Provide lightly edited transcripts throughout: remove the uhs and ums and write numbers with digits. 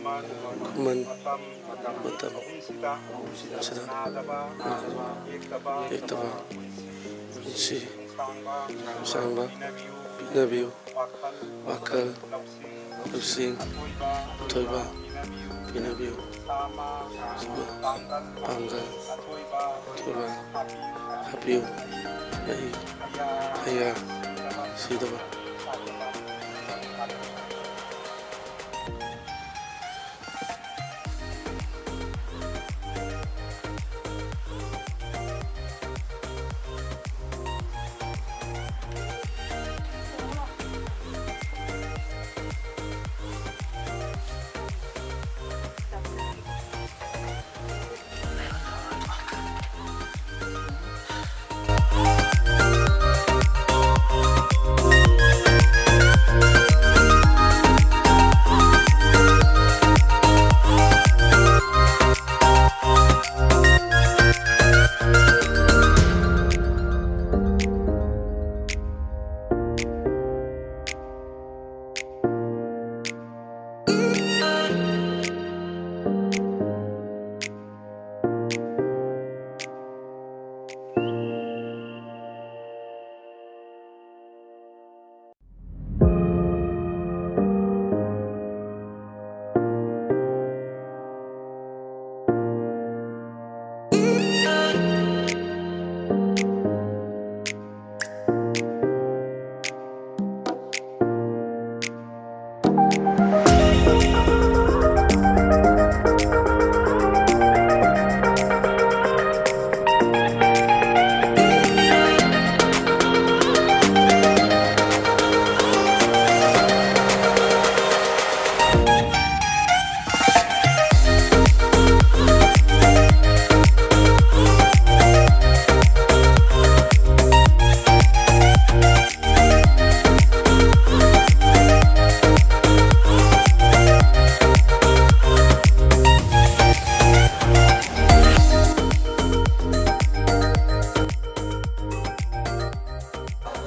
ꯈꯨꯃꯟ ꯃꯇꯝ ꯁꯤꯗ ꯌꯦꯛꯇꯕ ꯄꯨꯟꯁꯤ ꯁꯥꯡꯕ ꯄꯤꯅꯕꯤꯌꯨ ꯋꯥꯈꯜ ꯂꯧꯁꯤꯡ ꯑꯊꯣꯏꯕ ꯄꯤꯅꯕꯤꯌꯨ ꯄꯥꯡꯒꯜ ꯑꯊꯣꯏꯕ ꯍꯥꯞꯄꯤꯌꯨ ꯑꯩ ꯍꯌꯥ ꯁꯤꯗꯕ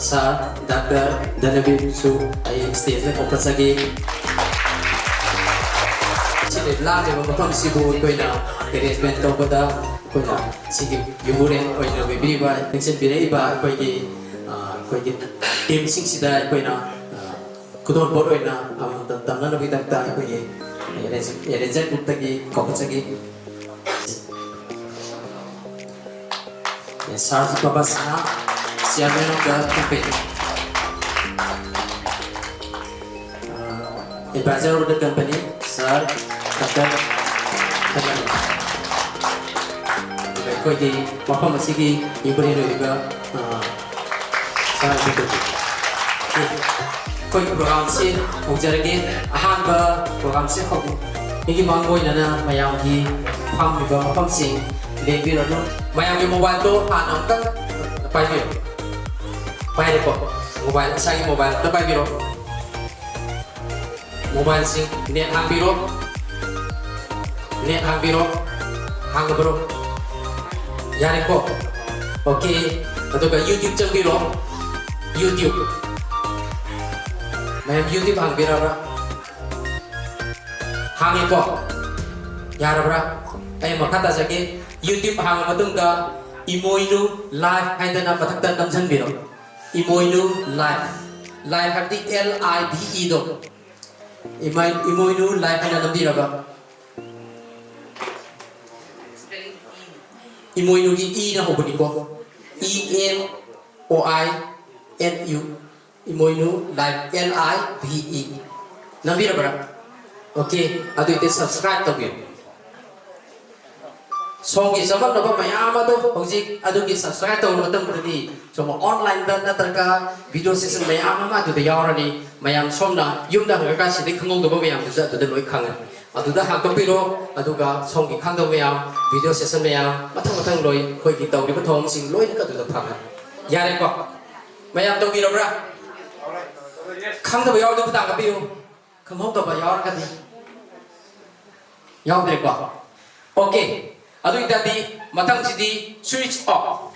Sir, Dr. Danabib Su, ay stage na pagkasagi. Sinilagi mo kapag sibuhon ko na arrangement ko da ko na sige yumurin ko na bibiba nagsin binaiba ko yung team sing sida ko na kudon bodo na ang tanda na bitagta ko yung arrangement ko tagi kapagsagi. Sir, babas na siya meron ka kapit. Advisor of the company, Sir Dr. Danabib. Ko di mapam sige ibuli no iba sa dito. Ko yung program si ugjaragi ahanga program si ko. Igi mangoy na mayang gi pam iba mapam sing lebi no mayang yung mobile to anong kan payo. Payo po. Mobile sa mobile to payo. Mobile sing net hang biro. Net hang biro. Hang biro. Yari po. Okay. Aduga YouTube channel biro. YouTube. Mayam YouTube hang biro bra. Hangi po. Yara bra. Ay makata jage YouTube hang matunga Imoinu live hay na pataktan namsan biro. Imoinu live. Live hati LIVE do. Imoinu live hay na nambira ba? Imoinu gi I na hubuni ko. EMOINU. Imoinu live LIVE. Nambira ba? Okay. Ado ite subscribe to gyo. Songi sama na ba mayama to hojik ado gi subscribe to matam pradi so online da na tarka video session mayama ma to yaurani mayam somna yumda ga sidi khangong do ba mayam da to loi khangan adu da ha to piro adu ga songi khangdo mayam video session mayam mathang loi khoi gi taw ri ba thom sing loi ka to da phang yare ko mayam to gi ro bra khangdo ba yaw do ta ga piro khangong to ba yaw ka di yaw de ko okay adu itadi matang sidi switch off.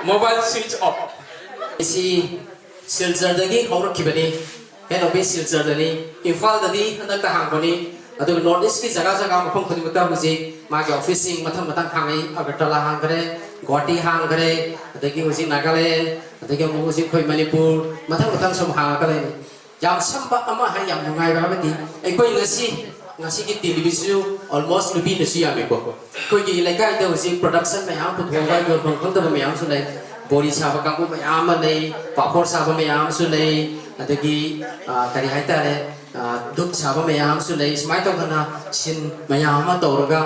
Mobile switch off. Isi silsar dagi haurak kibani head office silchardani Imphal dadi handak ta hangpani adu north east ki jaga jaga mafam khudi mata huji magi officing matham matang hangai Agartala hangare Guwahati hangare adagi huji Nagaland adagi huji khoi Manipur mathang som hangakale ni yam samba ama ha yam nungai ba bati ekoi ngasi ki television almost lubi na siya me ko koi ki laikai da huji production mayam puthoga yo bangkhang da mayam su lai bori saba kangku mayam lai papor saba mayam su lai adagi kari hai ta le duk saba mayam su lai smai to kana sin mayam ma tawraga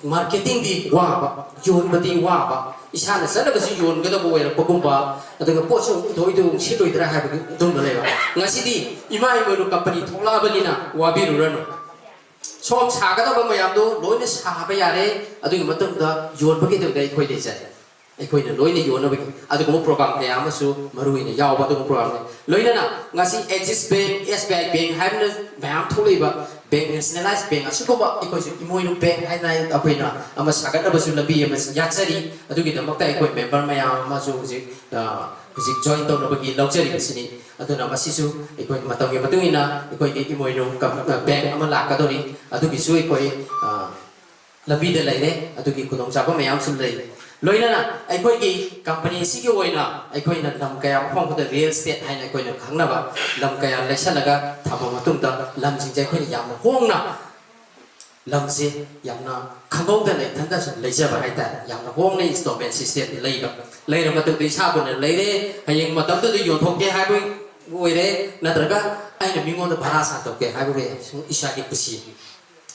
marketing di wa ba yon bati wa ba isana sana ba si yon ga da bo era pagumba adaga pocho doi do siloi dra ha ba dum le ba ngasi di imai mo company thongla ba ni na wa bi ru rano som saga da ba mayam do loina sa ba yare adu matam da yon ba ki de dai khoi de jai ai na loina yon ba ki adu ko program te amasu marui ne yaw ba do program ne loina na ngasi Axis Bank SBI Bank ha na mayam tholai ba bank nationalized bank asu ko ba ikoi su imoi no bank hai nai apoi na ama saga da ba su labi ama yatsari adu ki da mak ta ikoi member mayam ma su ji join to no ba ki laujari ba sini adu na ma sisu ikoi matam ki matung ina ikoi ki imoi no bank ama la ka do ri adu ki su ikoi labi da lai ne adu ki kudong cha ba mayam su lai loina na aikoi ki company si ki oina aikoi na lam kaya phong da real estate hai na koi na khang na ba lam kaya lesha laga thama matung da lam jing jai khoi yam na hong na lam se yam na khangong da nei than da su lai ja ba hai ta yam na hong nei installment system lai ba lai na matung ti sa bu na lai re hayeng matam tu yon thok ke hai bu oi re na tra ga ai na mingon da bhara sa tok ke hai bu re isha ki pusi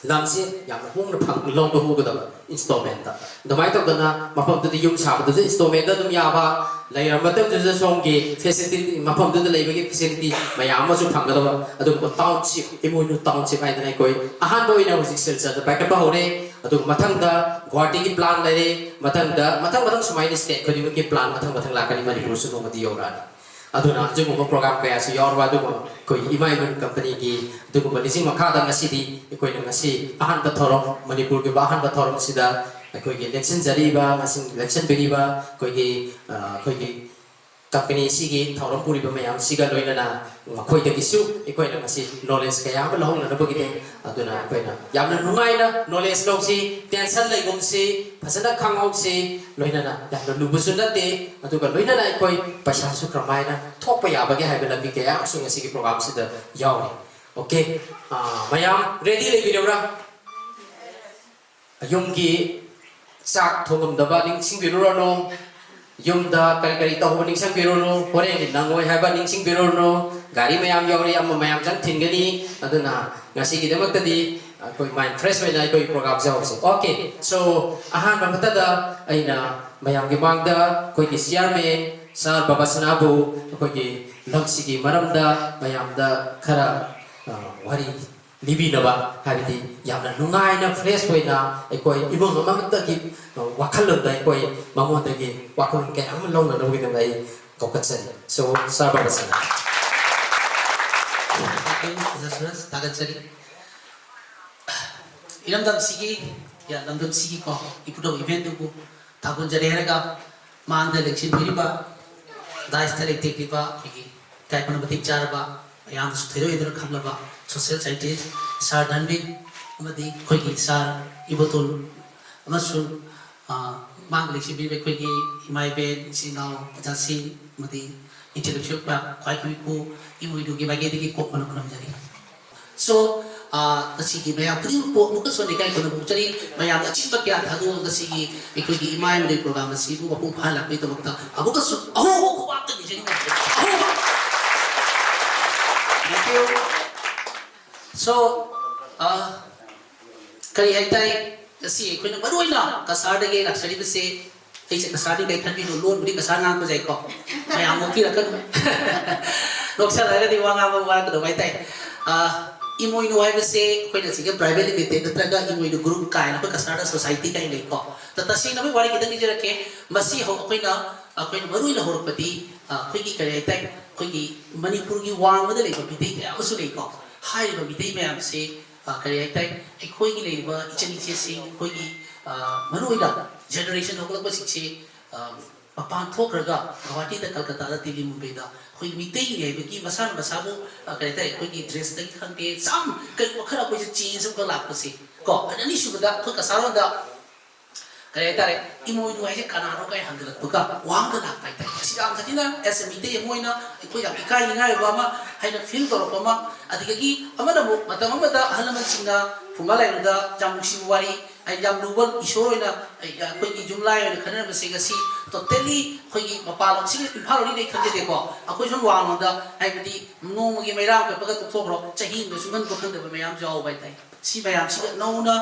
lam se yam na hong na phang long do hu ga da installment da damai tok da na mafam tu yum sa ba tu installment da dum ya ba lai ra matam tu da song ki facility mafam tu da lai ba ki facility mayam ma su phang ga da adu ko township imoi nu township ai da nai koi ahan doi na husik sel sa da ba ka ba hore adu mathang da Guwahati ki plan lai re mathang sumai ni state ko ki plan mathang la ka ni Manipur su no ma di yo ra aduna jungu ko program kaya si yor wa du ko imai man company ki du ko bani sing makha da ngasi di ko ni ngasi ahan da thorom Manipur ki bahan da thorom sida ko ki election jari ba ngasing election beri ba ko ki company si ki thorom puri ba mayam siga loina na makhoi da kisu ko ni ngasi knowledge kaya ba long na ba ki aduna ko na yam na nungai na knowledge lo si tension lai gum si phasana khangau si loina na yam na lubu sun da te adu ka loina na ko paisa su kramai na thok pa ya ba ge hai ba la bi ke ya su ngasi ki program si da yaw ni okay mayam ready le bi ra yum ki sak thongam da ba ning sing bi ro no yum da kari ta ho ning sang bi ro no hore ni nangoi hai ba ning sing bi ro no gari mayam yaw ri am mayam jang thin ga ni aduna ngasi ki damak ta di koi mind fresh mai nai koi program jaw se okay so ahan ba mata da aina mayam ki mang da koi ki chairman sar babasana bu koi ki lamsi ki maram da mayam da khara wari libi na ba habiti yamna nungai na fresh way na koi ibong ma mata ki wakhal da koi mamon da ki wakon ke am long na no ki dai ko katsan so sar babasana Zasras tagat sari ilam dam sigi ya dam sigi ko ipudo event ko tabun jare heraga manda election biri ba dais tale tekti ba ki kai kono batik char ba yam su thero idar khamla ba social scientist sar danbi amadi khoi ki sar ibotul amasu mang election biri khoi ki imai be sinau jasi madi intellectual ba khoi ki ko imoi du ki ba ge ki ko kono kono jari so kasi ki maya puri po bukan so ni kai kono bucari maya ta chimba kya tha do kasi ki ikoi ki imai me program si bu bu phala pe to makta abu ka so ko ba ta ni jari thank you so kari hai tai kasi ikoi na baroi na kasar de ge laksari be se ai se kasar de kai than bi no loan buri kasar ngang ko jai ko maya mo ki ra kan loksa la ga di wa nga mo wa ko do mai tai imoi no ai se koi na siga private limited taga imoi no group kai na ka sarada society kai le ko ta ta sin na wari kitang jira ke masi ho koi na marui na horpati koi ki kare tai koi ki Manipur ki wang ma de le ko bi dei ya su le ko hai ba bi dei ma se kare tai koi ki le ba ichani che se koi ki marui da generation ho ko ba si che mapaan thokraga Guwahati da Kolkata da Delhi Mumbai da khoi mitei ne beki masan masabu kai tai khoi gi dress da khangte sam kai khara khoi change sam ka lak pasi ko ani subada khoi ka saron da kai tare imoi du ai kana ro kai handal buka wang da lak pai tai si am satina as mitei moi na khoi ya ikai ni ngai ba ma hai na feel to ro ma adigagi amada mu matam amada halaman singa fungalai da jamusi wari ai jam lubal isoina ai khoi gi jumlai na khana ba se ga si totally khoi gi mapalong sing imphal ni dei khanje de ko akhoi son wang da ai bidi nong gi mairam ka paga to thokro chahi no sungan ko khande ba mayam jaw bai tai si mayam si no na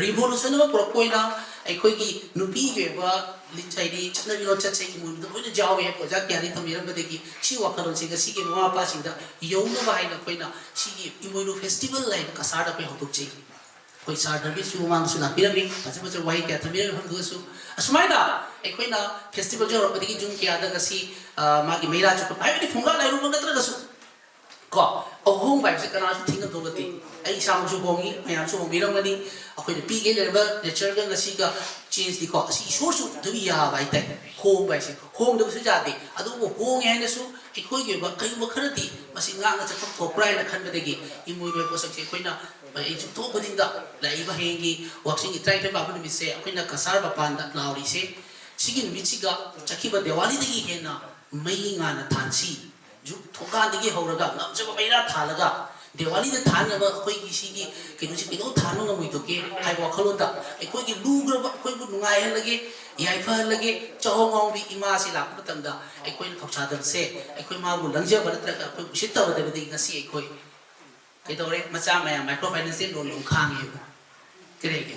revolution ma pro koina ai khoi gi nupi ge ba linchai di chana bi no cha che gi mun do oi jaw ye ko ja kya ni thamiram ba de gi si wa khalon si ga si ge ma pa sing da yong no ba hai na koina si gi imoino festival lai ka sa da pe hotuk che koi sa da bi su mang su na piraming pa cha pa wai kya thamiram ham du su asmai da ai koina festival jo ro ba de gi jung kya da ga si ma gi meira chu pa ai bi phungla lai ru ma na tra ga su ko ohong bai se kana su thing to ga ti ai sam su bongi mayam su bongi ram gani akhoi de pi ge le ba nature ga ngasi ga change di ko si so su de bi ya bai tai hong bai se hong de su ja de adu bo hong ya ne su ai khoi ge ba kai ma khara di ma si nga nga cha thok prai na khan ba de gi imoi be po sak che koina ba ai chu to ba ding da lai ba heng gi waxing i trai te ba ba mi se koina kasar ba pan da naw ri se sigi mi chi ga chakhi ba diwali de gi he na mai nga na than si ju thoga de gi horaga ngam che ba mai ra thalaga diwali da than ba khoi gi si gi ke nu chi ke no than no ngoi to ke hai ba khalon da ai khoi gi lu gra ba khoi bu nungai han lagi yai pha lagi chaw ngong bi ima si la ku tam da ai khoi thok cha dam se ai khoi ma bu langje ba tra ka khoi sit ta ba de de ngasi ai khoi ke to re macha maya microfinance loan long khang ye ke re ke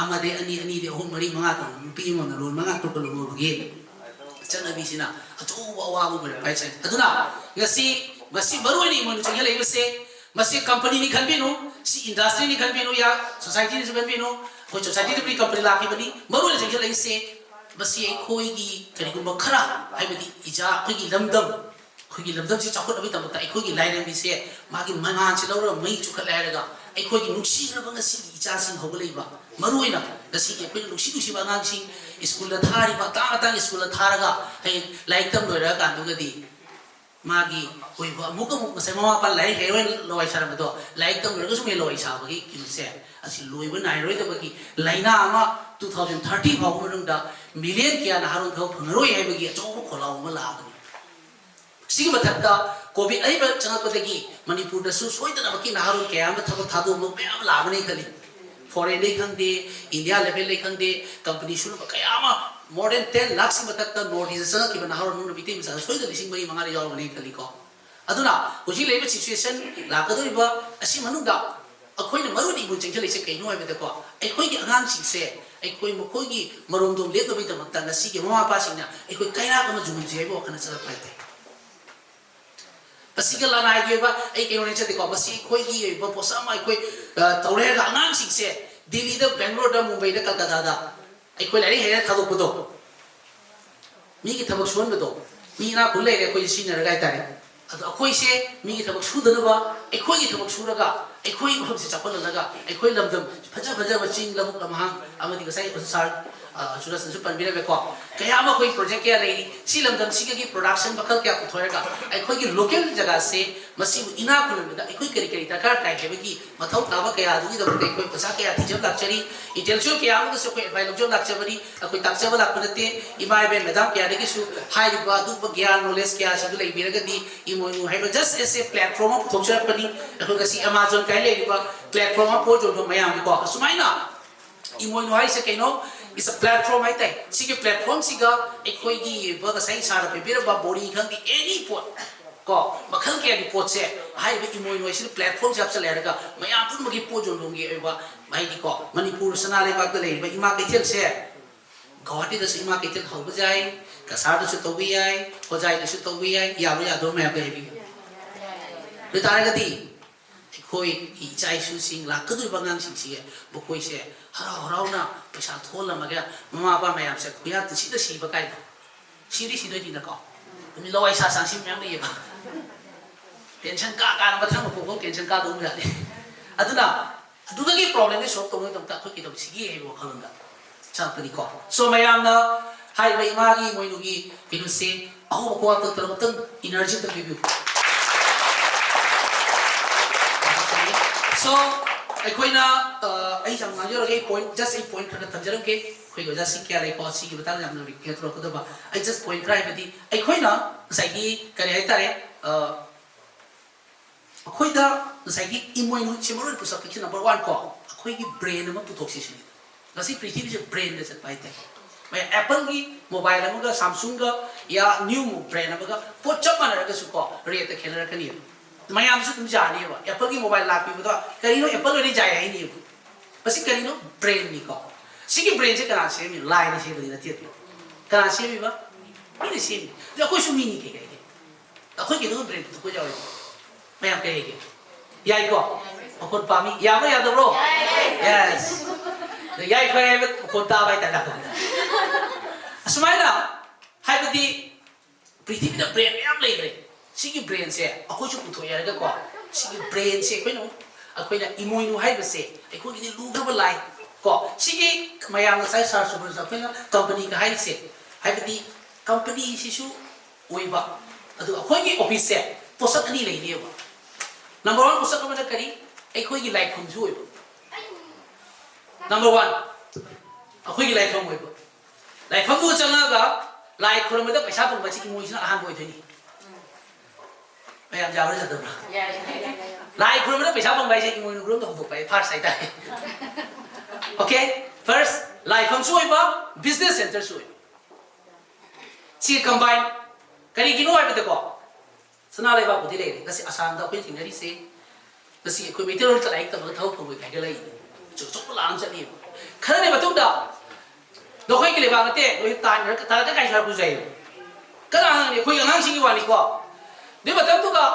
amade ani de hom mari manga ta pi mo na loan manga to ko loan ge chana bi sina achu wa wa bu ba pai chai aduna ngasi baru ni mo chang le se masi company ni khan bi no si industry ni khan bi no ya society ni khan bi no ko society ni company la ki bani baru le chang le se masi ai khoi gi kari ko khara ai bi ija khoi gi lamdam si chakot abi tam ta ai khoi gi lai ram bi se ma gi mangan si lo ro mai chu khat lai ga ai khoi gi nuksi ra ba ngasi gi cha sing ho lai ba maru ina ngasi gi khoi nuksi ba ngang sing school da thari ba ta school da tharaga hai lai tam lo ra kan du ga di magi oi ba muka sai mama pa lai he wen loi sa ma do lai tam lo ga su me loi sa ba gi kin se asi loi ba nai roi da ba gi lai na ma 2030 ba ko da million kya na harun thau phangroi hai ba gi cho ko khola ma la ba sigi mathakta covid ai ba changa ko de gi manipur da su soi da ba ki na harun kya ma thab tha do mo me am la ba nei khali foreign le khang de india level le khang de company shuru ba kaya ma more than 10 lakhs matak ta notice sa ki bana har nu bi tim sa soi da lising mai mangari jaw bani khali ko aduna hoji le situation la ka do ba asi manu da akhoi ne maru ni bu cheng chele se kai no ai ba ko ai khoi gi angang sing se ai khoi mo khoi gi marom dom le do bi da mak ta na si gi mama pa sing na ai khoi kai ra ka ma jum je bo kana sa pa te pasigal la nai gi ba ai ke ne che de ko basi khoi gi ba po sa mai khoi tore ga angang sing se Delhi da Bangalore da Mumbai da Kolkata da ai khoi lai he tha do ko do mi gi thabak suan ba do mi na khul le khoi si na ga ta re adu khoi se mi gi thabak su da na ba ai khoi gi thabak su ra ga ai khoi ma se chapal la ga ai khoi lam dam phaja ba ching lam lam hang amadi ga sai sar sudah sensu panbira be ko kaya ma koi project kya lai si lam dam si gi production bakal kya uthoya ga ai khoi gi local jaga se masi ina kulam da ai khoi kari ta ka kai he gi mathau ta ba kaya du gi da koi pasa kya thijam lakchari itel chu kya ma se koi bai lok jom lakchabari koi takcha ba lakpate imai be madam kya de gi su hai ba du ba gyan knowledge kya si du lai bira ga di imoi nu hai ba just as a platform of thokcha pani ko ga si amazon kai le ba platform of po jo mayam ko sumaina imoi nu hai se kaino is a platform ai tai sige platform siga ekoi gi ba ga sai sara pe bira ba body khang di any pot ko makhal ke di pot se hai be imoi noi se platform jap se le ga maya pun magi po jon long ge ba mai di ko manipur sana le ba ga le ba ima ke thel se Guwahati da se ima ke thel hau ba jai kasar da su to bi ai hojai da su to bi ai ya ba ya do me ba bi de ta ga di khoi i chai su sing la ka du bangang sing si bo khoi se harau na pesa thola ma ga mama pa mayam se khuya ti si da si ba kai si ri da ko mi loi sa sang sim yang ni ba tension ka na ba thang ko tension ka do ga ni aduna aduga gi problem ne so to mo ta khoi ki to si gi he bo khalun da cha pa ni ko so mayam na hai bai magi moinugi kinu se aho ko ta tarutang energy ta bibu so aikoina ai jam ngajor ge point just a point kada tamjaram ke khoi go just kya lai ko si gi batang jam no ke tro ko da ba I just point right badi aikoina sai gi kare ai tare khoi da sai gi imoinu chimoro pusak ki number 1 ko khoi gi brain ma putok si si ngasi prithvi je brain de chat pai te mai apple gi mobile amaga samsung ga ya new brand amaga pot chap mana ga su ko re ta khela ka ni mayam su tum jani ba apple gi mobile la pi ba kari no apple ri jai ai ni pasi kari no brain ni ko sigi brain je kana se mi line ni se ba ni na ti kana se mi ba ni ni se mi ya ko su mi ni ke ke ko gi no brain to ko jaw mayam ke ke ya ko ko pa mi ya ba ya da bro yes ya ko ai ko ta ba ta da ko asmaina hai ba di prithvi da brain yam le le sigi brain se akoi chu putho ya ga ko sigi brain se ko no akoi na imoinu hai ba se ai ko gi lu ga ba lai ko sigi mayam sai sar su ba ko na company ka hai se hai ba di company si su oi ba adu akoi gi office se posak ani le ni ba number 1 posak ma na kari ai ko gi lai khum ju oi ba number 1 akoi gi lai khum oi ba lai khum tu changa ga lai khum ma da paisa pung ba chi imoi sina ahan boi thoni mayam jaw ra da ba lai khum ma da paisa pung ba chi imoi nu grum dong dok bai first sai dai okay first lai khum su oi ba business center su oi si combine kari gi no ai ba ko sana lai ba bu di le kasi asam da koi thingari se kasi koi meteor ta lai ta ba thau phoi kai ga lai chu chu la am cha ni khara ne ba tu da no khoi ki le ba ngate no ta ni ta ka kai sha bu zai ka na ni khoi ngang sing wa ni ko de ba tam tu ka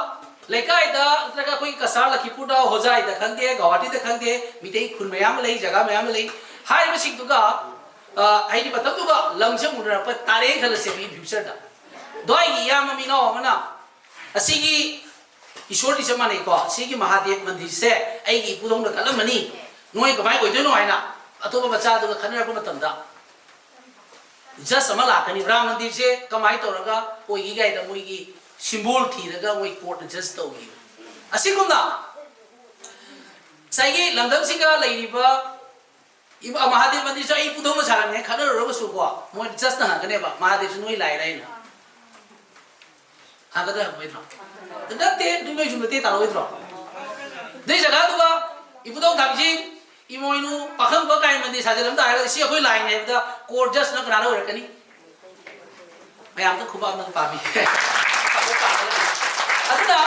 le kai da tra ka khoi ka sa la ki pu da ho jai da khang de gawati da khang de mi dei khun mayam lei jaga mayam lei hai ba sing tu ka ai di ba tam tu ka lam se mu ra pa ta le khala se mi future da doi gi ya ma mi no ma na asigi ईश्वर की चमा नहीं को सिगी महादेव मंदिर से आई की पुदों का कलम money नोई कमाई कोई तो नो है ना अतोबा बच्चा तो खने रखो मतम दा जस्ट समला कनी ब्राह्मण मंदिर से कमाई तो रगा ओई की गाय दा मोई की सिंबल थी रगा ओई कोर्ट जस्ट तो की असिकुम ना साइगी लंदन सिगा लेरिबा इबा महादेव मंदिर से आई पुदों में सारा ने खने रगा सुको मोई जस्ट ना कने बा महादेव से नोई लाई लाई ना हागदा होई ना दते दुमे जुमे ते तालो इत्रो दे जगा दुगा इबुदो दाबजी इमोइनु पाखम ब काय मंदी साजलम दा आगा सी अखोय लाइन है दा कोर जस्ट न कनारो रकनी मयाम तो खुबा मन पाबी अदुदा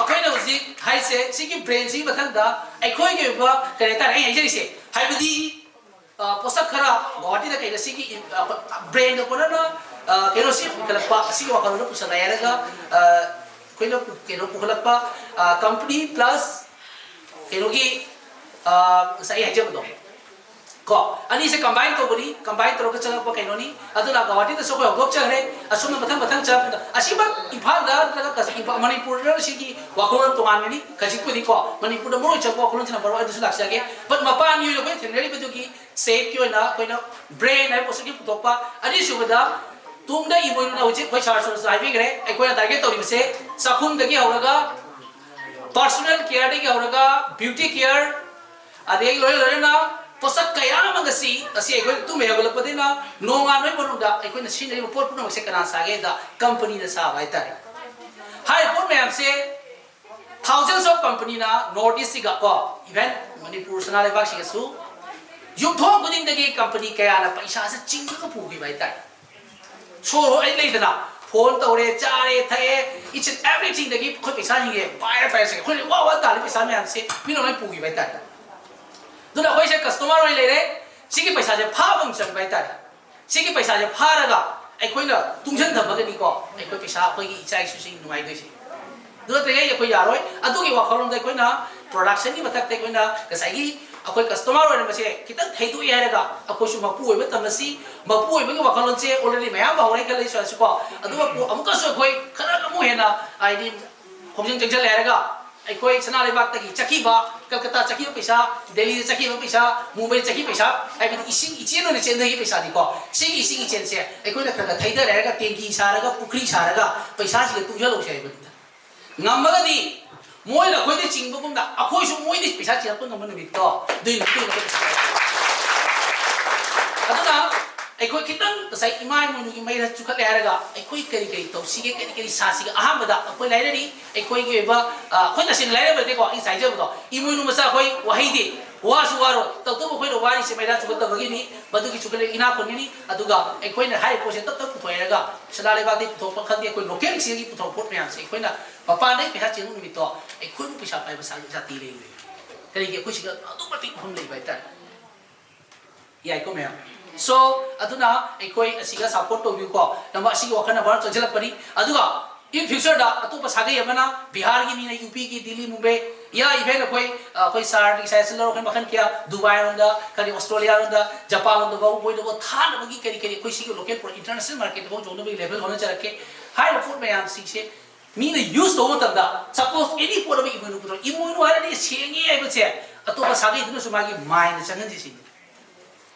अखोय न उजी हाय से सिगी ब्रेन सी बथन दा अखोय के ब करे ता आई जे से हायबदी पोसक खरा बॉडी दा कइला सिगी ब्रेन को न केनो सी कलपा सिगी वकन न पुसला यारगा कोइनो केनो पुखलपा कंपनी प्लस केनो की सही है जब दो को अनि से कंबाइन तो बड़ी कंबाइन तो चला प केनो नी अदुला गवाटी तो सको गोक चरे असुम मथंग मथंग च असिबा इफाल दा लगा कस इफा मणिपुर र सिगी वाखोन तो माननी खजिपुदी को मणिपुर मोय च वाखोन च नंबर 1 दुस लाक्सा के बट मपान यु को थेनरी बदु की सेफ की ना कोइनो ब्रेन है पोसकी पुतोपा अनि सुबदा तुमदा इमोइनु ना उजे कोइ चार सो साइबी गरे अकोय टारगेट तोरि बसे सखुम दगी होरगा पर्सनल केयर दगी होरगा ब्यूटी केयर अदे लोय लोय ना पोसक कया मगसी असी अकोय तुम हेगल पदिना नोंगा नोय बनुदा अकोय न सिन पोर पुनो से कना सागे दा कंपनी ना सा बाय तारे हाय पोर मैम से thousands of company na north east सिगा को इवन मणिपुर सना लेबा सिगसु युथो गुदिंग दगी कंपनी कया ना पैसा से चिंग को पुगी बाय तारे सोरो आई लेदना फोन तौरे चारे थे इट्स एवरीथिंग दगी खोय पैसा हिगे पायर पैसा खोय वा वा ताले पैसा में हमसे मिनो नहीं पुगी बाय तारे दुना खोय से कस्टमर ओइ लेरे सिगी पैसा जे फाबम चंग बाय तारे सिगी पैसा जे फारगा आई खोय ना तुमजन धबगनी को आई खोय पैसा खोय की इचाई सुसिंग नुमाई दोसे दुना ते ये खोय यारोय अदुगी वाखलम दे खोय ना प्रोडक्शन नि बतक ते खोय ना कसाई अखोय कस्टमर ओइ बसे कितन थैदु यारगा अखोसु मपु ओइ बतमसी मपु ओइ बगे वखलन से ऑलरेडी मयाम बावरे के लैसो को अदुवा अमुका सो खोय खरा कमु हेना आइडी खोमजिंग जंगजल यारगा ꯑꯩꯈꯣꯏ ꯁꯅꯥ ꯂꯩꯕꯥꯛꯇꯒꯤ ꯆꯠꯈꯤꯕ ꯀꯜꯀꯇꯥ ꯆꯠꯈꯤꯕ ꯄꯩꯁꯥ ꯗꯦꯜꯂꯤꯗ ꯆꯠꯈꯤꯕ ꯄꯩꯁꯥ ꯃꯨꯝꯕꯩ ꯆꯠꯈꯤꯕ ꯄꯩꯁꯥ ꯍꯥꯏꯕꯗꯤ ꯏꯁꯤꯡ ꯏꯆꯦꯜ ꯑꯣꯏꯅ ꯆꯦꯟꯊꯈꯤꯕ ꯄꯩꯁꯥꯅꯤꯀꯣ ꯁꯤꯒꯤ ꯏꯁꯤꯡ ꯏꯆꯦꯜꯁꯦ ꯑꯩꯈꯣꯏꯅ ꯈꯔ ꯈꯔ ꯊꯩꯗꯔꯦ ꯍꯥꯏꯔꯒ ꯇꯦꯡꯀꯤ ꯁꯥꯔꯒ ꯄꯨꯈ꯭ꯔꯤ ꯁꯥꯔꯒ ꯄꯩꯁꯥꯁꯤꯒ ꯇꯨꯡꯁꯤꯜꯂꯧꯁꯦ ꯍꯥꯏꯕꯅꯤꯗ ꯉꯝꯃꯒꯗꯤ ꯃꯣꯏꯅ ꯑꯩꯈꯣꯏꯗ ꯆꯤꯡꯕꯒꯨꯝꯅ ꯑꯩꯈꯣꯏꯁꯨ ꯃꯣꯏꯗꯤ ꯄꯩꯁꯥ ꯆꯤꯡꯉꯛꯄ ꯉꯝꯕ ꯅꯨꯃꯤꯠꯇꯣ ꯑꯗꯨꯏ ꯅꯨꯃꯤꯠꯇꯨ ꯑꯗꯨꯅ ꯑꯩꯈꯣꯏ ꯈꯤꯇꯪ ꯉꯁꯥꯏ ꯏꯃꯥ ꯏꯃꯣꯏꯅꯨꯒꯤ ꯃꯩꯔ ꯆꯨꯈꯠꯂꯦ ꯍꯥꯏꯔꯒ ꯑꯩꯈꯣꯏ ꯀꯔꯤ ꯀꯔꯤ ꯇꯧꯁꯤꯒꯦ ꯀꯔꯤ ꯀꯔꯤ ꯁꯥꯁꯤꯒꯦ ꯑꯍꯥꯟꯕꯗ ꯑꯩꯈꯣꯏ ꯂꯥꯏꯔꯔꯤ ꯑꯩꯈꯣꯏꯒꯤ ꯑꯣꯏꯕ ꯑꯩꯈꯣꯏ ꯇꯁꯦꯡꯅ ꯂꯥꯏꯔꯕꯗꯤꯀꯣ ꯑꯩ ꯍꯥꯏꯖꯕꯗꯣ ꯏꯃꯣꯏꯅු ꯃꯆꯥ ꯑꯩꯈꯣꯏ ꯋꯥꯍꯩꯗꯤ ꯋꯥꯁꯨ ꯋꯥꯔꯣꯏ ꯇꯧꯇꯕꯨ ꯑꯩꯈꯣꯏꯅ ꯋꯥꯔꯤꯁꯦ ꯃꯩꯔꯥ ꯆꯨꯈꯠꯇꯕꯒꯤꯅꯤ ꯃꯗꯨꯒꯤ ꯆꯨꯈꯠꯂꯦ ꯏꯅꯥꯛ ꯈꯨꯟꯒꯅꯤ ꯑꯗꯨꯒ ꯑꯩꯈꯣꯏꯅ ꯍꯥꯏꯔꯤꯕ ꯄꯣꯠꯁꯦ ꯇꯞ ꯇꯞ ꯄꯨꯊꯣꯛꯑꯦꯔꯒ ꯁꯅꯥ ꯂꯩꯕꯥꯛꯇꯒꯤ ꯄꯨꯊꯣꯛꯄ ꯈꯪꯗꯦ ꯑꯩꯈꯣꯏ ꯂꯣꯀꯦꯜꯁꯤꯗꯒꯤ ꯄꯨꯊꯣꯛꯄ ꯄꯣꯠ ꯃꯌꯥꯝꯁꯦ ꯑꯩꯈꯣꯏꯅ ꯃꯄꯥꯟꯗꯒꯤ ꯄꯩꯁꯥ ꯆꯦꯟꯕ ꯅꯨꯃꯤꯠꯇꯣ ꯑꯩꯈꯣꯏꯕꯨ ꯄꯩꯁꯥ ꯄꯥꯏꯕ ꯖꯥꯇꯤ ꯂꯩꯔꯣꯏ ꯀꯔꯤꯒꯤ ꯑꯩꯈꯣꯏ ꯁꯤꯗ ꯑꯗꯨꯛ ꯃꯇꯤꯛ ꯃꯐꯝ ꯂꯩꯕ ꯍꯥꯏꯇꯥꯔꯦ ꯌꯥꯏꯀꯣ ꯃꯌꯥꯝ so aduna ekoi asiga support to biu ko namba asiga wakana bar chajala pari aduga in future da atopa sagai amana bihar gi mina up gi delhi mumbai ya even koi sar di sai selo kan makan kya dubai onda kali australia onda japan onda go boy do than bagi kari kari koi siga local for international market go jono bi level hona charake high report mayam si se mina use to ta da suppose any for bi imunu pro imunu ara ni sengi ai ba che atopa sagai dinu sumagi mind changan ji si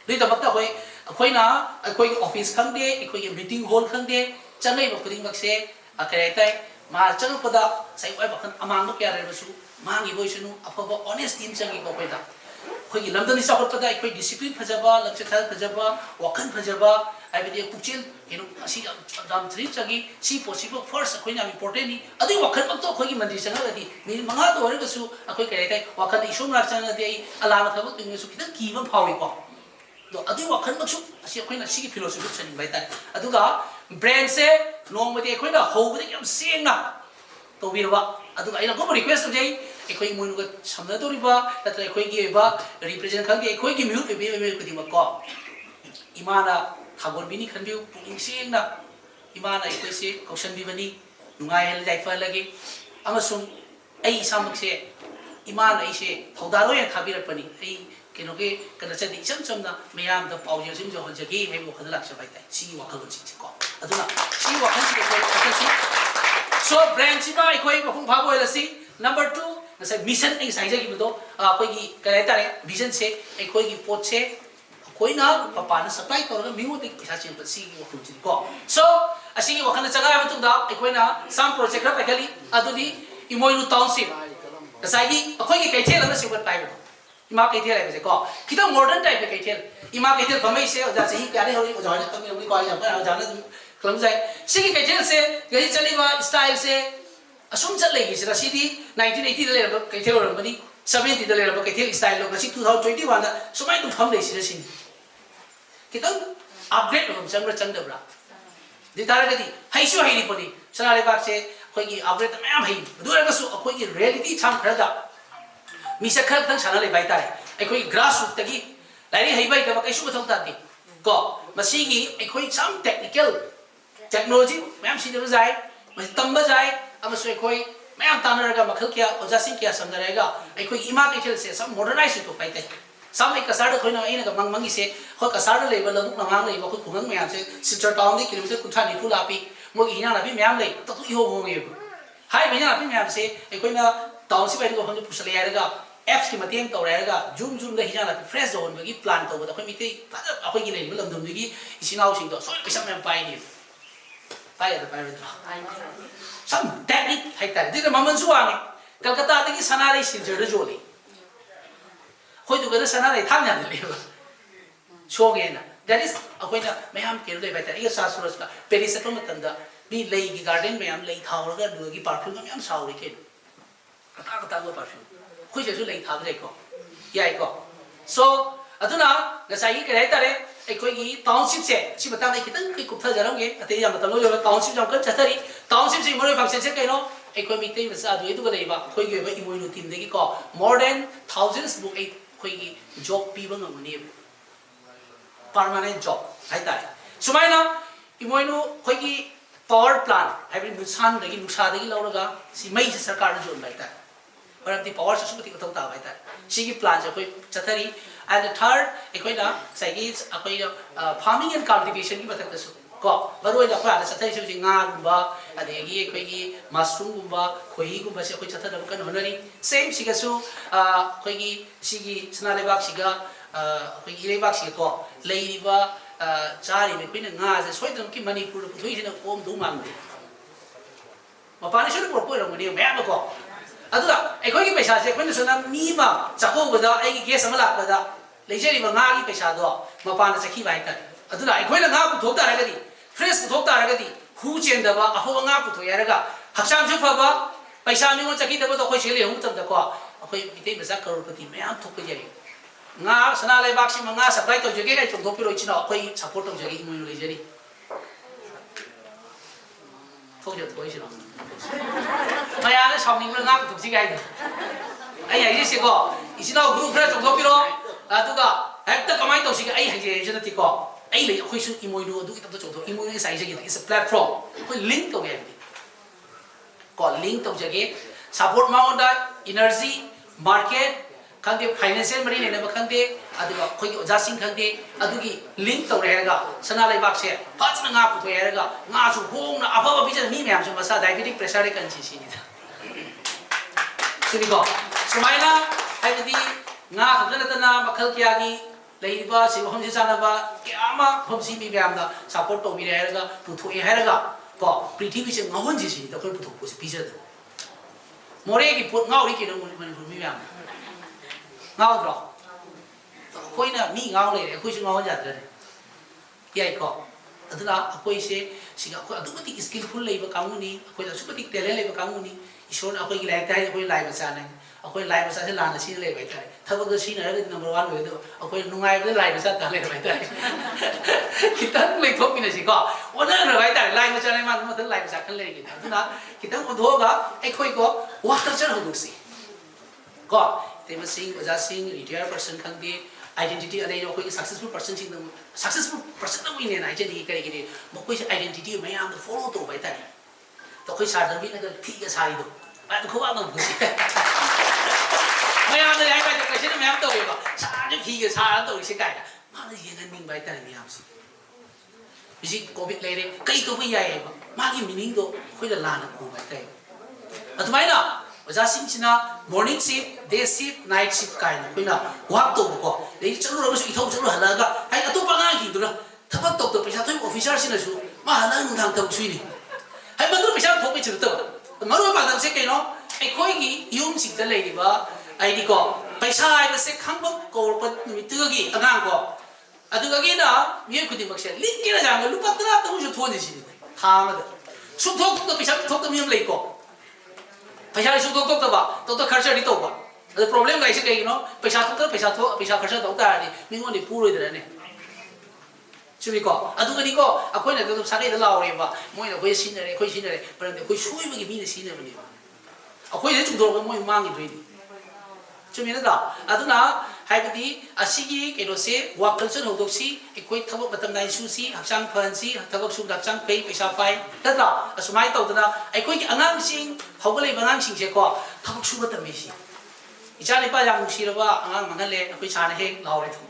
Lita bakta koi na koi office khangde koi meeting hall khangde changai ba kuding bakse akaitai ma chang pada sai wai bakhan amang ba kya re basu mangi boi sunu afaba honest team changi ko pai da koi gi lamdani support pada koi discipline phajaba lakshya thal phajaba wakan phajaba ai bidi puchil eno asi dam thri changi si possible first koi na important ni adi wakan bak to koi gi mandri changa gadi ni manga to re basu koi kaitai wakan isum rak changa di alama thabak tu su kitan ki bam phawi ko do adu wakhan maksu asi khoina sigi philosophy chani bai ta aduga brain se long mate khoina hobde yam sengna to birwa aduga ina go request jai ekhoi moinu ga samna to riba tatra ekhoi gi ba represent khang gi ekhoi gi mute be kudi makko imana thagor bini khanbiu puning sengna imana ekhoi se kausan bi bani nungai hel jai fa lagi amasung ai samak se imana ai se thodaro ya thabira pani ai kino ke kana chadi cham cham na mayam da pawje sim jo hojagi he mo khadala cha bai tai si wakal chi ko aduna si wakal chi ko si so brand chi ba ikoi mafung pha boi la si number 2 na sai mission ei sai jagi do koi gi kare tare vision se ikoi gi pot se koi na papa na supply ko ga miu de pisa chi si wakal chi ko so asi gi wakal cha ga ba tu da ikoi na some project ra pakali adudi imoinu township sai gi ikoi gi kai thela na si wat pai ba ima kai thel ai ko kita modern type kai thel ima kai thel famai se oja sahi kya re hori oja ne tam ni ko ai ya oja ne klam jai sigi kai thel se gai chali ba style se asum chat legi sira sidi 1980 da le ba kai thel ro mani 70 da le ba kai thel style lo kasi 2021 da sumai tu pham le sira sin kita upgrade ro chang ra chang da bra di tara gadi haisu hai ni poni sana le ba se khoi gi upgrade ma hai du ra ga su khoi gi reality cham khara da misa khar thang sana le bai tare aikoi grassroots tagi lari hei bai da kai su thong ta ti ko masigi aikoi some technical technology mayam si de jai mas tamba jai amasu aikoi mayam tanaraga makhal kya oja sing kya samdarega aikoi ima kai thel se some modernize to pai tai some ek kasar da khoina ina ga mangi se ho kasar le ba labu namang le ba khoi khungang mayam se sister town de kilometer kuntha ni fu la pi mo gi ina na bi mayam le to tu i ho ho nge hai mayam na bi mayam se aikoi na town si bai ko hong pusale ya ga apps ki mateng to raga zoom da hijana fresh zone bagi plan to da khoi mi te akoi gi nei lam dum gi isinau sing do so pesa mem pai ni pai da pai da some technique hai ta de maman su ang kalkata de gi sanare siljer de jole khoi du ga sanare tham nya de le so ge na that is akoi na mayam ke le bai ta ia sa suraj ka peris pa matan da ni lei gi garden mayam lei thau ga du gi perfume mayam sau ri ke kata go perfume khoi je su lei thab jai ko yai ko so aduna ngasai gi kai tare aikoi gi township se si batang dai kitang kai kuptha jarang ge ate ya batang lo yo township jam kan chathari township se more function se kai no aikoi mi te sa du edu ga dei ba khoi gi ba imoinu team de gi ko more than thousands book ai khoi gi job pi ba ngam ni permanent job hai tare sumaina imoinu khoi gi power plant hai bi nusan de gi nusa de gi lo ga si mai se sarkar de jon bai ta the power system ti ko ta bai ta sigi plan ja koi chathari and the third ekoi na sai gi akoi farming and cultivation ki batak su ก็มาด้วยนะค่ะจะใช้ชื่อจริงงานกุมบ้าอันนี้ยี่คุยยี่มัสรูมกุมบ้าคุยยี่กุมบ้าเสียคุยชัดๆดับกันหัวนี่ same สิกสู้คุยยี่สิกีสนาเลบักสิกาคุยยี่เลบักสิกก็เลยดีว่าจารีไม่คุยเนี่ยงานจะช่วยตรงที่มันนี่พูดคุยที่นั่นโอมดูมันดีมาปานี่ช่วยพูดคุยเราไม่ได้แม่มาก็อันนั้นไอ้คุยยี่ไปชาเสียคุยเนี่ยส่วนนั้นมีมาจะพูดก็ได้ไอ้กี่สมัยละก็ได้เลยเช่นว่างานยี่ไปชาด้วยมาปานี่จะขี้ไปกันอันนั้นไอ้คุยเนี่ยงานพูดถูกได้ก็ดีfresh ถูกตาระก็ดีหูเจนเดบ้าอ่ะหัวงาพูดถูกยังไงก็หักชามชุบฟ้าไปชามมีคนจะคิดเดบ้าต้องคอยเฉลี่ยหุ่นตั้งแต่ก็คอยพิเศษภาษากรุณาที่ไม่อ่านถูกไปยังงาสนาเลยบักชิมงาสับไลตัวจะเกี่ยจงถูกไปโรยชินอ่ะคอยซัพพอร์ตตรงจะเกี่ยมือเลยจะดีถูกจะถูกชินอ่ะไม่อ่านชาวนี้มันงาถูกสิไงไอ้ยังยี่สิบก็อีชินอ่ะกรุ๊ปเพื่อนจงถูกไปโรยตัวก็เฮ้ยแต่ก็ไม่ต้องสิไอ้ยังยี่สิบนาทีก็ไอ้เลยคุยสุดอีโมยดูดูอีกตัวจงตัวอีโมยนี่ใส่จะกี่ตัว it's a platform คุยลิงก์ตัวเองก็ลิงก์ตัวจะกี่ support มาวันได้ energy market ขั้นเดียว financial มาดีเนี่ยนะขั้นเดียวอะดูว่าคุยกับจัสซิงขั้นเดียวอะดูกี่ลิงก์ตัวเองก็สนาเลยบักเสียพัฒนางาปุถุยเองก็งาสุโฮงนะอาภาพพิจารณามีแม่ชมภาษา diabetic pressure กันชี้ชี้นี่ท่าสุดที่ก็สมัยนั้นไอ้ที่งาขับเดินตั้งนาบักเข้าเกียร์นี่เลยดีว่าสิว่าผมจะสร้างว่าแกอามาผมสิมีแบบนั้นซัพพอร์ตตัวมีอะไรก็ผู้ถูกให้อะไรก็ปริธีพิเศษงาวันจีสิแต่คนผู้ถูกผู้สิพิเศษโมเรกิพูดงาอีกแล้วมันมีแบบงาตัวคุยน่ะมีงาเลยคุยชิงงาวันจัดเลยยัยก็อันนั้นคุยเสียสิก็คุยอันนั้นที่สกิลฟุลเลยแบบกังวลนี่คุยแต่สุดที่เทเลเลยแบบกังวลนี่อีชวนคุยกี่ไลฟ์ได้คุยไลฟ์ภาษาเนี่ยคุยไลฟ์ภาษาที่ลานชิ้นเลยไปได้ถ้าว่าก็ชิ้นอะไรก็ number one เลยด้วยคุยนุ่งไงก็ไลฟ์ภาษาต่างเลยไปได้คิดตั้งเลยทบกินสิก็วันนั้นเราไปได้ไลฟ์ภาษาอะไรมันถึงไลฟ์ภาษากันเลยกินอันนั้นคิดตั้งคนทั่วก็ไอ้คุยก็ว่ากันจะรู้สิก็แต่มาสิ่งภาษาสิ่ง retired person ครั้งที่ identity อะไรเราคุย successful person สิ่งนั้น successful person นั้นวิ่งเนี่ยนะจะดีกันกี่มันคุย identity ไม่เอา follow ตัวไปได้ต้องคุยสารวิ่งนั่นก็ที่จะสายดูแต่เขาว่ามันคุยไม่เอาเลยไอ้ไปแต่ก็ฉันไม่เอาตัวเองก็สารที่ก็สารตัวเองใช่ไหมมาเลยยังกันนิ่งไปแต่ไม่เอาสิไม่ใช่โควิดเลยใครตัวไม่ใหญ่มาที่มินิงตัวคุยแต่ลานกูไปแต่ทำไมนะว่าจะสิ่งที่น่ะ morning shift day shift night shift กันคุยน่ะวักตัวก็เลยจะรู้เราไม่ใช่อีท่องจะรู้หันหลังก็ไอ้ตัวปังงานกี่ตัวนะถ้าว่าตกตัวไปใช้ตัว official สินะชูมาหันหลังนู่นทางตัวช่วยนี่ไอ้มันตัวไปใช้ตัวไปจุดตัวมารู้ว่าแบบนั้นใช่ไหมเนาะไอ้คุยกี่ยุ่งสิ่งแต่เลยดีว่าไอ้ดีก็ไปใช้ไปเซ็กข้างบนก็เป็นมีตัวกี่อันนั้นก็อันตัวกี่นะมีคนที่มักใช้ลิงก์นะจังเลยลูกปัตตาตัวมันจะทวนดิสิทำมาเด้สุดท้ายตัวไปใช้ทุกตัวมีอะไรก็ไปใช้สุดท้ายตัวบ้าตัวขารดีตัวบ้าแต่ problem อะไรใช่ไหมเนาะไปใช้ตัวไปใช้ขารตัวแต่นี่มีคนที่พูดเลยเดี๋ยวนี้ใช่ไหมก็อันตัวนี้ก็อ่ะคุยเนี่ยตัวสารได้เล่าเลยว่าไม่เนี่ยคุยสิ่งอะไรคุยสิ่งอะไรเพราะเนี่ยคุยช่วยมันก็มีสิ่งอะไรนี่อ่ะคุยเนี่ยจุดตัวก็ไม่มั่งอีกเลยใช่ไหมล่ะอันนั้นให้ไปดีอาศัยกี่เราเสียว่าเป็นส่วนของตัวสิไอ้คุยทั้งหมดเป็นตำแหน่งชูสิหักช่างพันสิทั้งหมดชูหักช่างไปชาไฟนั่นแหละสมัยต่อตัวนั้นไอ้คุยกี่งานสิ่งเขาก็เลยบางงานสิ่งเช่นก็ทั้งหมดชูเป็นตำแหน่งสิอีจานนี้ป้ายังมุสีแล้วว่างานมันนั่นเลยคุยชาเนี่ยเราเลยทุก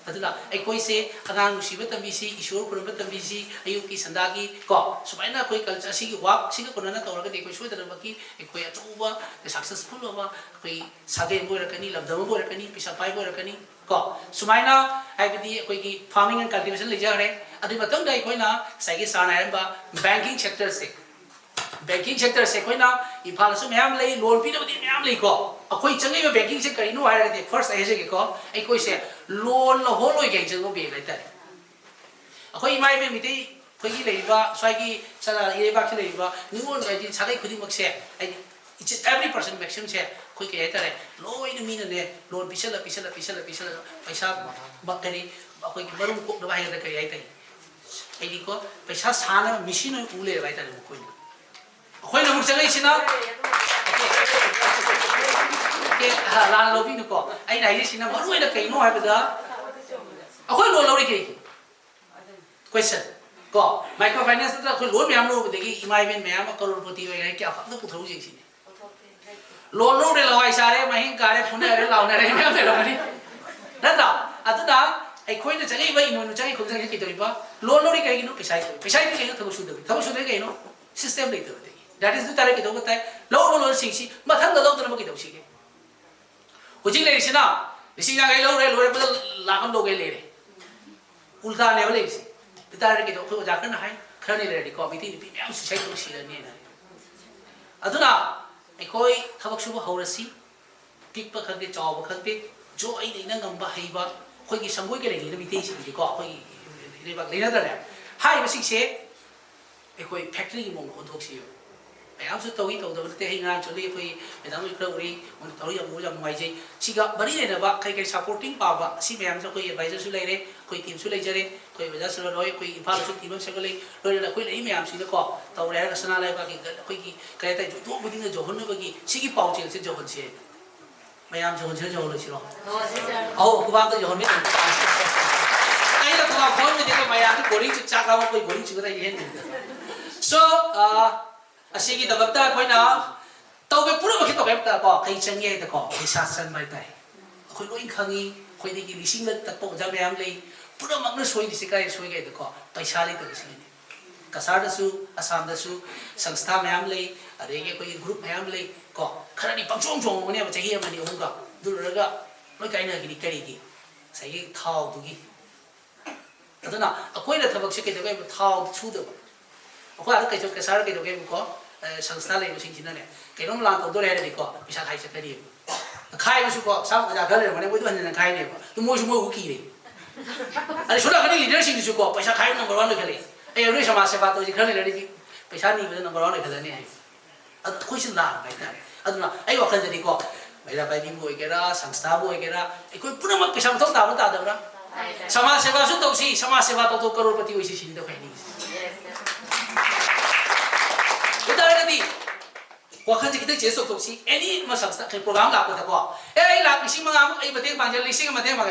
อันนั้นไอ้คุยเสียงานมุสีเป็นตำแหน่งสิอิชูคนเป็นตำแหน่งสิอายุกี่สันดากี่ก็สมัยนั้นคุยกันอาศัยกี่ว่าสิ่งคนนั้นตัวเราก็เด็กคุยช่วยแต่ละเมื่อกี้ไอ้คุยอาจจะว่า successful ว่าคุยสักเดือนบ่อยแล้วกันนี่ลำดับบ่อยแล้วกันนี่พิชาไปบ่อยแล้วกันนี่ก็สมัยนั้นไอ้พอดีคุยกี่ farming and cultivation เลยจ้าเลยอันนี้มาตั้งใจคุยนะใส่กี่สารอะไรบ้าง banking sector สิ banking sector สิคุยนะอีพาราสุแม่เลย loan พี่น้องที่แม่เลยก็คุยจังเลยว่า banking sector อินโนอะไรกัน first ไอ้เจ้าก็ไอ้คุยเสีย loan ละหัวลอยกันจังก็เป็นอะไรแต่คุยไม่เป็นมิติคุยกี่เลยว่าสายกี่ชาลาอีเลยว่ากี่เลยว่านี่วันไอ้ที่ชาลาคุยที่มักเสียไอ้ every person maximum เสียคุยกี่อะไรแต่ลอยนี่มีนั่นเนี่ย loan พิเศษละไปชาบักกันนี่คุยกี่มารุ่งกุ๊บด้วยอะไรกันไอ้แต่ไอ้ดีก็ไปชาสารมิชิโนอูเล่ไว้แต่ละคุยคุยน้ำมันจะไงสินะเกี่ยลานเราพี่นึกก็ไอ้ไหนสินะมารู้ไอ้เด็กไอ้โน่ไอ้เป็นเด้อคุยโลเราได้กี่ question ก็ microfinance นั่นคุยโลนไม่เอาโลไปเด็กอีไมล์เป็นไม่เอาก็โลนปกติไว้ไงแค่เขาต้องพูดรู้จริงๆโลนเราได้เราไอ้ชาเร่มาหิ้งการเร่พูดอะไรเราเนี่ยไม่เอาแต่เราไม่ได้นั่นแหละอันนั้นไ ꯑꯩꯈꯣꯏꯅ ꯆꯪꯉꯛꯏꯕ ꯏꯃꯣꯏꯅꯨ ꯆꯪꯉꯤ ꯈꯣꯡꯖꯪꯁꯤ ꯀꯩꯗꯧꯔꯤꯕ ꯂꯣꯟ ꯂꯧꯔꯤ ꯀꯩꯒꯤꯅꯣ ꯄꯩꯁꯥ ꯀꯩꯒꯤꯅꯣ ꯊꯕꯛ ꯁꯨꯗꯕ ꯀꯩꯒꯤꯅꯣ ꯁꯤꯁꯇꯦꯝ ꯂꯩꯇꯕꯗꯒꯤ ꯗꯦꯠ ꯏꯁ ꯇꯥꯔꯦ ꯀꯩꯗꯧꯕ ꯇꯥꯏ ꯂꯧꯔꯕ ꯂꯣꯟꯁꯤꯡꯁꯤ ꯃꯊꯪꯗ ꯂꯧꯗꯅꯕ ꯀꯩꯗꯧꯁꯤꯒꯦ ꯍꯧꯖꯤꯛ ꯂꯩꯔꯤꯁꯤꯅ ꯂꯤꯁꯤꯡ ꯌꯥꯡꯈꯩ ꯂꯧꯔꯦ ꯂꯣꯏꯔꯛꯄꯗ ꯂꯥꯛ ꯑꯃ ꯂꯧꯒꯦ ꯂꯩꯔꯦ ꯎꯜꯇꯥꯅꯦꯕ ꯂꯩꯔꯤꯁꯦ ꯇꯥꯔꯦ ꯀꯩꯗꯧ ꯑꯩꯈꯣꯏ ꯑꯣꯖꯥ ꯈꯔꯅ ꯍꯥꯏ ꯈꯔꯅꯤ ꯂꯩꯔꯗꯤꯀꯣ ꯃꯩꯇꯩ ꯅꯨꯄꯤ ꯃꯌꯥꯝ ꯁꯨꯁꯥꯏꯠ ꯇꯧꯕ ꯁꯤꯔꯅꯤꯅ ꯑꯗꯨꯅ ꯑꯩꯈꯣꯏ ꯊꯕꯛ ꯁꯨꯕ ꯍꯧꯔꯁꯤ ꯄꯤꯛꯄ ꯈꯪꯗꯦ ꯆꯥꯎꯕ ꯈꯪꯗꯦ ꯖꯣ ꯑꯩꯅ ꯉꯝꯕ ꯍꯩꯕ ꯑꯩꯈꯣꯏꯒꯤ ꯁꯪꯒꯣꯏꯒ ꯂꯩꯔꯤꯕ ꯃꯤꯇꯩꯁꯤꯡꯗꯤꯀꯣ ꯑꯩꯈꯣꯏꯒꯤ ꯂꯩꯕꯥꯛ ꯂꯩꯅꯗ꯭ꯔꯅꯦ ꯍꯥꯏꯔꯤꯕꯁꯤꯡꯁꯦ ꯑꯩꯈꯣꯏ ꯐꯦꯛꯇꯔꯤꯒꯤ ꯃꯑꯣꯡꯗ ꯑꯣꯟꯊꯣꯛꯁꯤꯕ ꯃꯌꯥꯝꯁꯨ ꯇꯧꯏ ꯇꯧꯗꯕ ꯅꯠꯇꯦ ꯑꯩ ꯉꯔꯥꯡ ꯆꯠꯂꯤ ꯑꯩꯈꯣꯏ ꯃꯦꯗꯥꯝ ꯍꯣꯏ ꯈꯔ ꯎꯔꯤ ꯃꯣꯏꯅ ꯇꯧꯔꯤ ꯌꯥꯝ ꯅꯨꯡꯉꯥꯏꯖꯩ ꯁꯤꯒ ꯃꯔꯤ ꯂꯩꯅꯕ ꯀꯔꯤ ꯁꯄꯣꯔꯇꯤꯡ ꯄꯥꯕ ꯑꯁꯤ ꯃꯌꯥꯝꯁꯦ ꯑꯩꯈꯣꯏ ꯑꯦꯗꯚꯥꯏꯖꯔꯁꯨ ꯂꯩꯔꯦ ꯑꯩꯈꯣꯏ ꯇꯤꯝꯁꯨ ꯂꯩꯖꯔꯦ ꯑꯩꯈꯣꯏ ꯑꯣꯖꯥ ꯁꯔꯣꯏ ꯑꯩꯈꯣꯏ ꯏꯝꯐꯥꯜꯗꯁꯨ ꯇꯤꯝ ꯑꯃ ꯁꯦꯝꯒꯠꯂꯤ ꯂꯣꯏꯅꯅ ꯑꯩꯈꯣꯏ ꯂꯩꯔꯤ ꯃꯌꯥꯝꯁꯤꯅꯀꯣ ꯇꯧꯔꯦ ꯍꯥꯏꯔꯒ ꯁꯅꯥ ꯂꯩꯕꯥꯛꯀꯤ ꯑꯩꯈꯣꯏꯒꯤ ꯀꯔꯤ ꯍꯥꯏꯇꯥꯔꯦ ꯌꯨꯝꯊꯣꯡ ꯈꯨꯗꯤꯡꯗ ꯌꯧꯍꯟꯅꯕꯒꯤ ꯁꯤꯒꯤ ꯄꯥꯎꯖꯦꯜꯁꯦ ꯌꯧꯍꯟꯁꯦ mayam jangan saya jauh lagi siro. Oh, kubang tu jauh ni. Ayah tu kubang phone ni dia mayam tu boring cak kawan kau boring cakap dia ni. So, asyik kita betul kau na. Tahu ke pura macam tu kau betul apa? Kau cengi itu kau, kau sasan baik tak? Kau loin kangi, kau ni kini sing lek tak pok jam mayam lagi. Pura makna soi di sekai soi ke itu kau. Paisa lagi tu sini. Kasar dasu, asam dasu, संस्था mayam lagi, ada yang kau group mayam lagi. Ko khara ni pangchong chong mone ba chahi amani onga duraga noi kaina gini kari gi sai thau du gi aduna akoi na thabak se ke de thau chu de akoi ara kai chok ke sar ke de ko संस्था lai sing chin ne ke rom la to do re de ko pisa khai se kari khai ba su ko sam ja ga le mane bo du han na khai ne ko tu mo su mo u ki re ari shoda kani leader sing su ko pisa khai number 1 le khale ai ri samaj seva to ji khane le di pisa ni number 1 le khale ne ai ad khoi sin la bai ta aduna ai wakal jadi ko maila bai bi boy kera संस्था boy kera ekoi pura mak pisa thong ta ba ta da samaj seva su to si samaj seva to crorepati oi si sin da khai ni udara gadi wakal ji kita jeso to si any ma संस्था kai program la ko da ko ai la pisi ma ai bate bang je lising ma de ma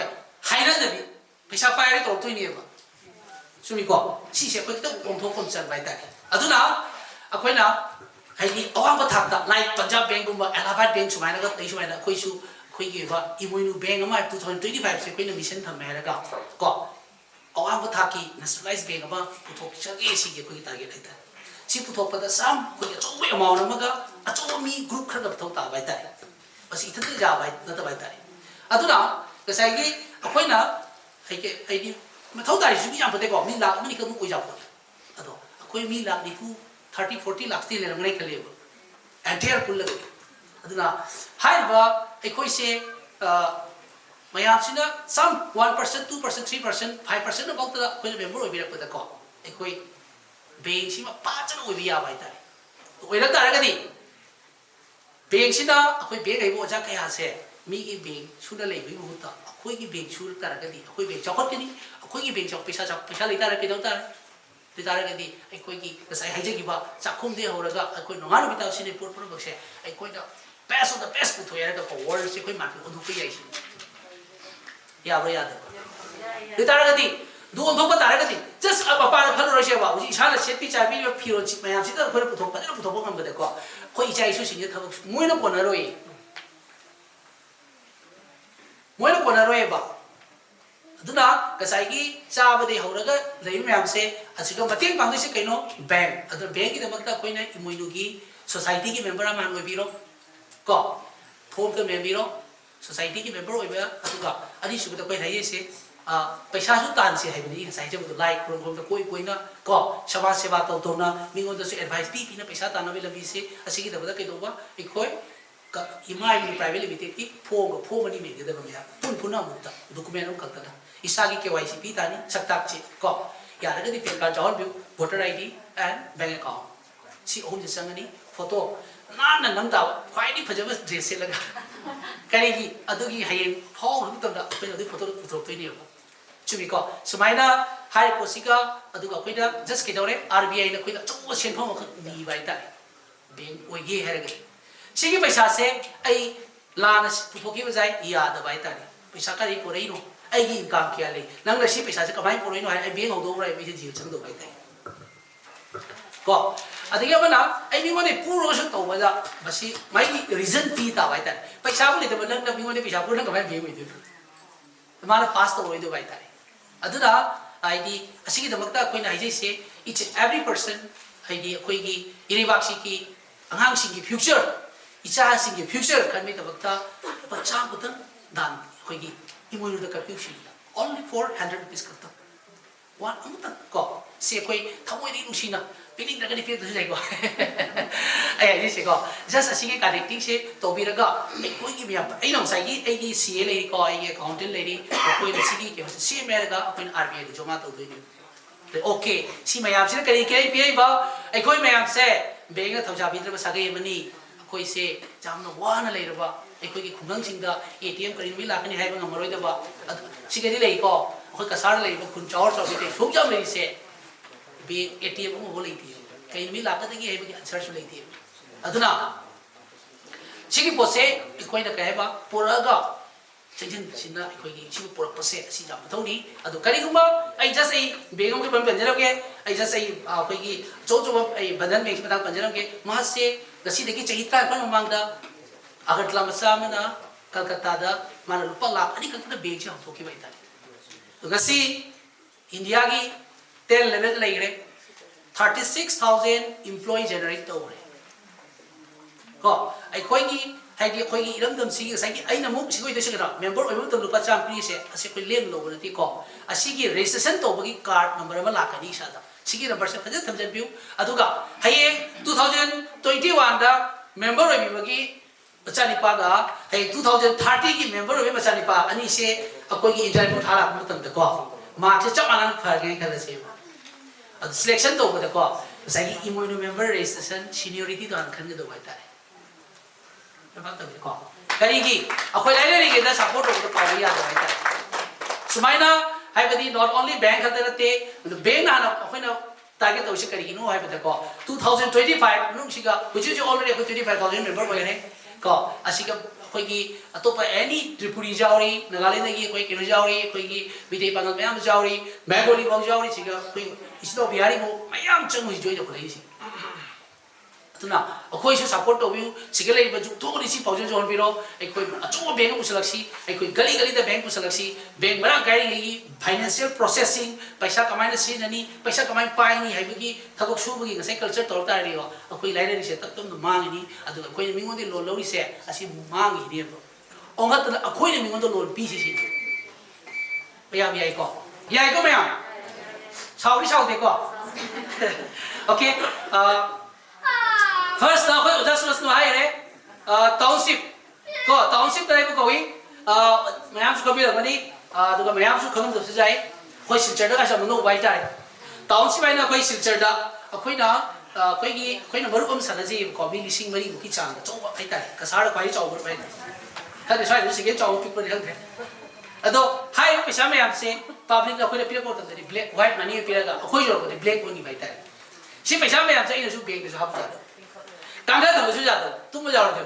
hai na da bi pisa pai ri to to ni ba sumi ko si se ko to ong thong kon chan bai ta aduna akoi na hai awang pathak like Punjab Bank gumba Allahabad Bank sumaina ga tei sumaina khoi su khoi ge ba imoinu bank ama 2025 se khoi na mission tham mai ga ko awang pathak ki nationalized bank ama puthok chage si ge khoi target aita si puthok pada sam khoi ga chowe amount ama ga acho mi group khar ga puthok ta bai tai basi itha ja bai na ta bai tai aduna ga sai ge akhoi na ai ke ai ni ma thau tai su bi yam pate ko mi la ma ni ka mu koi ja ko ado akhoi mi la ni fu 30-40 lakhs ti le ngai khale ba entire pull lagi aduna hai ba ekoi se mayam sina some 1% 2% 3% 5% about the koi member oi birak pada ko ekoi bank sima pajan oi biya bai tai oi la tara gadi bank sina akoi bank ai bo ja kaya se mi gi bank suna lei bi bu ta akoi gi bank sur tara gadi akoi bank chokot kini akoi gi bank chok pesa le tara ke dau tara ꯇꯥꯔꯒꯗꯤ ꯑꯩꯈꯣꯏꯒꯤ ꯉꯁꯥꯏ ꯍꯥꯏꯖꯈꯤꯕ ꯆꯥꯛꯈꯨꯝꯗꯒꯤ ꯍꯧꯔꯒ ꯑꯩꯈꯣꯏ ꯅꯣꯡꯉꯥꯟꯕ ꯅꯨꯃꯤꯠ ꯇꯥꯕ ꯁꯤꯅ ꯄꯣꯠ ꯄꯨꯝꯅꯃꯛꯁꯦ ꯑꯩꯈꯣꯏꯅ ꯕꯦꯁ ꯑꯣꯐ ꯗ ꯕꯦꯁ ꯄꯨꯊꯣꯛꯑꯦ ꯍꯥꯏꯔꯒ ꯋꯥꯔꯜꯁꯦ ꯑꯩꯈꯣꯏ ꯃꯥꯔꯀꯦꯠ ꯑꯣꯟꯊꯣꯛꯄ ꯌꯥꯏ ꯁꯤꯅꯤ ꯌꯥꯕ꯭ꯔꯥ ꯌꯥꯗꯕ꯭ꯔꯥ ꯑꯗꯨ ꯇꯥꯔꯒꯗꯤ ꯑꯗꯨ ꯑꯣꯟꯊꯣꯛꯄ ꯇꯥꯔꯒꯗꯤ ꯖꯁ ꯃꯄꯥꯟꯗ ꯈꯜꯂꯨꯔꯁꯦꯕ ꯍꯧꯖꯤꯛ ꯏꯁꯥꯅ ꯁꯦꯠꯄꯤ ꯆꯥꯕꯤꯕ ꯐꯤꯔꯣꯜ ꯃꯌꯥꯝꯁꯤꯗ ꯑꯩꯈꯣꯏꯅ ꯐꯖꯅ ꯄꯨꯊꯣꯛꯄ ꯉꯝꯕꯗꯀꯣ ꯑꯩꯈꯣꯏ ꯏꯆꯥ ꯏꯁꯨꯁꯤꯡꯁꯦ ꯊꯕꯛ ꯃꯣꯏꯅ ꯀꯣꯟꯅꯔꯣꯏꯌꯦꯕ aduna kasai gi chabade horaga lei myam se asiga mating pangdi se kaino bank aduna bank gi damakta koina imoinu gi society gi member man oi biro ko form ka member biro society gi member oi ba aduga ani subada koi hai se paisa su tan se hai bani sai je bu like from da koina ko sawa seva to to na mingon da su advice pi na paisa tan na bi labi se asigi da ba kai do ba ikoi ka imai ni private limited ki form ni me de da ba pun na mutta document am kakta isagi KYC pi tani saktak chi ko yara ga di pen card jawon biu voter ID and bank account si ohum je sangani photo nan nam ta khwai ni phajaba dress se laga kari gi adugi hayeng phau ru tam da pen adu photo puthok toi ni ba chumi ko sumaina hai ko sika aduga khoi da just ke dore RBI na khoi da chu sen phom khak ni bai ta bank oi ge hai ga sigi paisa se ai la na puthok ki ba jai ya da bai ta ni paisa ka ri ko rei no ai gi income kya le nang la si paisa se kamai poroi no ai bank ho do rai bi ji chang do bai tai ko adigi amana ai mi ngone puro so to ba da basi mai reason pi ta bai tai paisa bu le de nang na mi ngone paisa puro nang kamai bi wi de ma na pass to oi do bai tai aduna ID asigi damakta koi na hijai se each and every person ID koi gi iribak si ki anghang sing gi future icha sing gi future kan mi damakta pacha butang dan koi gi imonu da ka future only 400 rupees ka one amutan ko se koi thamoi ni usina pining daga ni fe du sai ko ai ai se ko just asigi connecting se to bi raga ai koi gi mya ai nong sai gi ai gi CA le ko ai gi accountant le ri koi ni sigi ke se me raga apin RBI du joma to du ni okay si mayam se kari ke pi ai ba ai koi mayam se benga thauja bi dra sa ge mani koi se jamna wana le ra ba ai koi gi khungang sing da ATM kari mi la kani hai ba ngamroi da ba si ge le ko koi kasar le ba khun chawr chaw bi te thuk jam le se be ATM mo ho le ti kai mi la ka gi hai ba answer su le ti aduna sigi pose ikoi da kai ba puraga chajin sina ikoi gi sigi pura pose asi jam thoni adu kari gumba ai just ai begam ke ban banjara ke ai just ai koi gi cho cho ai badan me patang banjara ke ma se gasi de gi chahi ta pa mamang da agatla masa mana Kolkata da mana lupa lakh ani ka beg ja thoki bai ta gasi India gi 10 level lai gre 36,000 employee generate to re ko ai koi gi hai di koi gi iram dam si sai gi ai na mu si koi de se ra member oi mu tam lupa cham pri se ase koi lem lo na ti ko asi gi registration to bagi card number ma la ka ni sa da si gi number se faje tham jan piu aduga hai 2021 da member oi bagi bachani pa ga hai 2030 gi member oi bachani pa ani se akoi gi interview thala mu tam da ko ma se chap anan phar ge khala se selection to ba da ko sai gi imoino member registration seniority to an khan ge do bai ta ba ta ko kari gi akoi lai lai ge da support to pa ya da bai ta sumaina hai badi not only bank ha da te bank na na akoi na target to se kari gi no hai ba da ko 2025 nu siga which is already 25000 member ba ne ko asiga koi gi atopa any Tripuri jauri Nagaland gi koi kino jauri koi gi bidai pangal mayam jauri Bengali bang jauri siga koi isno bihari mo mayam chang hui joi da koi si atuna akoi su support to view siga lai ba ju to ri si paujo jon biro ai koi acho bank ku seleksi ai koi gali gali da bank ku seleksi bank mara gai gi financial processing paisa kamai na si nani paisa kamai pai ni hai gi thagok su gi ngai culture tor ta ri ro akoi lai lai se tak tom mang ni adu akoi mi ngon di lo lo ri se asi mang gi ni ongat na akoi ni mi ngon do lo pi si bayam yai ko bayam sau ri sau de ko okay first now koi just was no hai re township dai ko koi mayam su ko bi la ni duga mayam su khang do se jai koi silchar da sa no bai tai township ai na koi silchar da akoi na koi gi koi na maru am sana ji ko bi lising mari bu ki chang chong ba ai tai ka sa da kwai chau bu bai ha de sai du se ge chau pi ko ni hang the ado hai pesa mayam se public la koi na pi ko ta ni black white money pi ga akoi jo ko black ko ni bai tai si pesa mayam se ina su bank de su hab ja Kangga tu musuh jatuh, tu musuh jauh tu.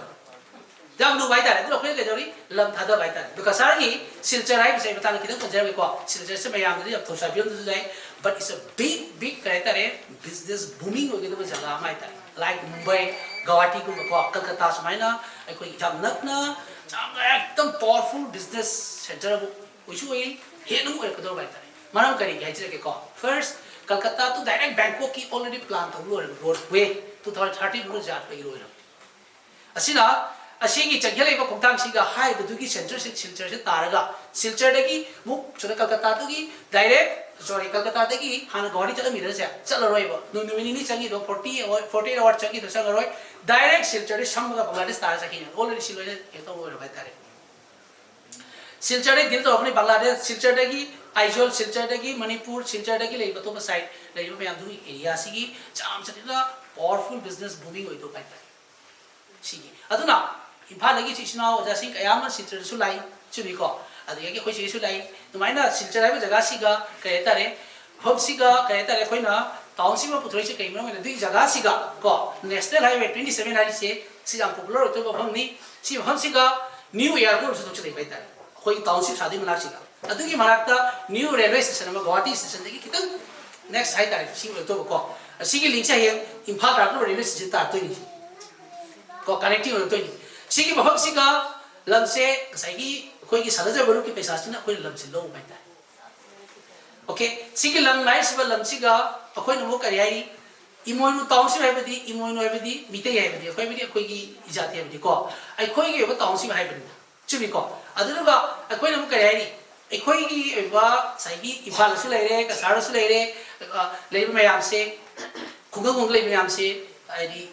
Jam lu baik tak? Tu lokal ke jauhi, lam thada baik tak. Because hari silchar hai, bisa kita nak kita penjara berkuah. Silchar se mayam tu jauh thosai bion tu jauh. But it's a big kereta re business booming हो गया तो जगह हमारे tak. Like Mumbai, Guwahati को berkuah, Kolkata semua aku jam nak na, jam एकदम powerful business center aku. Usu ini, henu aku tu baik tak. Mana kari gaya cerita ke kau. First, Kolkata tu direct Bangkok ki already plan tu roadway 2030 bulan jat pergi loh. Asina, asyik jangan lagi pengtang sihga high betul ki center se taraga. Silchar lagi, muk sudah Kolkata tu ki direct, sorry Kolkata tu ki, hana Guwahati cakap middle se, cakap loroi ba. Nunu ini canggih do 40 hour canggih do cakap loroi. Direct silchar de sambil Bangladesh tarik sakinya. Already silchar itu loroi baik tarik. Silchar de dil tu apne Bangladesh silchar lagi. Aizawl silchar dagi Manipur silchar dagi lei bato side lei ba yang dui area sigi jam chatila powerful business booming oi do pai tai sigi aduna imphal lagi chisna oja sing kayama silchar su lai chuni ko adu yagi khoi su lai tumaina silchar ai ba jaga siga kay tare hob siga kay tare khoi na township ma puthoi se kai ma dui jaga siga ko national highway 27 ari se sijam popular to ba phang ni si phang siga new airport su to chai pai tai khoi township sadi mana siga adugi marakta new railway station ma Guwahati station degi kitang next high tari sing to ko sigi link sa hiam imphal ra no railway station ta to ni ko connecting to ni sigi maham siga lam se sai gi koi gi salaja baru ki paisa sina koi lam se lo bai ta okay सिगी लम लाइ सिबा लम सिगा अखोय नमो करी हाई इमोइनु टाउनशिप हाइबदी इमोइनु हाइबदी मिते हाइबदी अखोय बिदी अखोय की जाति हाइबदी को अखोय की बा टाउनशिप हाइबदी चुबी को अदुगा अखोय नमो करी हाई अखोय की बा साइगी इफाल सु लेरे कसार सु लेरे लेबे मयाम से खुगा गुंग लेबे मयाम से आइदी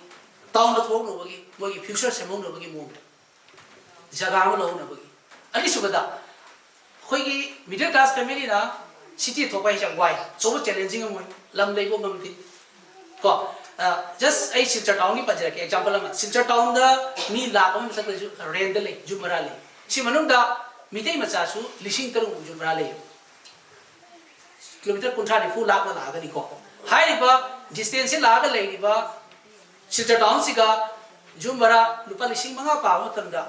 टाउन द थोक नोबगी मोगी फ्यूचर से मोग नोबगी मोग जगह लो नोबगी अनि सुबदा अखोय की मिडिल क्लास फैमिली ना सिटी थोपा हिसाब वाई सब चैलेंजिंग अमोय लम लेबो गमति को जस्ट आई सिलचर टाउन की पजर के एग्जांपल अमा सिलचर टाउन दा मी लाख अम सक रेंट ले जुमरा ले सि मनुंग दा मिते मचा सु लिसिंग तरु जुमरा ले किलोमीटर कुंठा निफु लाख ला लागनि को हाइबा डिस्टेंस से लाग लेनिबा सिलचर टाउन सिगा जुमरा लुपा लिसिंग मंगा पाव तंदा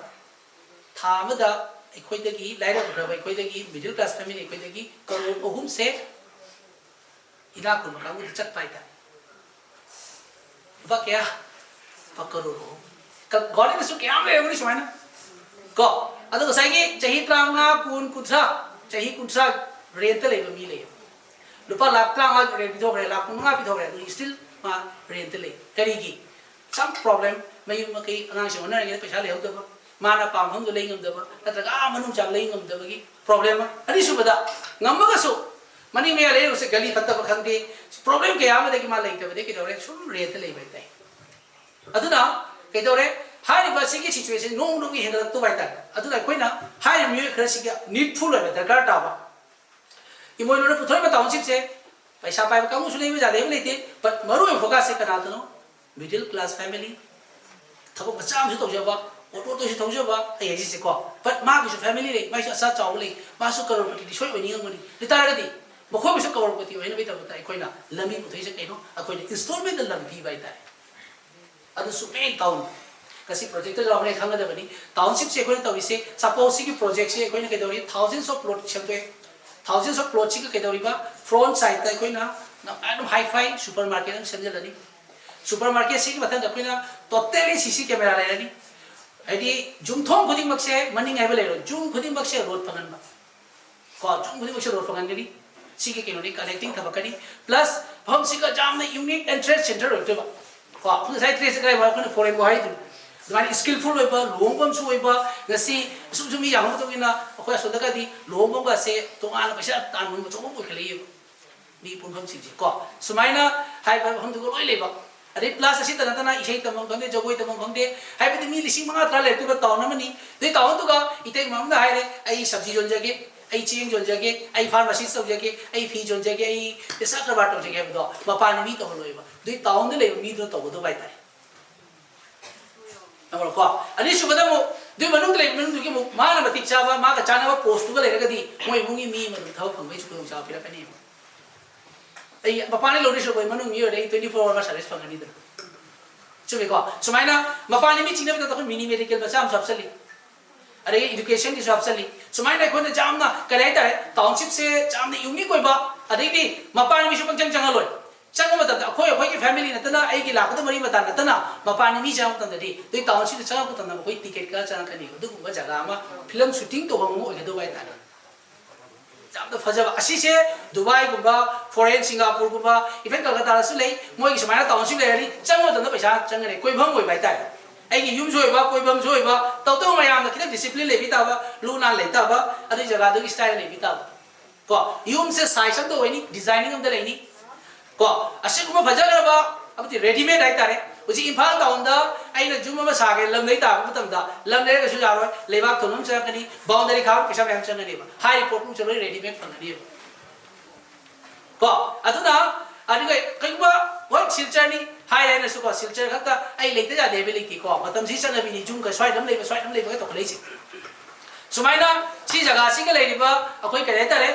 थामदा अखोयदगी लाइरा खरब अखोयदगी मिडिल क्लास फैमिली अखोयदगी करोड़ अहुम से इला कुन कांगु चट पाइता बा क्या करोड़ गॉड ने सु क्या ले बनी सुमाइना को अदो साइगी चही त्रांगा कुन कुथरा चही कुथरा रेंट ले बमी ले लुपा लाख त्रांगा रेंट बिथो रे लाख कुनगा बिथो रे स्टिल मा रेंट ले करीगी सम प्रॉब्लम मयु मकई अंगांग से होना रे पैसा ले होदबा माना पाम हम ले ngam नत्रगा मनु चाग ले ngam दबगी प्रॉब्लम अनि सुबदा ngambagasu मनी में ले उसे गली फत्तब खंगे प्रॉब्लम के आम दे कि मा ले तबदे कि दौरे सुन रेत ले बैठै अदुना के दौरे हाई बस की सिचुएशन नो नो की हेंगल तो बैठा अदुना कोइना हाई म्यू खरसी का नीडफुल है दरकार ताबा इमोइनो ने पुथोय में टाउनशिप से पैसा पाए कामु सुले में जादे लेते बट मरु में फोकस से कना दनो मिडिल क्लास फैमिली थबक बच्चा हम तो जबा ऑटो तो थौजबा आई से को बट मा की फैमिली रे माइ सा चाव ले मा सु करोड़पति सोय ओनी ngमनि लितारगदी मखोय बिसु करोड़पति होइना बे तब ताइ कोइना लमी पुथै से कइनो अखोय इंस्टॉलमेंट लम पी बाइ ताइ अदु सुपे टाउन कसी प्रोजेक्ट जो हमने खंग दबनी टाउनशिप से कोइ तविसे सपोज सी की प्रोजेक्ट से कोइ न कदौरी थाउजेंड्स ऑफ प्लॉट छमते थाउजेंड्स ऑफ प्लॉट सी के कदौरीबा फ्रंट साइड ता कोइना एकदम हाई फाई सुपरमार्केट हम समझलनी सुपरमार्केट सी की मथन कोइना टोटली सीसी कैमरा लेरनी आइदी जुमथों खुदिमक से मनिंग आइबे लेरो जुम खुदिमक से रोड फंगनबा को जुम खुदिमक से रोड फंगनगनी सी के केनोनी कनेक्टिंग थबकनी प्लस हम सी का जामने यूनिक एंट्रेंस सेंटर होतबा को अपन साइड ट्रेस का वाखन फॉरेन को हाइदु दुमानी स्किलफुल होइबा लोंबम सु होइबा गसी सुजुमी याम तो बिना अखोय सोदका दी लोंबम का से तोंगान पैसा तान मन चोम को खले मी पुनफम सिजे को सुमाइना हाइबा हम दुगो लोइ लेबा अरे प्लस असी तना इसे तमम खंदे जगोय तमम खंदे हाइबदी मी लिसिंग मंगा त्रा लेतु टाउन मनी दे टाउन तुगा इते ममदा हाइरे आई सब्जी जोन जगे आई चेंग जोन जगे आई फार्मेसी सब जगे आई फी जोन जगे आई पेसा कर बाटो जगे बदो मपान मी तो लोइबा दे टाउन दे ले मी तो तो बाइ ताइ नमर को अनि सुबदमो दे मनुंग ले मनुंग के माना बति चाबा मा का चाना पोस्ट तुगा लेरगदी मोय मुंगी मी मनु थाव फंगै सुको चा पिरा कनी आई मपानी लोडी सो मनुंग मी रे 24 आवर सर्विस फंगनी द चुबे को सुमाइना मपानी मी चिने तो मिनी मेडिकल बचा हम सबसे ली अरे एजुकेशन की सबसे ली सुमाइना कोने जामना करे तारे टाउनशिप से जामना यूनिक होइबा अरे दी मपानी मी सु पंचंग चंगा लोय चंग मत अखोय अखोय की फैमिली नतना आई की लाख मरी मता नतना मपानी मी जाम तन दे दे टाउनशिप चंग को तन कोई टिकट का चंग कनी दुगुबा जगह मा फिल्म शूटिंग तो हम ओगे दुबई तारे जाम तो फजब असी से दुबई गुबा फॉरेन सिंगापुर गुबा इवन कलकत्ता सु ले मोय की समाना टाउनशिप ले री चंग मत पैसा चंग रे कोई भंग होय बाय तारे आई की यूम जोइबा कोई भंग जोइबा तो मयाम न किन डिसिप्लिन ले भी ताबा लूना ले ताबा अदि जगह दु स्टाइल ले भी ताबा को यूम से साइज तो होइनी डिजाइनिंग हम दे लेनी को असे गुमा फजरबा अबति रेडीमेड आइ तारे उजी इम्फाल टाउन दा आइना जुम मा सागे लम नै ता मतम दा लम नै गसु जारो लेबाक थोनम चकनी बाउंड्री खाव पैसा मैम चंगनी हाई रिपोर्ट मु चलो रेडीमेड फंगनी को अदुना अदिगे कइबा वन सिलचरनी हाई आइना सुको सिलचर खता आई लेते जा देबे लेकी को मतम सी चंगबी जुम का स्वाइदम लेबे तो लेछि सुमाइना सी जगह सी के लेरिबा अखोय करे तारे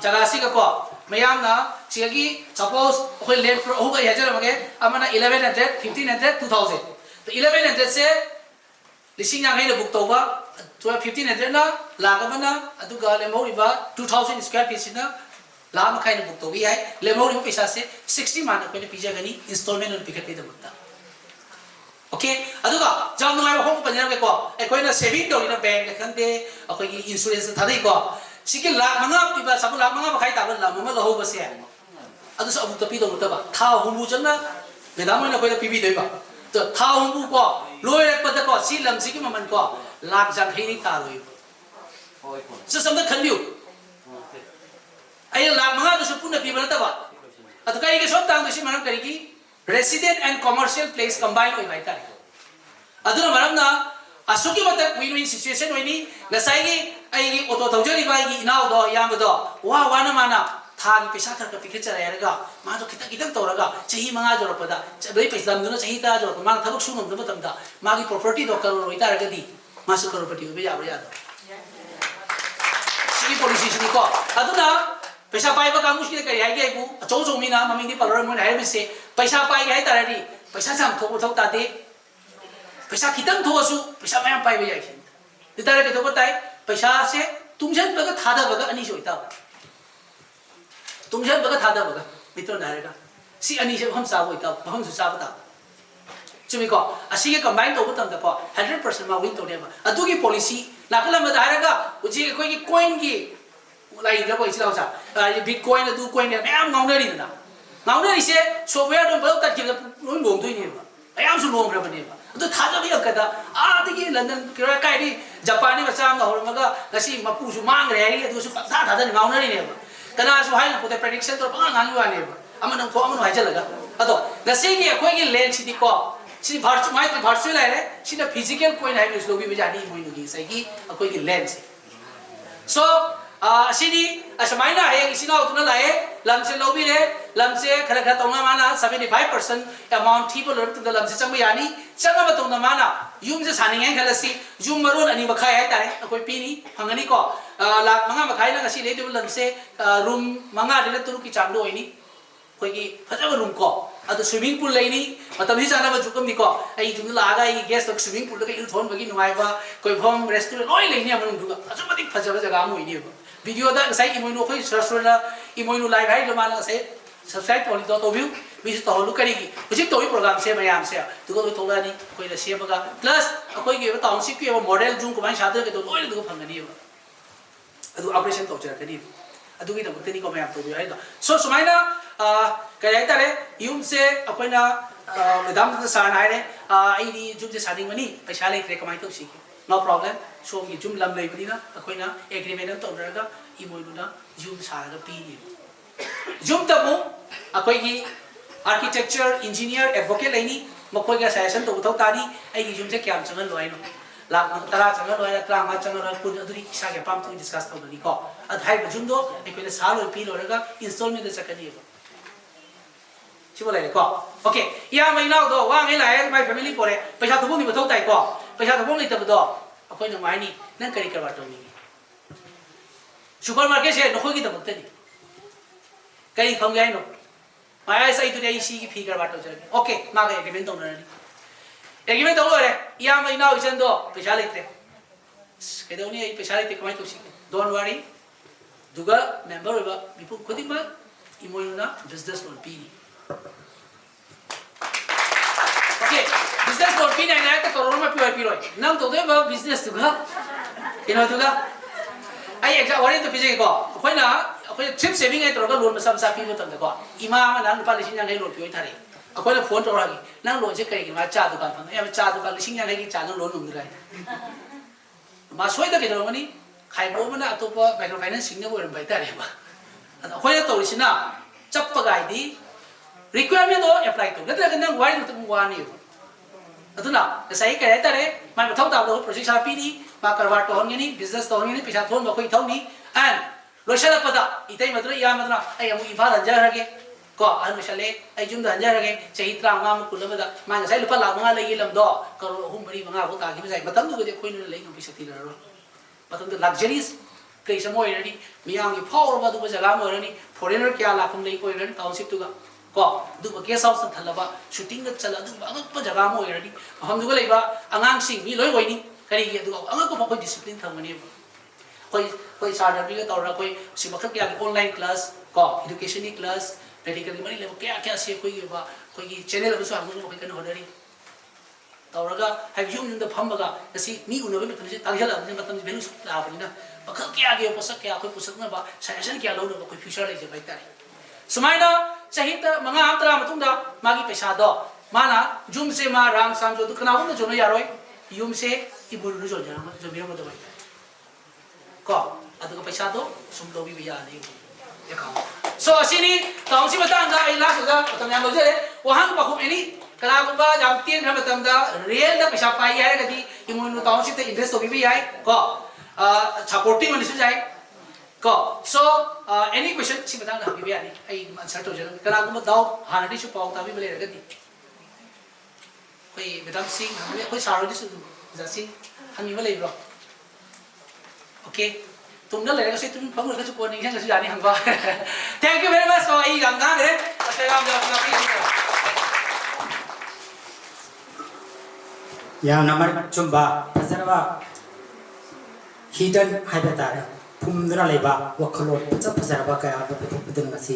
जगह सी को मयामना सिगी सपोज अखोय लैंड फ्लोर होगा याजर मगे अमना 1100 1500 2000 तो 1100 से लिसिंग यांग है बुक तोबा 1500 ना लागबना अदुगा लेमौरिबा 2000 स्क्वायर फीट सिना लाम खाइन बुक तोबी है लेमौरि पैसा से 60 मान कोने पिजगनी इंस्टॉलमेंट और पिकट पे दमता ओके अदुगा जाम नुगाय होम पंजन के को एकोइना सेविंग तो इन बैंक खंदे अखोय की इंश्योरेंस थादे को सिगे लाख मंगा पिबा सब लाख मंगा बखाई ताबन ला ममा लहो बसे अदु स अबु तपी दो तबा था हुमु जंगा मेदाम ने कोई पिबी देबा तो था हुमु को लोय पद को सी लम सिगे ममन को लाख जंग हेनी तारोय स समद खलियो ay लाख मंगा तो सुपुन पिबा तबा अदु कई के सब तांग दसी मनम करी की resident and commercial place combine होई बाई तारे अदुना मरमना असुकी मत विन विन सिचुएशन होइनी नसाइगी आइगी ऑटो थौजरी बाइगी इनाव दो यामदो वा वाना माना थागी पैसा खर का पिखे चरेरगा मा जो खिता खिता तौरगा चही मंगा जोरपदा दई पैसा दमदुना चही ता जोरप मा थबक सुनम दब तमदा मागी प्रॉपर्टी दो करोड़ होई तारगदी मासु करोड़पति होबे याबरे यादो सिगी पॉलिसी सिनी को अदुना पैसा पाइबा कामुस के करी हाइगे आइबु अचौ चौ मिना ममिंदी पलर मोन हाइबिसे पैसा पाइगे हाइ तारदी पैसा साम थोक थोक ताते पैसा खितंग थोसु पैसा मयाम पाइबे याइ दितारे के तो बताय पैसा से तुमजन बगा थादा बगा अनि सोइता तुमजन बगा थादा बगा मित्र नारेगा सी अनि से हम साबो इता हम सु साबता चुमी को असी के कंबाइन तो बतम द को 100% मा विन तो देबा अदुगी पॉलिसी लाकला म दारेगा उजी कोई की कॉइन की लाई द को इसिलाउ सा बिटकॉइन अदु कॉइन ने मयाम गाउनरी ना गाउनरी से सॉफ्टवेयर दो बल तक लोन लोम दोइ ने मयाम सु लोम रबनेबा अदु थाजा भी अकदा आदगी लंदन किरा काइदी जापानी मचाम दा होरमगा गसी मपुसु मांगरे हाइ अदु सु पथा थादा गाउनरी ने कना सु हाइ पोते प्रेडिक्शन तो पा गांगी वाने अमन थो अमन हाइ चलगा अदो गसी की अखोई की लेंस सिदी को सी वर्चुअल है सी फिजिकल कोइन हाइ बिस लोबी बजानी मोइनु की सही की अखोई की लेंस सो असीदी असमाइना है इसिना उतना लाए लमसे लोबी रे लमसे खर खर तौना माना 75% अमाउंट थी पर लरत लमसे चंग यानी चंग बतौना माना यूम से सानिंगे खलसी यूम मरोन अनि बखाय है तारे कोई पीनी हंगनी को लाख मंगा बखाय ना गसी ले दे लमसे रूम मंगा दे तुरु की चांदो होइनी कोई की फजब रूम को अदु स्विमिंग पूल लेनी मतलब ही जाना बजुकम निको आई जुम लागा आई गेस्ट तक स्विमिंग पूल के थोन बगी नुवाइबा कोई भम रेस्टोरेंट लोई लेनी हमन दुगा फजबदिक फजब जगह मोइनी वीडियो दा सही इमोइनो खै रेस्टोरेंट इमोइनो लाइव हाइ लो माना सही सब्सक्राइब तोली तो व्यू बिस तो हलु करी की हुजिक तोई प्रोग्राम से मयाम से दुगो लोई तोलानी कोई ल सेबगा प्लस अखोई के टाउनशिप के मॉडल जुम को माइ सादर के तो लोई दुगो फंगनी अदु ऑपरेशन तो चरकनी अदुगी दमतनी को मयाम तो हाइ दा सो सुमाइना कई हाइ तारे यूम से अखोइना मैडम सान हाइरे आइदी जुम से सादिंग मनी पैसा लेत्रे कमाइ तो सी नो प्रॉब्लम सोम की जुम लम लेबदीना अखोइना एग्रीमेंट तौरगा इमोइनुना जुम सारगा पीनी जुम तबु अखोई की आर्किटेक्चर इंजीनियर एडवोकेट लेनी मखोई का सजेशन तो उठौ तानी आई की जुम से क्या चंगन लोइनो लाख तरा चंगन लोइना त्रांगा चंगन लोइ कुन अदुरी इसा के पाम तो डिस्कस तौदनी को अधाई जुम दो एकोइना साल लोइ पी लोरगा इंस्टॉलमेंट चकनी चिबो लाइ को ओके या मैनाव दो वा ngai लाइ माय फैमिली पोरे पैसा थबो नि बथौ ताइ को पैसा थबो नि तब दो अखोइना माइनी नन करी करवा तौनी सुपरमार्केट से नखोई की तबतनी कई खम गए नो माया सही तो नहीं सी की फिगर बाटो चल ओके मां के एग्रीमेंट तो नहीं एग्रीमेंट तो रे या महीना इसन दो पैसा लेते के दो नहीं पैसा लेते कमाई तो सी डोंट वरी दुगा मेंबर होबा बिपु खुदी मा इमोइना बिजनेस लोन पी ओके बिजनेस लोन पी नहीं तो करोड़ में पी रोय नाम तो दे बिजनेस दुगा इनो दुगा आई एग्जाम वरी तो पिजे को अखोइना अखोइ ट्रिप सेविंग है तोरगा लोन मसा मसा पी मतम को इमा मा नान रुपा लिसिंग yang लोन पियो थारे अखोइना फोन तोरागी नान लोन से कई मा चा दुकान फन या चा दुकान लिसिंग yang की चा लोन नुमद्राय मा सोइदा के दरमनी खाइबो मना अतोप माइक्रो फाइनेंस सिंग बोरम बाइ तारे बा अखोइना तोरिसिना चप्पा गाइदी रिक्वायरमेंट ओ अप्लाई तो गत्र गन वाइ तो वानी अदुना सही कहे तारे मा मथौ ताबो प्रोजेक्ट सा पीनी मा करवा तो होंगनी बिजनेस तो होंगनी पैसा थोन बखोई थौनी एंड लोशल पदा इतै मद्र या मद्र आई अमु इफा रंजा रगे को अन मशले आई जुम रंजा रगे चही 35 मु कुलबदा मा सही लुपा लाख मंगा लई लमदो करोड़ 3 मरी मंगा बो तागी बजाय मतम दुगदे खोइन लई नु बिसती लरो मतम द लग्जरीज प्लेस मो एरनी मियांग की फावर बदु जगह मो एरनी फॉरेनर क्या लाखम लई को एरनी टाउनशिप तुगा को दु गेस्ट हाउस थलबा शूटिंग चला दु अगप जगह मो एरनी हम दुग लेबा अंगांग सिंग मी लोय होइनी करी के दु अंगां को कोई डिसिप्लिन थमनी कोई सार्डर भी तौर कोई सिमखत क्या ऑनलाइन क्लास को एजुकेशन क्लास मेडिकल मरी ले क्या क्या से कोई की चैनल बसु हम कोई कन होदरी तौरगा है यूम यूम फमगा गसी मी उनबे मतम से तांगला मतम भेलु लाबनिना मखल क्या गे पोसक क्या कोई पोसकना बा सजेशन क्या लौन कोई फ्यूचर ले जे बाइतारे सुमाइना चाहिए मंगा आतरा मतुंदा मागी पैसा दो माना जुम से मा राम साम जो दुखना हो जो न यारोय युम से इबुरु जो जना जो बिरो मत बाइ को अदुग पैसा दो सुम लोबी बिया नहीं सो असिनी काउंसी बतांगा आई लास्ट दा मतम याम लोजे वहां पखुम एनी कलागुंबा जाम तीन हम मतमदा रियल दा पैसा पाई है गदी इमुनु काउंसी ते इन्वेस्ट तो भी है को सपोर्टिंग मनिसु जाय को सो एनी क्वेश्चन सी बतांगा भी बिया नहीं आई आंसर तो जन कलागुंबा दाउ हानडी सु पाउ ताबी बले गदी कोई मैडम सिंह हमें कोई सारो दिस जैसे हम ये वाले ब्रो ओके तुम ना लेगा से तुम फंग लगा चुका नहीं है जैसे जानी हमको thank you very much so ये गंगा मेरे अच्छा काम जो अपना या नंबर चुम्बा फजरवा हिडन हाइबतारे फुमदरा लेबा वखलो फजरवा कया बपुदन मसी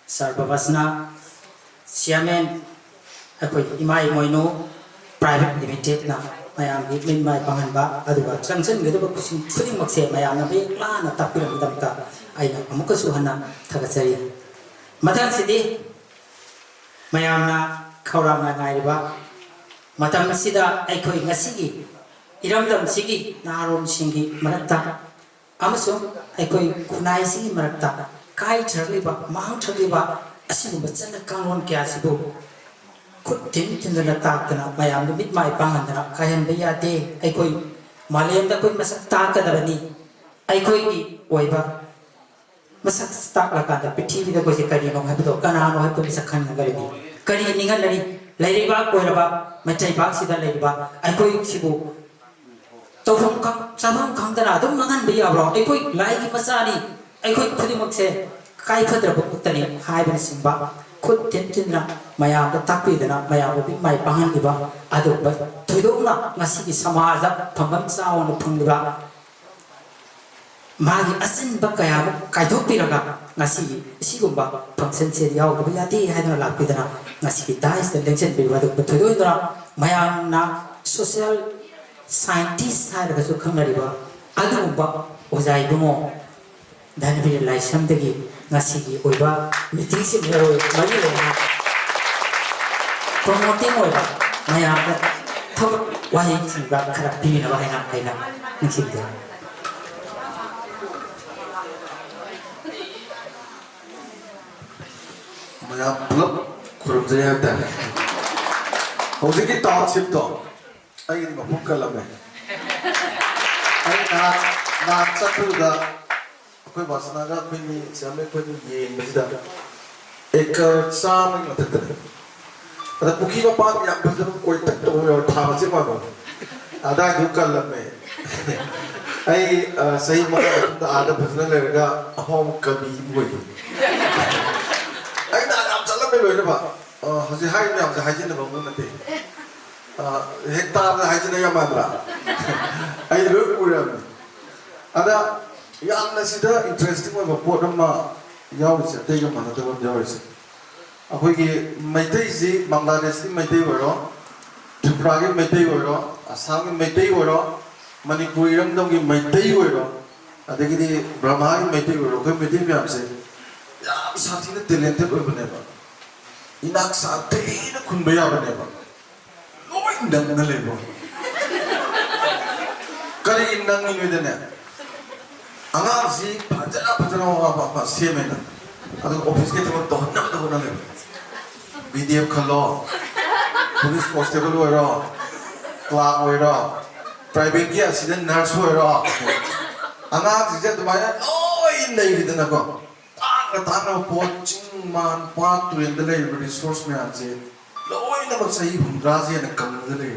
सर्वबसना सियामेन अखोई इमाई मोइनो प्राइवेट लिमिटेड ना मयाम गी मिन माय पांगनबा अदुगा ट्रांसन गदबा कुसिं खुदिं मक्से मयाम ना बे लाना तापिरम दमता आइना अमुकसु हना थगसरी मथान सिदि मयाम ना खौराम ना गाइबा मतम सिदा अखोई ngasiगी इरमदम सिगी नारोन सिंगी मरक्ता अमसु अखोई खुनाई सिगी मरक्ता काय थरलिबा मांग थरलिबा असिगुबा चंद कानून क्या सिबो खुद दिन दिन ताकना मयाम मिट माय पांगना कायन बेयाते अखोई मालेम दा कोई मसक ताकदबनी अखोई की ओइबा मसक ताक लका दा पृथ्वी दा कोई करी नो हबदो कनानो हबदो मसक खन गलबी करी निगलरी लेरिबा कोइरबा मचै बाग सिदा लेरिबा अखोई सिबो तौफम खम सामम खंगदना दुम नगन बेयाब्रो अखोई लाइगी मसानी अखोई खुदिमक्से काय फद्रब पुतनी हाइबन सिंबा खुद दिन मयाम तापीदना मयाम भी माय पाहनबा अदुब थोइदोना ngasi समाज फंगम चावन फंगबा मागी असिन बकया काइथोपिरगा ngasi सिगुबा फंक्शन से याव याती हाइदना लापिदना ngasi दाइस लेक्चर बिवा दु थोइदोना मयाम ना सोशल साइंटिस्ट हाइदगा सु खंगरिबा अदुबा ओजाइबमो धनबि लाइसमदगी ngasi gi oiba meeting si mero mari le na promoting oiba maya ka thab wahi singa khara pi na ba haina nichit de maya blab kurum jaya ta hoje ki township to ai ma pukala me ai na chatu da कोई वासना का कोई नहीं समय कोई ये मज़ा एक शाम में मतलब अगर पुकी में पान या फिर जब कोई तक तो वो ठाम से पानो आधा दुकान लम्बे आई सही मतलब तो आधा भजन लगेगा हम कभी वही आई ना नाम चला में लोग ना हज़े हाई में हमसे हाई जिन्हें बंगू नते हेक्टार में हाई जिन्हें या मात्रा आई लोग पूरे में आधा यामना सिदा इंटरेस्टिंग में बपोट अमा यावसे तेगा मानदब यावसे अखोइगी मैतै जी बांग्लादेश की मैतै वरो त्रिपुरा की मैतै वरो असम की मैतै वरो मणिपुर रंगदम की मैतै वरो अदगिदी ब्रह्मा की मैतै वरो कोई मैतै म्यामसे याम साथीने टैलेंटेड ओइबनेबा इनाक साथेने खुनबे याबनेबा लोइ नंगना लेबो करी नंगि वेदने आंगार जी फजना वापा सेमेना अदो ऑफिस के तो होना ले वीडियो खलो पुलिस कांस्टेबल होइरो क्लार्क होइरो प्राइवेट की असिस्टेंट नर्स होइरो आंगार जी जे दुमाया लोइ लेगिदना को तांगा पोचिंग मान पात तुरेंदले रिसोर्स में आजे लोइ नमक सही हुंद्राजी ने कमदले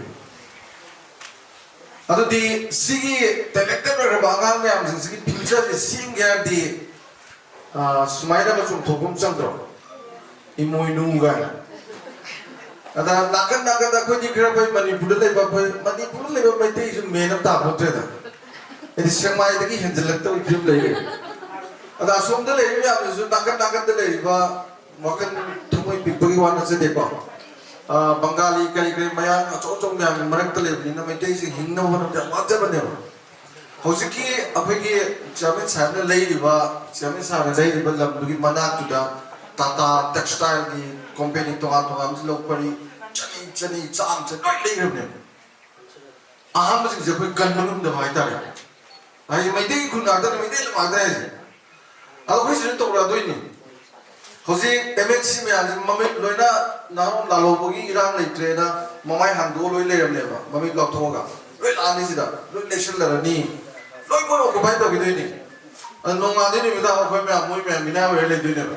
अदुदी सिगी टेलेक्टेड रबांगा में हम सिगी फ्यूचर सिंग यार दी सुमाइना में सुम थोकुम चंद्रो इमोइनुगा अदा नागन दा कोई दिखरा कोई मणिपुर ले बा कोई मणिपुर ले बा मैते इस मेनम ता बोत्रे दा इदि सेमाइ दगी हेंजलक तो फिल्म ले अदा सोम दे ले या नागन दे ले बा मकन थमोइ पिपगी वाना से देखो बंगाली कई कई मयां अचो मैम मरक्त लेबनिना मैतैसे हिंगना होनम वाजबनेबा हौजिकी अखोगी चेयरमैन साहब ने लेरिबा चेयरमैन साहब ने लेरिबा लमदुगी मनातुदा टाटा टेक्सटाइल की कंपनी तोगा तोगा मजलो परी चनी चनी चाम च लोय लेरबने अहम बस जे कोई कन्मनुम द भाईतारे आई मैदै खुनादा मैदै लमादा है अखोई सिन तोरा दोइनी हौजी एमएनसी में आज मम्मी लोइना नाम लालोबगी इरांग लेट्रेना ममाई हांदो लोय लेरबनेबा मम्मी लॉथोगा लोय लानी सिदा लोय लेशन लरनी लोय मोरो को भाई तो गिदोइनी नोंगादि निमिदा अखोई में मोय में मिना वे लेदोइनेबा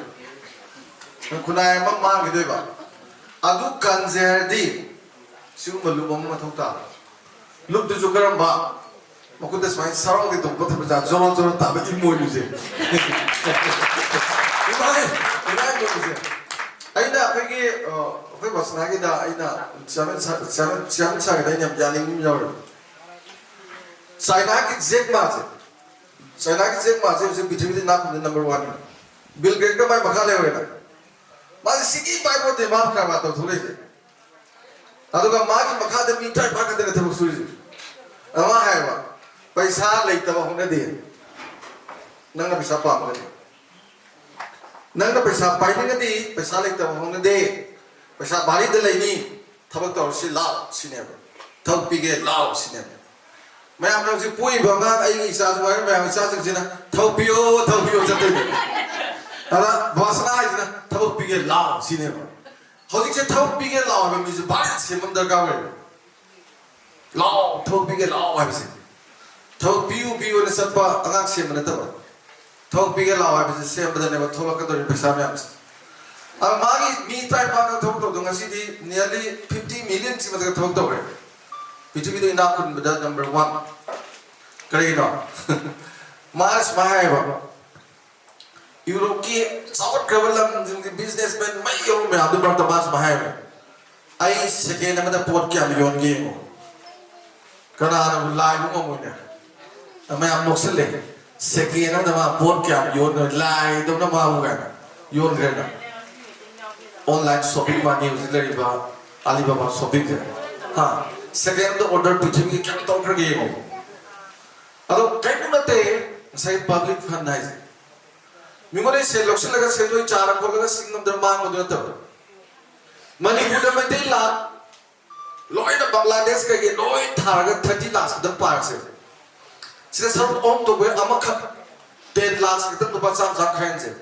खुनाय मम्मा गिदोइबा अदु कंजेरदी सिगुम लुबम मथौता लुबदु जुगरमबा मकुद स्माइ सारो दे तो बथ बजा जोरो जोरो ताबे इमोइलुजे EMI मोइलुजे aina apegi apoi basnagi da aina chaman sa ga aina yaning yaw China ki Jack Ma je pithibidi na number 1 Bill Gates ka mai bakha le hoina ma sigi bai bo de ma ka ba to thule je aduga ma ki bakha de meter ba ka de thuk suri ama hai ba paisa leita ba hone de nang na paisa pa ma de nang na paisa pai ni ngadi paisa leita ba hone de paisa bari de leini thabak to si lao sine ba thau pi ge lao sine ba मैं आप लोग से पूरी बंगा आई इसाज वाले मैं इसाज से जिना थोपियो चलते हैं अरा वासना है जिना थोपी के लाओ सिनेमा होती से थोपी के लाओ में मुझे बात से मंदर का है लाओ थोपी के लाओ है से थोपियो ने सब अंगाक से मन तब थोपी के लाओ है से बदलने में थोड़ा का तो पैसा में आपसे अब मागी मी टाइप का थोप तो दूंगा सीधी nearly 50 million से मतलब थोप तो है पृथ्वी ina kun beda number 1 kari no mas mahai ba Europe ki south travelam jin businessman mai yo me adu bar mas mahai ba ai second na port kya yon ge mo kana na lai mo mo ne ame am moksle second na port kya yon lai do na ma mo ga yon ge na online shopping ma ni usle ba Alibaba shopping ha second the order pithibidi kya to kar ge mo ado kainunate sai public fund hai mingone se lokse laga se doi chara ko laga singham dharma mo ta manipur da mai la loi da bangladesh ka ge loi tharaga 30 lakhs da par se sida sarv om to be amakha 10 lakhs ka to ba sam sam khain se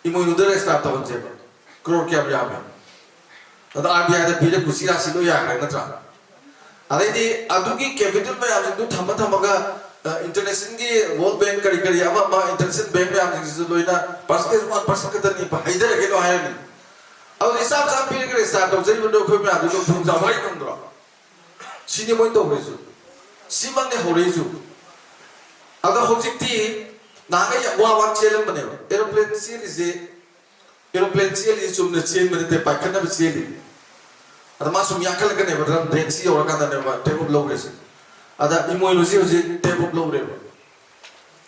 imoi nu da start ta je crore kya ya me ado RBI da bile kusi ra si lo ya ga na tra अरेदी अदुगी capital में आप जिंदु थमा थमा का international की world bank करी करी अब मा इंटरनेशनल बैंक में आप जिंदु लोइना परसेंटेज 1% के तनी हाइदर के लो है नहीं अब हिसाब साब पीर के स्टार्ट हो जरी बंदो खो में आदु को फुंग जा भाई कंद्रो सीने मोइ तो होइजु सीमन ने होरेजु अगर होजिकती नागे वा वा चेलम बने एरोप्लेन सीरीज सुमने चेन बने ते पाखना में चेली ada masuk yakal kan ya dalam direksi orang kan ada table blow resi ada imunologi uji table blow resi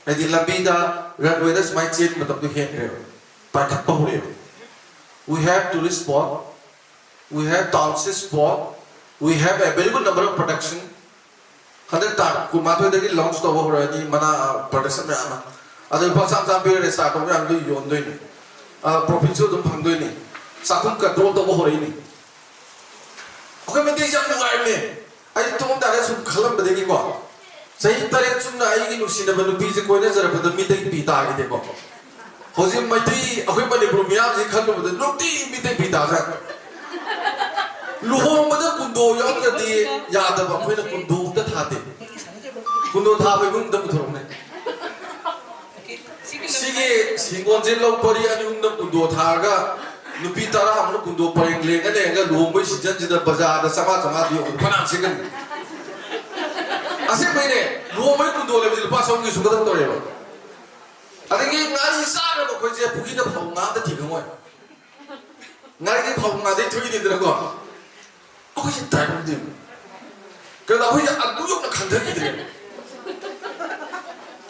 jadi lebih dah runway dah semai chain betul tu hand resi pakai power resi we have tourist spot we have township spot we have available number of production 100 tak kumatu dari launch tu apa orang ni mana production में आना ada pasang sampai resi atau yang tu yon tu ini provinsi tu pang tu ini sakum control tu apa orang ini okay मैं देख जाऊँ ना में आई तुम दारे सुन खलम बदेगी को सही तरह सुन ना आई की नुसी न बनु बीच कोई ने जरा बदल मी तक पीता आगे देखो होजी मती ओके बने ब्रूमिया जी खलम बदल नुटी मी तक पीता जा लुहों बदल कुंडो याद कर दिए याद अब कोई ने कुंडो उधर थाते कुंडो था पे बुम दम थोड़ा ने सीगे सिंगों जे लोग परी अनु उन्दम कुंडो थागा नुपी तारा हमने कुंडो परेंग लेंगे लेंगे लोग भी सीजन जिधर बाजार sama dia panas sih kan asik mainnya लोग भी कुंडो ले बिजली पास होंगे सुगंध तो रहेगा अरे ये नारी सारे लोग कोई जे पुकी ना भाव ना तो ठीक है मोय नारी के भाव ना दे थोड़ी दिन रखो ओके ये टाइम दिन कल अभी ये अदुयो ना खंडर की दिन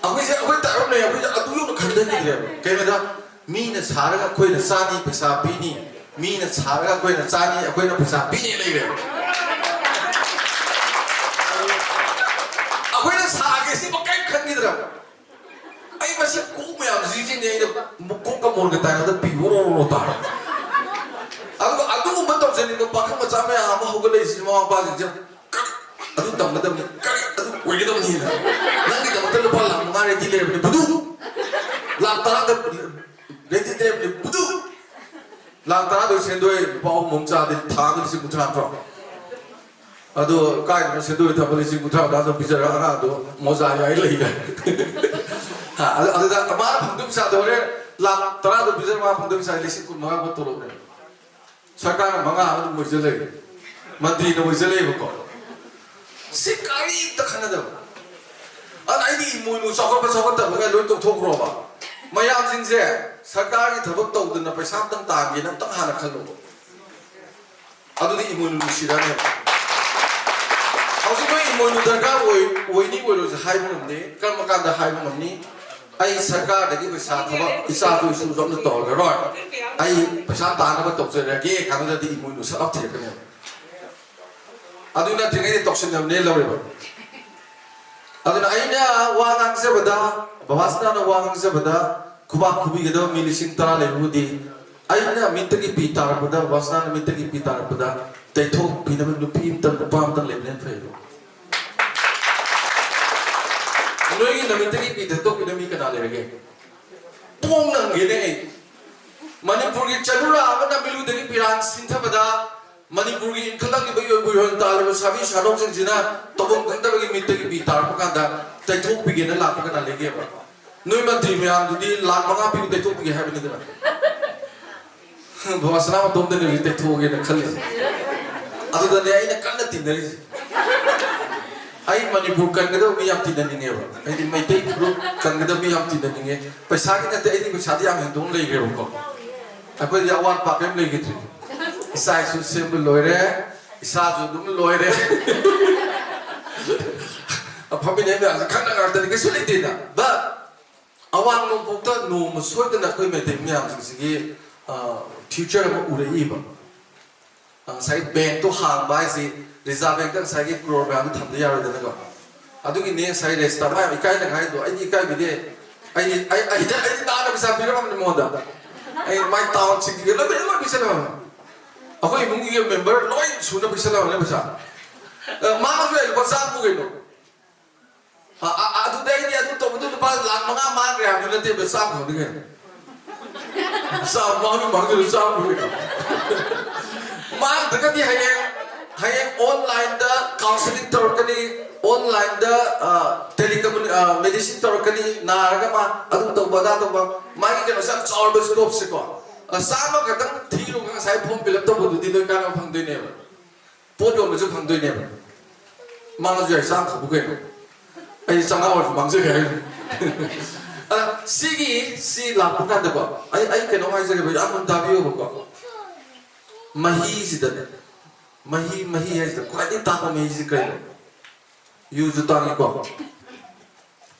अभी टाइम नहीं अभी अदुयो ना खंडर की दिन क्या मेरा मीन सारे का कोई नसानी पैसा पीनी मीना सारगा कोई ना चानी कोई ना पैसा पीने लगे कोई ना सागे सी बकाई खंगी दरा आई बस को में अब जी ने को का मोर के तार दा पीवरो रो तार अदु मत तो जने को पाखा मचा में आ हो गले सी मा पा जे अदु तम तम अदु कोई दम नहीं नंगी दम तल पा ला मारे दिले ने बुदु ला तरा द रेति दे ने बुदु ला तरा दो सेंदोय पाउ मोमचा दे थाग से मुठा प्रो अदु काय न सेंदोय थबले सी मुठा दा तो पिजरा आ दो मोजा याई लई गा हा अदु दा तमार फंदुम सा दोरे ला तरा दो पिजरा मा फंदुम सा लिसी कुन मगा को तोलो ने सरकार मगा अदु मोजले मंत्री न मोजले बको सिकारी तखना द अनाइदी मोइनु सखत बगा लोय तो थोक्रो बा मयाम सिंसे सरकार की थबक तौदना पैसा तंग तागे न तंग हाना खलो अदुदी इमोनु सिराने हौसी कोई इमोनु दरकार ओइनी ओइरो जे हाइबो नमने कर्म कांदा हाइबो नमनी आई सरकार दगी पैसा थबक इसा तो इसु जम तो रो आई पैसा तानबा तौजरगे कांदा दी इमोनु सब थेकने अदुना थिंगे तौसन नमने लवरेबा अदुना आइना वांगांग से बदा बाबासना न वांगांग से बदा खुबा खुबी गदो मिलिसिंग तरा लेबुदी आइना मितगी पीतार बदा बाबासना न मितगी पीतार बदा तैथो पिनम नुपी तन पाम तन लेबने फेरो नोई न मितगी पीते तो पिनमी कना लेगे पोंग नंगे ने मणिपुर की चलुरा आमना मिलु दगी पिरान सिंथा बदा मणिपुर की इनखलंग बयो बुयन ताल साबी शाडों सिंह जिना तबों गंदबगी मितगी पीतार पकादा तैथो पिगेना लाप कना लेगे बा नोई मंत्री में आम दुदी लाख मंगा पी तैथो पिगे है बनी दना भवसना में तुम दने तैथो होगे न खले अदु दने आई न कन्न तिनरी आई मणिपुर कनगदो मी आम तिननिंगे बा आई दि मैते ग्रुप कनगदो मी आम तिननिंगे पैसा की नते आई दि पैसा दि आम दोन लेगे को अकोय यावान पाकेम लेगे थ्री इसा इस सेम लोयरे इसा जो दुम लोयरे अब हम इन्हें भी आज खाना करते हैं कैसे लेते हैं बा अवान लोग बोलता नो मसोई तो ना कोई में देख में आम सिंह फ्यूचर में उड़े ही बा साइड बैंक तो हांग बाय से रिजर्व बैंक तक साइड के क्रोर में आम थम्दे यार देने का अदुगी ने साइड रेस्टा बाय इकाई ना खाई दो इकाई भी दे आई दाना भी साफ फिर हम मोदा आई माई टाउन सिंह के लोग भी लोग भी चला अकोई मुंगी के मेंबर लोई सुना भी चला वाले बसा मामा जो है बसा मुगे नो अदु दे नि अदु तो बुदु पा लाख मंगा मांग रे हम नते बसा हो दिगे सा मांग मांग सा मुगे मांग दगति है ऑनलाइन दा काउंसलिंग तोरकनी ऑनलाइन दा टेलीकम्युनिकेशन मेडिसिन तोरकनी नारगा मा अदु तो बदा तो मागी के सब चार्ट स्कोप से को सामा खतम थीरो का साइ फॉर्म फिलअप तो बुदु दिनो का फंगदोय ने पोजो में जो फंगदोय ने मांग जो है सा खबु के आई संगा और मांग से है सिगी सी लाप का दबा आई के नो आई जगह बजा मन दाबियो को मही सिदने मही है तो क्वाइट ताको मही से करे यू जुतानी को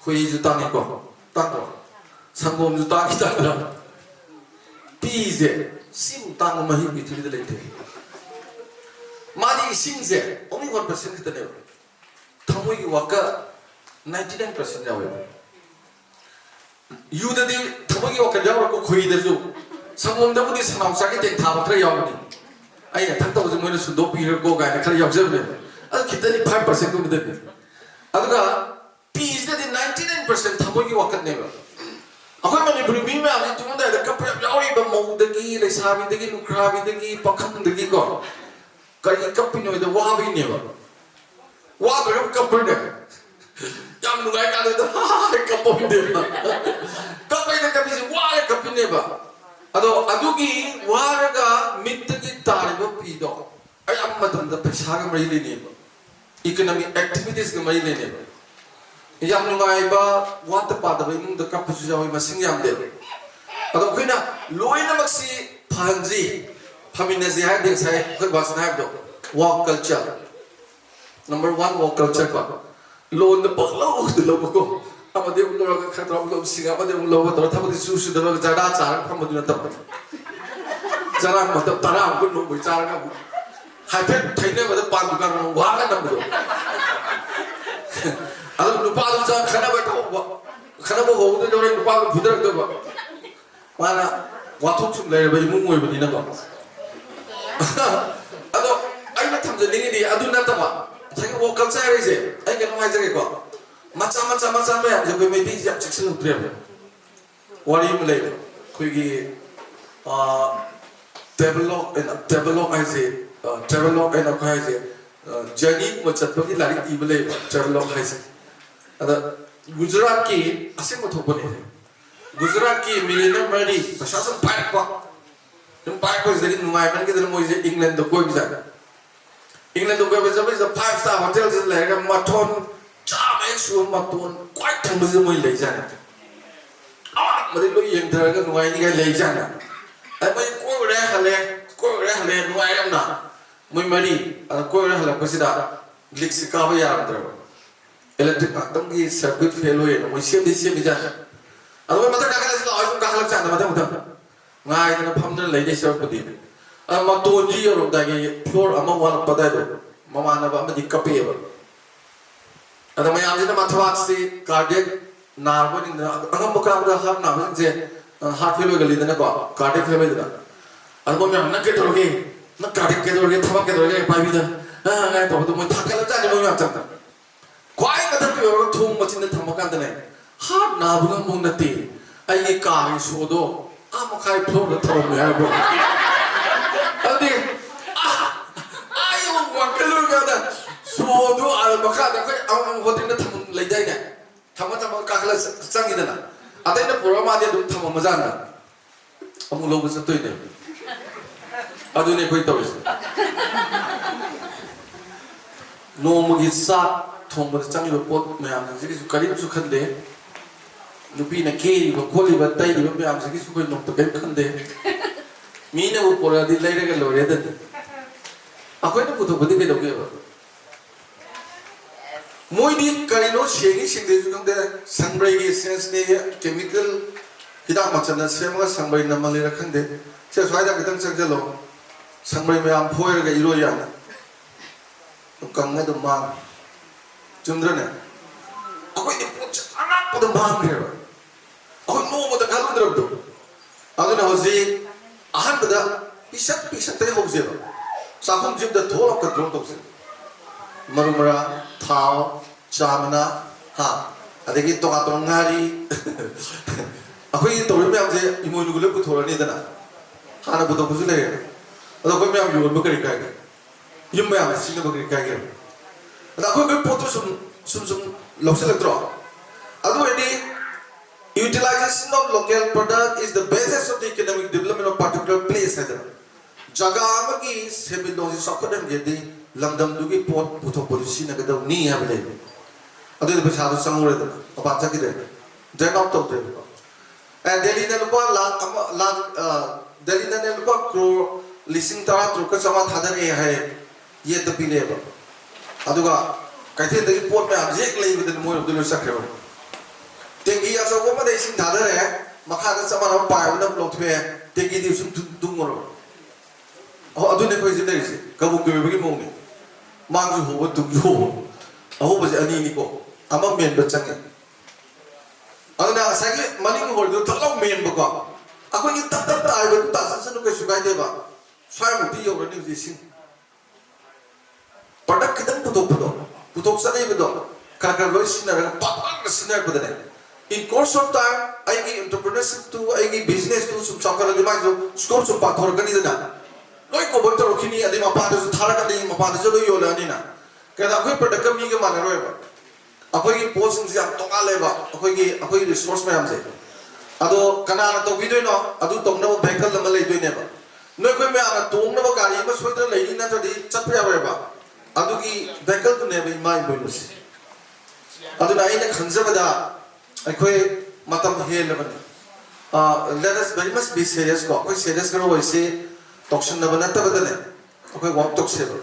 कोई जुतानी को ताको संगोम जुतानी ताको पीजे सिम ताको मही बिथुरी दे लेते मादी सिंजे only 1% कितने थमोई की वाका 99% जावे यू दे थमोई की वाका जावे को खोई दे जो संगोम दबुदी सनाव साके ते थाब खरे यावनी आई ना थक तो जो मोने सुदो पीर को गाय खरे याव जबने अ कितनी 5% को दे अदुगा पीज दे 99% थमोई की वाका ने अखोई मणिपुरी मी में आदि तुम दे कप यावरी ब मौदगी लेसाबी दगी नुक्राबी दगी पखम दगी को करी कपिनो दे वाबी ने बा वा दे कपने याम नुगाय का दे हा कपो दे कपै दे कपि वा कपिने बा अदो अदुगी वारगा मित्तगी तारिबो पीदो आई अम्मतम द पैसा ग मई लेने बा इकोनॉमिक एक्टिविटीज ग मई लेने बा याम नुगाय बा वात पादबे नु द कपसु जावई मसिंग याम दे अदो खैना लोइना मक्सी फांजी फमिने जे है देख साइ कोई बात ना है दो walk culture number 1 walk culture का लोन द पगलो द लोगो को अमदे उलो का खतरा उलो सिंगा अमदे उलो तो था बदि सुसु द जडा चार फमदु न तब Jarang mata tarang pun nunggu bicara kamu. Hampir kayaknya mata pandu kan nunggu akan nunggu. Aduh lupa aduh jangan kenapa kau kenapa kau udah orang lupa aku budak tu pak. Mana waktu tu lagi bagi munggu ibu ni nak. Aduh, ayo nak thamjat ni aduh nak apa? Saya walk culture je. Ayo kita mai jadi kau. Macam ya, jadi meeting siap section utrep. Wari mulai, kuigi develop and apa aja, journey macam tu ni lari ibulai develop aja. Ada Gujarat ki asing macam apa ni? Gujarat ki milenium mari, pasal paik kau, paik kau jadi numai mana kita mau jadi England tu kau bisa. England tu kau bisa 5-star hotel jadi lagi maton. Cama suam matun, kuat thang mesti mau lejana. Mesti lo yang terangkan nuai ni kan lejana. Apa yang kau hale nuai ramna. Mau mari, kau hale pasti dah lik sikawa ya antara. Elektrik atom ki circuit fail huए, mau siap bijana. Aduh mata kakak lagi lah, aku kakak lagi mata. Ngai kena pamner lagi siapa putih. Matun ji orang dah pure ama wala pada itu. Mama ana ba mesti kape. Ada macam ni nama thawat si cardiac narvo ni, angam bukan ada heart narvo je heart failure kali ni apa cardiac failure dah. Ada macam nak ketorge, nak cardiac ketorge, thawat ketorge, apa bida. Ngai tu tu mungkin thakal aja ni macam tu. Kuai kata tu orang thum macam ni thamakan tu ni. Heart narvo kan mungkin nanti, ayi kari sudo, kai flow dah thawat ni ada. Ada ayo wakilur kata. So do al bakal aku awak hotel ni thamu lejai ni, thamu kakak sang itu na. Ada ni program ada tu thamu mazan na. Kamu logo satu ini. Aduh ni kau tahu is. Nomu kisah thamu macam ni pot macam jadi sukari sukan deh. Lupi nak kiri, bakoli batai ni macam jadi sukan nom tu kan deh. Mina bu program di lain kan lori ada. Aku ini butuh butuh kita doge. Moi di karino shengi singde jung de sangrai ge sense ne chemical hidak macam na sema sangrai na malira khande che swaida kitang changjalo sangrai me am phoer ga iro ya kang na de ma chundra ne akoi ni poch ana pod ma ge akoi no mo da galu drab do agana hoji ahan bada pisak te hoje ba sakhum jib da thol ka drom tok se marumara thao chamana ha adegi to ka tong ngari akoi to ri myam je imoi nu le pu thora ni dana hana bu to bu le ado ko myam yu bu kari ka ge yum myam sin bu kari ka ge ada ko be poto sum loksel tro ado edi utilization of local product is the basis of the economic development of particular place hai jaga amagi sebilong si sokodan ge di lamdam dugi pot puto polisi na kada ni ha bele adu de besado sangure da apa cha kide den out to de Delhi na lupa Delhi na lupa kro lising tara truka sama thadar e hai ye to pile ba adu ga kaithe de pot me abjek lei bidin mo abdul sakre ba tengi aso ko ma de sing thadar e makha da sama na pa na lo thwe tengi di sum dung mo adu ne ko je de se ka bu ke be mo ni mang ju ho tu ju ho ba je ani ni ko ama men ba chang aduna sagi maning hol du thalong men ba ko ako ni tat ai ba ta san ko sugai de ba sai mu ti yo ni ji sing product kidan putok sa nei ba do ka lo sin na pa pa sin na ba de in course of time ai gi entrepreneurship tu ai gi business tu sum chakar de ma jo score sum pa thor ga ni da Noi ko bon taro kini adi mapa da thara ka di mapa da jolo yo la ni na ka da khoi product mi ga man roi ba akoi gi posing ji am tonga le ba akoi resource ma am se ado kana na to video no adu tong na vehicle la le doi ne ba noi khoi me ana tong na ba gari ma soi da le ni na to di chat pa ba ba adu gi vehicle tu ne ba mai bo no se adu na ina khanza ba da akoi matam he le ba let us very much be serious ko akoi serious karo wai se Tokshin na banata ba dale? Ako'y walk toksero.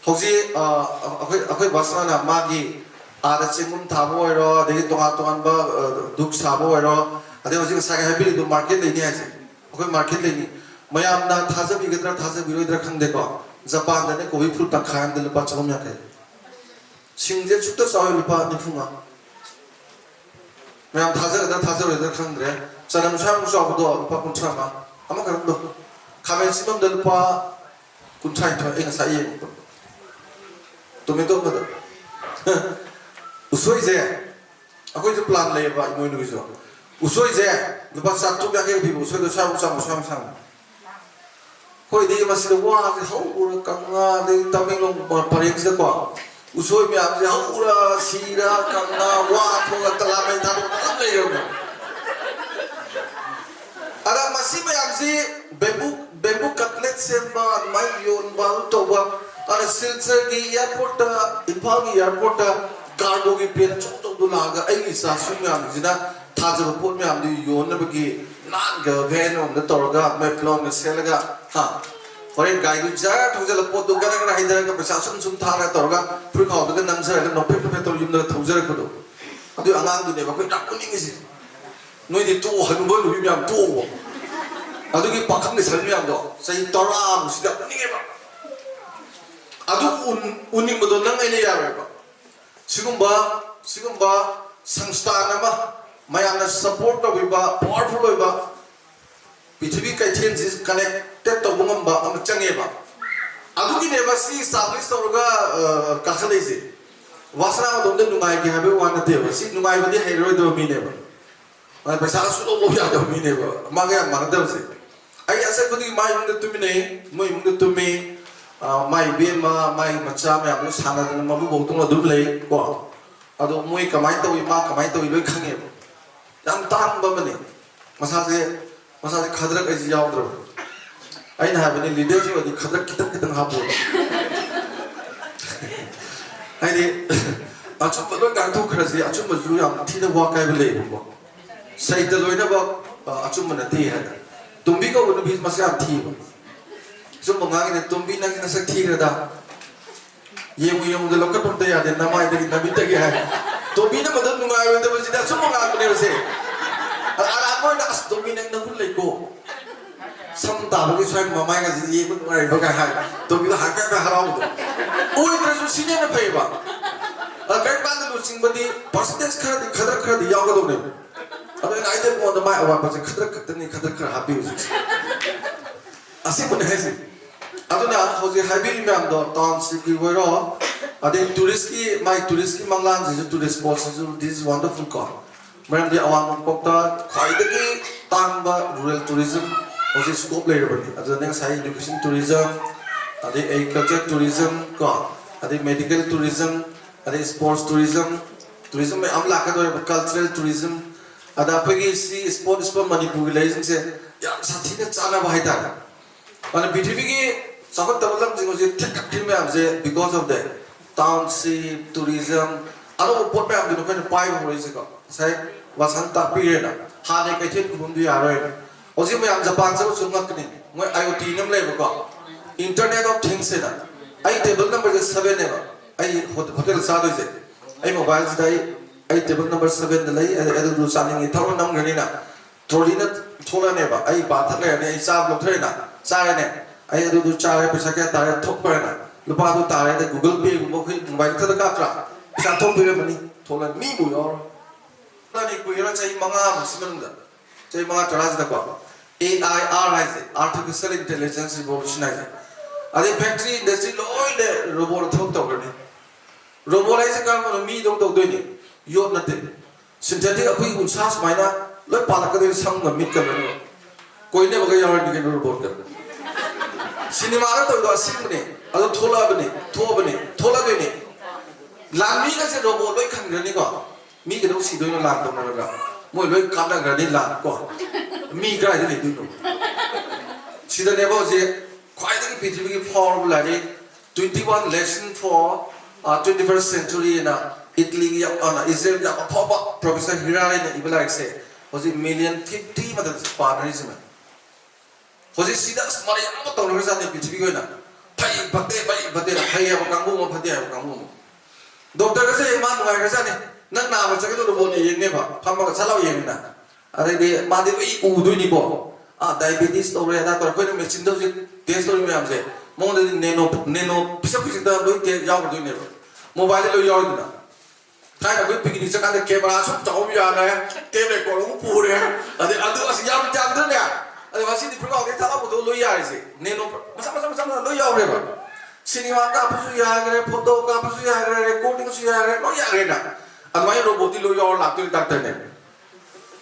Hoji ako'y basa na magi ada cingum thabo ero, degi tonga ba duk sabo ero. Ade hoji ka saga habi do market le ni ase. Ako'y market le ni mayamna thajabigedra thajabiroi khangdeko Japan dane kobi phul takhayan de lupa chom yakhe singje chukta sawi lupa nifunga mayam thajabidra khangdre sanam sam so do lupa kunchama ama karam do khamen simam de lupa kunchai tho eng sa ye tumi to mad usoi je akoi je plan le ba moi nu jo usoi je lupa satu yakhe bi usoi do sam Koi di masih ada wah, haura kanga di Tamilong paling sedekah. Usoi mi amsi haura sira kanga wah thoga telamai tharu apa ya? Ada masih mi amsi bambu cutlet semba mayon baru toba. Ada silser di airport Impal di airport cargo di plane cukup tu laga. Ini sasu mi amsi na thajab pun mi amsi yon na bagi. Nang van on the torga meplon selaga ha foreign guy du ja thojal pot du gara gara haidara ka prasasam sum thara torga phur khaw du nang sara no pe tor yum da thojara ko do adu angang du ne ba ko tak ko ning si noi di tu hanu bo lu yam tu adu ki pakhang ni salmi am do sai toram si da ning ba adu uning bo do nang ai ne ya ba sigum ba samstana ma mayamna support to biba powerful biba pithvi kaithen is connected to bungam ba am change ba adugi ne ba si establish torga kakhale si wasana ma domde nungai gi habe wana de ba si nungai ba de hero do mi ne ba ma paisa su lo ya do mi ne ba ma ga ma da si ai asa ko di mai mung de tumi ne moi mung de tumi mai be ma mai macha ma am sana de ma bu bo tung du le ko adu moi kamai to ma kamai to loi khange ba yang tang ba mane masase khadrak ai yaw dro ai na bani leadership adi khadrak kitang hapo ai ni achu palo gang thu khrasi achu ma ju yam thina wa kai le bo sai de loina ba achu ma na ti ha tumbi ko nu bi masya thi ba so mo ngang ne tumbi na na sak thi ra da ye mu yong de lokat pum te ya de na mai de na bi te ge ha tumbi na madan nu ngai de ba ji da so mo ngang ne se Alam na as dominant na kulay ko. Samtalo ki soy mamay ka si yebut ay bagay. To bi hakka ka haraw do. Oy tresu sinya na phay ba. Kay pa na lusing ba di percentage khadar di yaw ka do ne. Ado na ide mo na mai awa pa khadar happy usi. Asi mo na hesi. Ado na hoji habil me am do town city wero. Ade tourist ki manglan ji tourist spots this is wonderful call. Meron di awang pokta khaidagi tangba rural tourism osi scope le rabani adu neng sai education tourism adi agriculture tourism ko adi medical tourism adi sports tourism me amla ka do cultural tourism ada pagi si sport manipur legend se ya sathi na chana ba haita ana pithvi ki sabat tabalam jing osi thak thim me amse because of that township tourism ado pot me am dinu kan pai ho ise ko sai wasanta pirena hane kai thet kum du yaro osi me am Japan sa sungak ni moi IoT nam le ba ko internet of things se na ai table number 7 ne ba ai hotel sa do je ai mobile sa ai table number 7 de lai ai du sa ni thau nam ngani na trolley na thola ne ba ai ba thak le ne ai sa lo thre na sa ne ai du cha re pesa ka ta re thok pa na lu pa du ta re de Google Pay mo khoi mobile ka ka tra sa thok pe mani thola mi bu yo Nani kuira chai manga muslimda chai manga taraz da ko AIR is artificial intelligence revolution is adi factory industry loile robot thok to gane robot is ka mo mi dong dong doi ni yo na te synthetic akui un sas maina loi pala ka de sang na mit ka no koi ne baga yar ni ke robot ka cinema na to do sim ne ado thola bane thola doi ni lami ka se robot loi khang ni ko mi cái đâu xí đôi nó làm đồng nào cả mỗi lối cắm là cái đi làm quả mi cái này thì đôi nó xí đôi này bao giờ quite cái phi cái form là đi 21 lesson for 21st century na Italy na Israel ya pop up Professor Hirari na ibala like say was it million 50 mà thật partnerism was it xí đó mà lại nó tổng nó ra này phi cái na phải bát tê là hay à bằng ngô mà phát tê bằng ngô doctor cái gì mà ngoài cái gì này nang na ba chake to bo ni yeng ne ba pham ba chala yeng na are de ma de ui u du ni bo diabetes tꯧरे ada tor koi machine do test tori me amse mo de nano pisa da loi te yaw do ne mobile lo yaw dina thai da koi picnic cha kan camera sub chaw ya na te le ko lo pure ade adu as yam jam de ne ade wasi di pro ke thala bo lo ya ise nano masa lo yaw re ba cinema ka psu ya gre photo ka psu ya gre recording su ya gre lo ya gre na amai robot lo yaw la tu doctor ne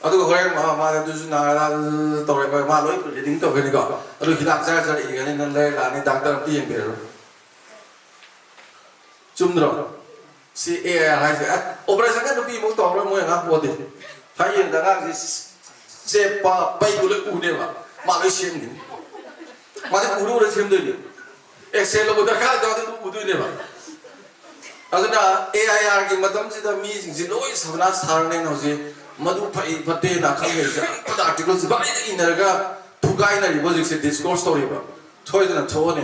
adu ko ma du su na la tore ko ma loi ko ding to ke ni ko adu hidak sa sa i ne nan le la ni doctor ti yen be ro chumdro si ai hai se operation ka no pi mo to ro mo nga po de hai yen da ga si se pa pai ko le u ne ba ma le shem ni ma de u ro re shem de ni excel lo da ka da du u du ne ba aduna ai ki matam si da mi sing si loi sabna sar ne no si madu pai pate na khang he ja pada article ba ni ina ga pugai na ribo se discourse story ba thoi na tho ne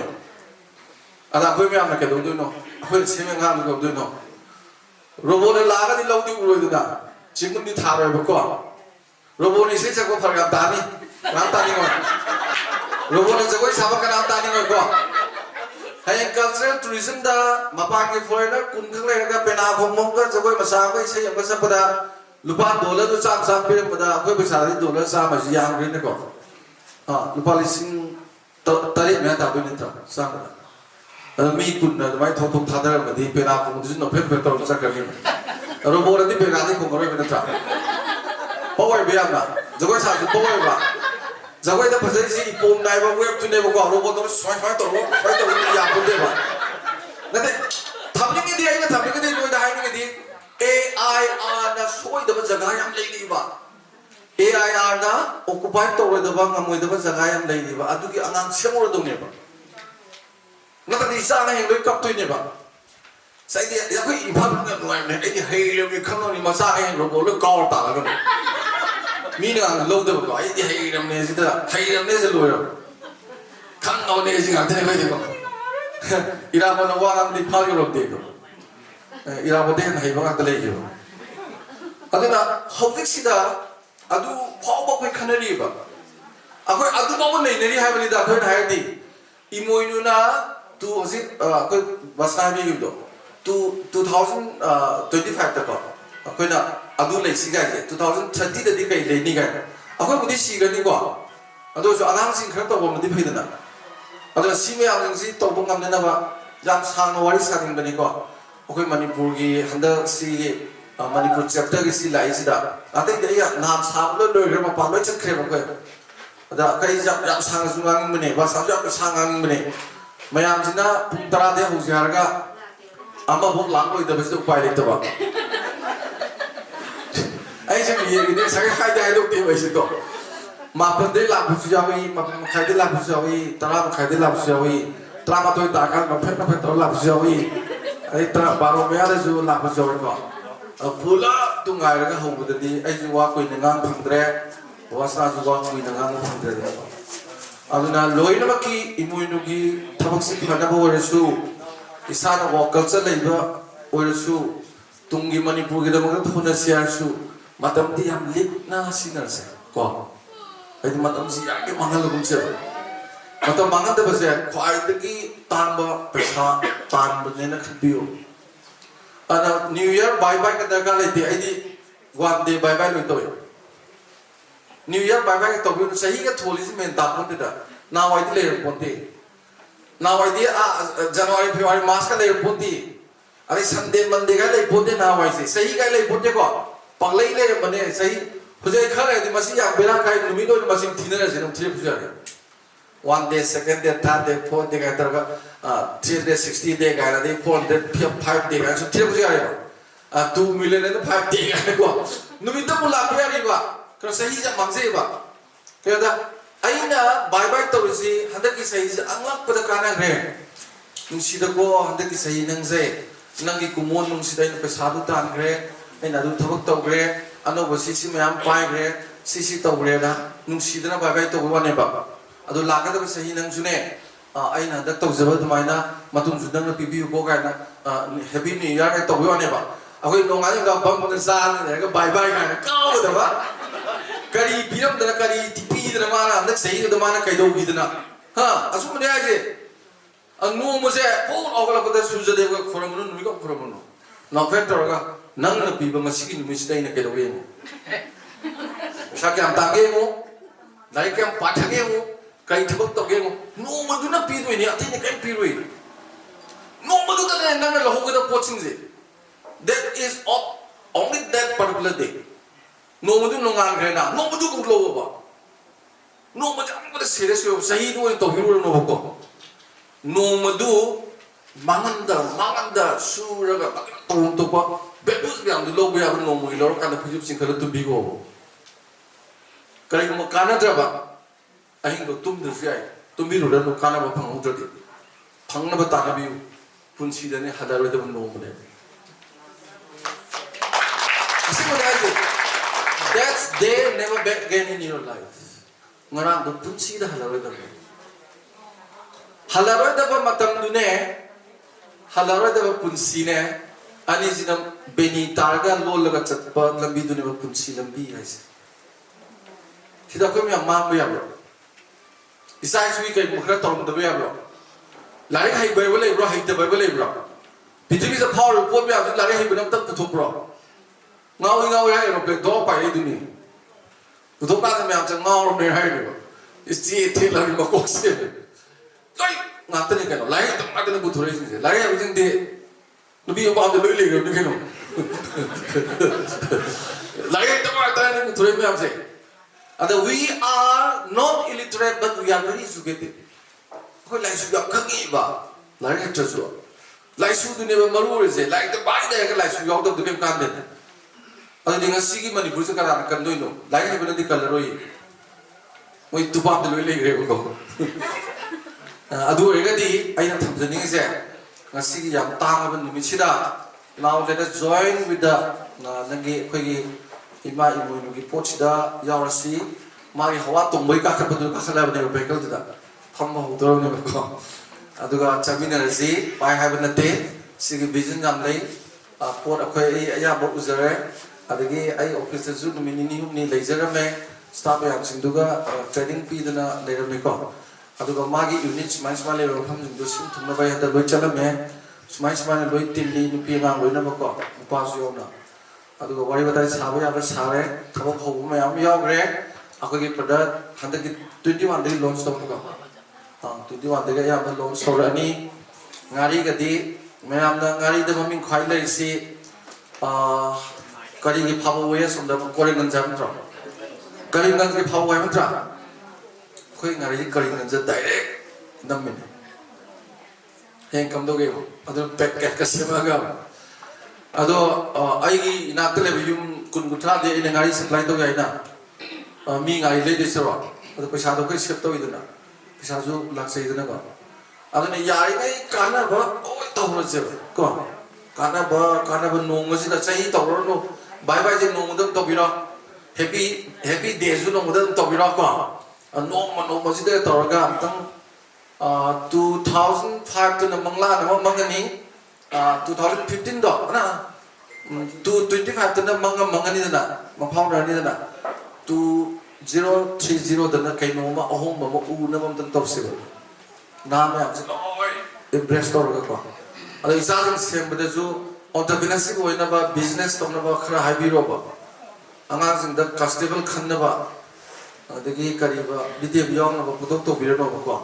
ada khoi me am na ke do no khoi se me ngam ko do no robot la ga ni lo di u ro da chingum ni tha ro ba ko robot ni se cha ko phar ga da ni ram ta ni ko robot ni jagoi sa ba ka ram ta ni ko hay cultural tourism da mapang ke foreigner kun khang le ga pena khom mong ga jagoi masa ko se yam ga sa pada lupa dollar tu sam pe pada koi paisa di dollar sa ma ji yang rin ko lupa lising tari me ta bu ni ta sa mi kun na mai thok thok tha da ma di pena khom du no pe to sa ka ni ro bo di pena di khom ro me ta power be am na jagoi sa ju power ba jagoi da phasai si pom nai ba web tu ne ba ko ro bo to swai to ni ya pu de ba na te thamni ke di ai na thamni ke di no da hai ni ke di AIR na soi da jaga yam lei ni ba AIR na occupy to da ba ngamoi da jaga yam lei ni ba adu ki angang semor do ne ba na ta di sa na heng loi kap tu ne ba sai dia ya ko imphal na noi ne ai hei le mi khang ni ma sa ai ro bo lo kaw ta la ga mi na lo da ba ai hei ram ne si da hei ram ne se lo ro khang no ne si ga te ko de ko ira ma no wa ngam ni phal yo ro de ko ira bo de na hei ba ga ta le yo aduna haudik sida adu phau ba koi khanari ba akoi adu ba bo nei nei ha ba ni da koi na ha di imoinu na tu osi koi basai bi do 2025 ta ko akoi na adu le si ga je 2030 da di kai le ni ga akoi bu di si ga ni ko adu so anang sing khar to bo ma di phai da na adu si me ang si to bo ngam na ba jam sang no wari sa ding ba ni ko akoi manipur gi handa si manipur chapter gi si lai si da ate de ya nam sam lo lo re ma pa lo chak kre ba ko da kai jam jam sang su ngang mene ba sa jam sang ngang mene mayam jina pung tara de hu jar ga ama bo lang lo da ba su pai le ta ba ai je mi ye gi de sa ga khai dai lo te ba si ko ma pen de la bu su ja wi ma khai de la bu su ja wi tara ma khai de la bu su ja wi tara ma to ta ka ma phet to la bu su ja wi ai tara baro me ya de su la bu su ja wi ko pula tu ngai ra ga hu bu de di ai ju wa koi na ngang phang dre wa sa ju wa koi na ngang phang dre aduna loi na ma ki imuinu gi thabak si phana bo re su isana wa culture lai ba ore su tungi manipur gi da ma thuna siar su matam di am lik na sinar se ko ai di matam si ya ke mangal gum se matam mangal da ba se khwai de gi tan ba pesa tan ba ne na khbiu ana new year bye bye ka da ka le ti ai di one day bye bye lo to new year bye bye to bi sahi ka tholi si men ta pon da na wai di le pon ti na wai di january february march ka le pon ti ari sunday monday ka le pon ti na wai si sahi ka le pon ti ko pang le le bane sahi phujai khare di masi ya bera kai numi do masi thina ra se no thire phuja one day second day third day fourth day ka tar ka 360 day ka ra di 405 day ka so thire phuja ra 2 million and 5 day ka ko numi ta pula pya ri ba ka sahi ja mangse ba ka da aina bye bye to si handa ki sahi ja anglak pada kana re nung si da ko handa ki sahi nang se nang ki kumon nung si da na pesa du tan re ai na du thabak to re ano ba si mayam pai re si to re na nung si da na bye bye to ba ne ba adu la ka da sahi nang su ne ai na da to jaba du mai na matung su dang na pi ko ga na happy new year ka to ba ne ba akoi nong ai ga bam ko sa ne ga bye bye ga ka da ba kari biram da kari tipi da ma na सही के दमाना कई दो गिदना हाँ assume ने आजे no मुझे phone अगला पता सूझ देव का फॉर्मनो नुमी का फॉर्मनो नौफेट तोरगा नंग न पीबा मसीकी नुमी सिदाई न कई दो ये शाके हम तागे मो लाइक हम पाठगे मो कई ठबक तोगे मो नो मधु न पीदो ने अति ने कई पीरोई नो मधु तने नंग न लहोगे द पोचिंग से that is of only that particular day no madu no ngang grena no madu ku lo ba no madu am ba serious yo sahi do to hiro no ko no madu manganda sura ga tong to pa bebus bi am do lo ba no mo lo kan da phiju sing khala tu bi go kai mo kana tra ba ahin do tum de sai tum bi ro da no kana ba phang ho de phang na ba ta na bi punsi da ne hadar da no mo de that's day never back again in your life. Ngarang do punsi da halaroy da ba matam du ne halaroy da ba punsi ne ani sinam beni targa lol laga chatpa lambi du ne ba punsi lambi aise thida ko mi amma ba ya bro isai sui kai mukhra tom da ba ya bro lai hai bai ba lai bro hai da bai ba lai bro pithri sa power report ba ya lai hai ba nam tak putho bro ngau ya aeroplane do pa ai du ni putho pa sa me am chang ngau me hai ni is ji the la ma ko se lai nga ta ni ka no lai ta ma ta ni bu thore si se lai ya jing de no bi ba de loi le ga ni ke no lai ta ma ta ni bu thore me am se and we are not illiterate but we are very educated ko lai su ga ka ngi ba lai ta so lai su du ne ba maru re se lai ta ba de ka lai su yaw da de kan de अरे दिंगा सीगी मणिपुर से कराना Kandoi know like है बने colour होई वही तुपाप दिलोई ले गए वो अदु एगदी आई ना थमजनी से ngasi yang tang ban nimi sida now let us join with the nangi khoi ima imu nu gi pochida yaurasi mari hawa tongboi ka khapadu ka khala bane bekel da thamma hodor ne ko aduga chamina rasi pai have na te sigi vision jam lei pot akhoi ya bo uzare adagi ai office zu numini ni leijarame staff ya singduga training pi dana leirame ko aduga magi unit smile smile ro ham du sim thumna bai hada loi chalame smile smile loi tilli ni pi ngang loi na ko pa su yona aduga wari badai sabe ya ba sare thabo hobu ma yam yogre akogi product handa ki 21 day launch to ko 21 day ya ba launch so ani ngari ga di mayam na ngari da maming khai lai si kari ki phabo we som da kore ngan jam tra kari ngan ki phabo we tra khoi ngari kari ngan ja direct nam min heng kam do ge adu packet ka sema ga ado ai gi ina tele yum kun gutra de ina ngari supply do ga ina mi ngari le de sero ado paisa do kai ship to iduna paisa ju lak sei iduna ga ado ne yai ngai kana ba oi to ro je ko kana ba nong ma si da chai to ro no bye bye je nong dam to bi ro happy day ju nong dam to bi ro ko nong ma si da to ga tang 2005 to na mangla na mangani 2015 do na 225 to na mangani da ma phau ra ni da 2030 da na kai no ma ahom ma u na mam tan top se na ma am se oi impress to ga ko ada isang sem bade ju entrepreneurship hoina ba business to na ba khara habi ro ba anga sing da festival khan na ba adagi kari ba video yong na ba pudok to bi ro ba ko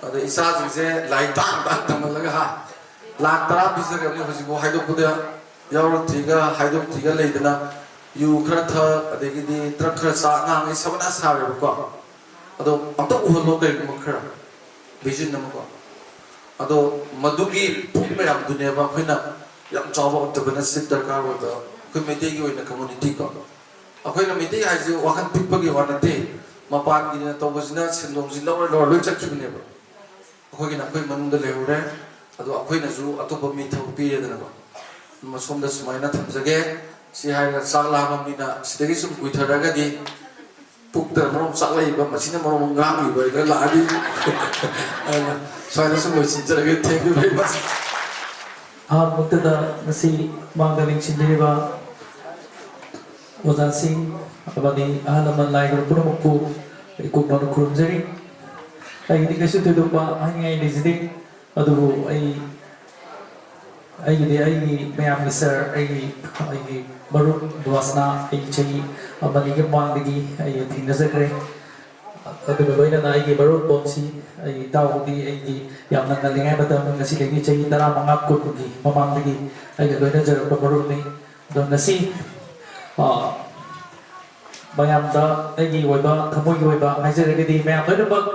ada isang se lai tang laga ha la tara bisa ga ni hoji bo haido puda yaur thiga haido thiga leidana yu khara tha adagi di truck khara sa ngang ai sabana sa re ko ado amta uhlo kai mo khara vision na ko ado madugi pumme ram dunia ba phina yam chawa entrepreneurship darkar wa da koi mete gi oina community ko akoi na mete ai ji wakan pippa gi wana te mapan gi na to bajina sindong ji lawra loi chakhi ne ba akoi gi na koi manung da leure ado akoi na ju atopa mi thau pi re da ba ma som da sumai na thamjage si hai na sala ma mi na sidagi sum kui thara ga di pukta marom saklai ba masina marom ngang gi ba ga la di so I just want to say thank you very much. ꯑꯍꯥꯟꯕꯃꯛꯇꯗ ꯉꯁꯤ ꯃꯥꯡꯗ ꯂꯦꯡꯁꯤꯟꯕꯤꯔꯤꯕ ꯑꯣꯖꯥꯁꯤꯡ ꯑꯃꯗꯤ ꯑꯍꯜ ꯂꯃꯟ ꯂꯥꯏ ꯈꯨꯔꯨꯝ ꯄꯨꯝꯅꯃꯛꯄꯨ ꯀꯨꯞꯅ ꯈꯨꯔꯨꯝꯖꯔꯤ ꯑꯩꯒꯤꯗꯤ ꯀꯩꯁꯨ ꯊꯣꯏꯗꯣꯛꯄ ꯍꯥꯏꯅꯤꯡꯉꯥꯏ ꯂꯩꯖꯗꯦ ꯑꯗꯨꯕꯨ ꯑꯩꯒꯤꯗꯤ ꯑꯩꯒꯤ ꯃꯌꯥꯝꯒꯤ ꯁꯔ ꯑꯩꯒꯤ ꯃꯔꯨꯞ ꯕꯥꯁꯅ ꯑꯩ ꯆꯍꯤ ꯑꯃꯅꯤꯒꯤ ꯃꯃꯥꯡꯗꯒꯤ ꯑꯩ ꯊꯦꯡꯅꯖꯈ꯭ꯔꯦ ꯑꯗꯨꯒ ꯂꯣꯏꯅꯅ ꯑꯩꯒꯤ ꯃꯔꯨꯞ ꯕꯣꯝꯁꯤ ꯑꯩꯒꯤ ꯏꯇꯥꯎꯗꯤ ꯑꯩꯒꯤ ꯌꯥꯝꯅ ꯉꯜꯂꯤꯉꯩ ꯃꯇꯝ ꯉꯁꯤꯗꯒꯤ ꯆꯍꯤ 15 ꯀꯨꯟꯒꯤ ꯃꯃꯥꯡꯗꯒꯤ ꯑꯩꯒ ꯂꯣꯏꯅꯖꯔꯛꯄ ꯃꯔꯨꯞꯅꯤ ꯑꯗꯣ ꯉꯁꯤ ꯃꯌꯥꯝꯗ ꯑꯩꯒꯤ ꯑꯣꯏꯕ ꯊꯃꯣꯏꯒꯤ ꯑꯣꯏꯕ ꯍꯥꯏꯖꯔꯒꯗꯤ ꯃꯌꯥꯝ ꯂꯣꯏꯅꯃꯛ